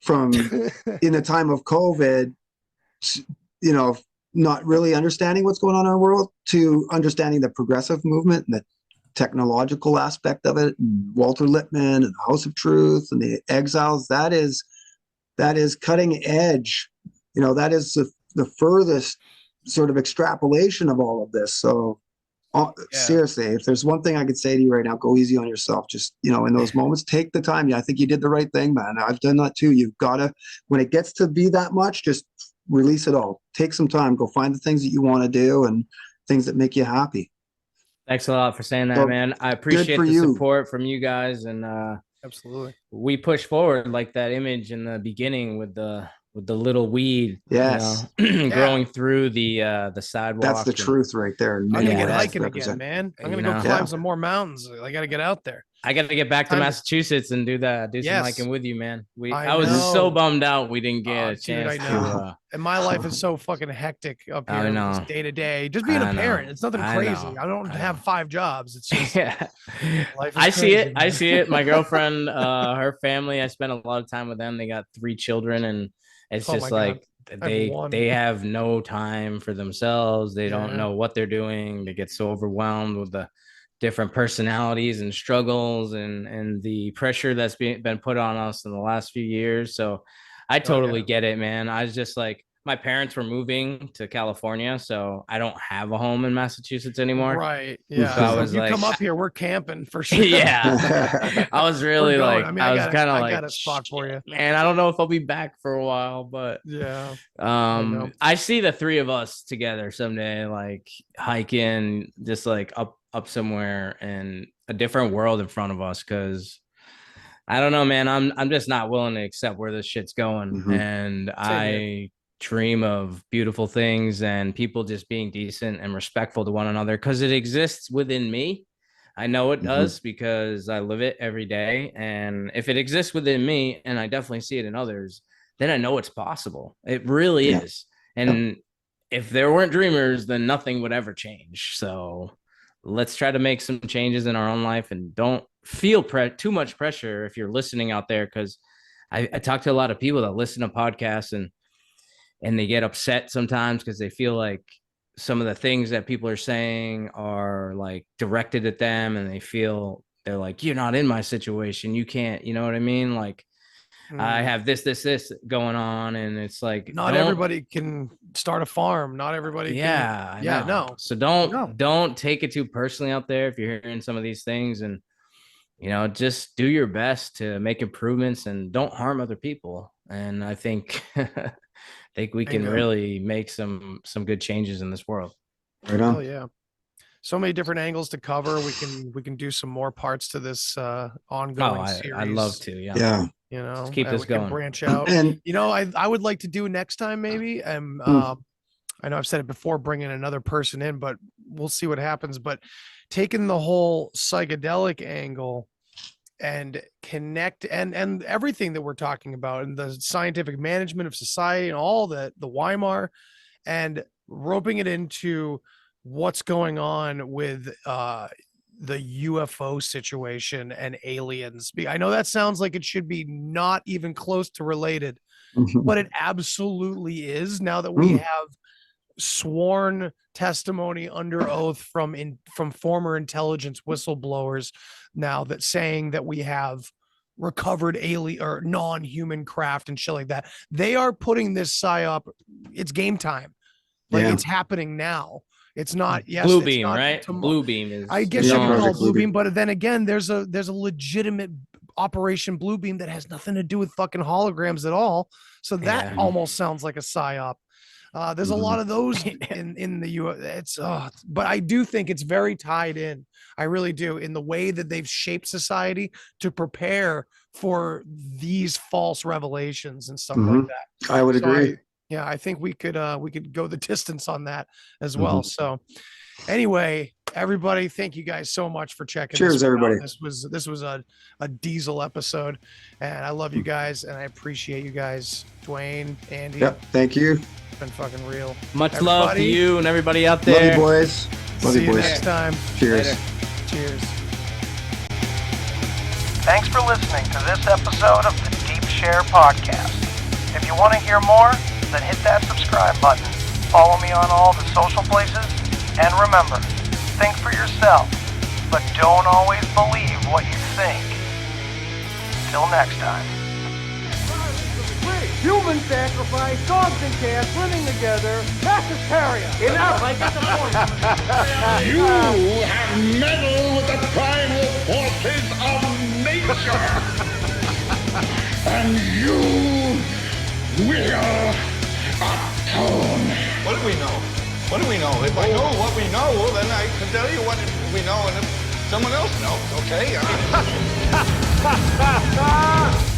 S4: in the time of COVID, you know, not really understanding what's going on in our world, to understanding the progressive movement and the technological aspect of it, and Walter Lippmann and the House of Truth and the Exiles, that is cutting edge. You know, that is the furthest sort of extrapolation of all of this. So seriously, if there's one thing I could say to you right now, go easy on yourself. Just, you know, in those moments, take the time. Yeah, I think you did the right thing, man. I've done that too. You've got to, when it gets to be that much, just release it all. Take some time. Go find the things that you want to do and things that make you happy.
S7: Thanks a lot for saying that, man. I appreciate the support from you guys, and
S1: absolutely,
S7: we push forward like that image in the beginning with the little weed,
S4: yes,
S7: you know, growing through the sidewalk.
S4: That's the truth right there.
S1: I'm gonna get hiking again, man. I'm gonna go climb some more mountains. I gotta get out there.
S7: I got to get back to Massachusetts and do some hiking with you, man. I was so bummed out we didn't get a chance.
S1: Dude, I know. And my life is so fucking hectic up here, just day to day. Just being a parent, it's nothing crazy. I don't have 5 jobs. It's just
S7: I see it. I see it. My girlfriend, her family, I spent a lot of time with them. They got 3 children, and it's just like they have no time for themselves. They don't know what they're doing. They get so overwhelmed with the different personalities and struggles and the pressure that's been put on us in the last few years. So I totally get it, man. I was just like, my parents were moving to California, so I don't have a home in Massachusetts anymore.
S1: Right. Yeah.
S7: So I was
S1: you
S7: like,
S1: come up here, we're camping for sure.
S7: Yeah. I was really like, I was kind of like,
S1: I got a spot for you.
S7: Man, I don't know if I'll be back for a while, but
S1: yeah.
S7: I see the 3 of us together someday, like hiking, just like up somewhere and a different world in front of us. Cause I don't know, man, I'm just not willing to accept where this shit's going. And I dream of beautiful things and people just being decent and respectful to one another, because it exists within me. I know it does because I live it every day. And if it exists within me, and I definitely see it in others, then I know it's possible. It really is. And if there weren't dreamers, then nothing would ever change. So let's try to make some changes in our own life, and don't feel too much pressure if you're listening out there. Because I talk to a lot of people that listen to podcasts and they get upset sometimes because they feel like some of the things that people are saying are like directed at them, and they're like, you're not in my situation. You can't, you know what I mean? Like, I have this going on, and it's like,
S1: not everybody can start a farm. Not everybody can. No.
S7: So don't take it too personally out there if you're hearing some of these things, and you know, just do your best to make improvements and don't harm other people. And I think we can really make some good changes in this world.
S4: Right on.
S1: Oh yeah. So many different angles to cover. We can do some more parts to this ongoing series.
S7: I'd love to.
S4: Yeah.
S1: You know,
S7: let's keep this going.
S1: Branch out. And you know, I would like to do next time maybe. I know I've said it before, bringing another person in, but we'll see what happens. But taking the whole psychedelic angle and connect and everything that we're talking about, and the scientific management of society and all the Weimar, and roping it into what's going on with the UFO situation and aliens. I know that sounds like it should be not even close to related, but it absolutely is, now that we have sworn testimony under oath from former intelligence whistleblowers now, that saying that we have recovered alien or non-human craft and shit like that. They are putting this psyop. It's game time. Like, it's happening now. It's not
S7: Blue Beam, right? Blue Beam is,
S1: I guess you can call it Blue Beam, but then again, there's a legitimate Operation Blue Beam that has nothing to do with fucking holograms at all. So that almost sounds like a psyop. There's a lot of those in the U.S. It's but I do think it's very tied in. I really do, in the way that they've shaped society to prepare for these false revelations and stuff like that.
S4: I would agree.
S1: I think we could go the distance on that as well. So anyway, everybody, thank you guys so much for checking.
S4: Cheers, everybody.
S1: This was a diesel episode, and I love you guys, and I appreciate you guys. Duane, Andy.
S4: Yep. Thank you.
S1: It's been fucking real.
S7: Much love to you and everybody out there.
S4: Love you, boys. Love
S1: See
S4: you,
S1: you
S4: boys.
S1: next time.
S4: Cheers.
S7: Later.
S1: Cheers. Thanks for listening to this episode of the Deep Share Podcast. If you want to hear more, then hit that subscribe button. Follow me on all the social places. And remember, think for yourself, but don't always believe what you think. Till next time.
S2: Human sacrifice, dogs and cats living together, vegetarian. Enough, I get the point.
S8: You have meddled with the primal forces of nature. And you will atone.
S9: What do we know? What do we know? If I know what we know, then I can tell you what we know, and if someone else knows, okay? I mean...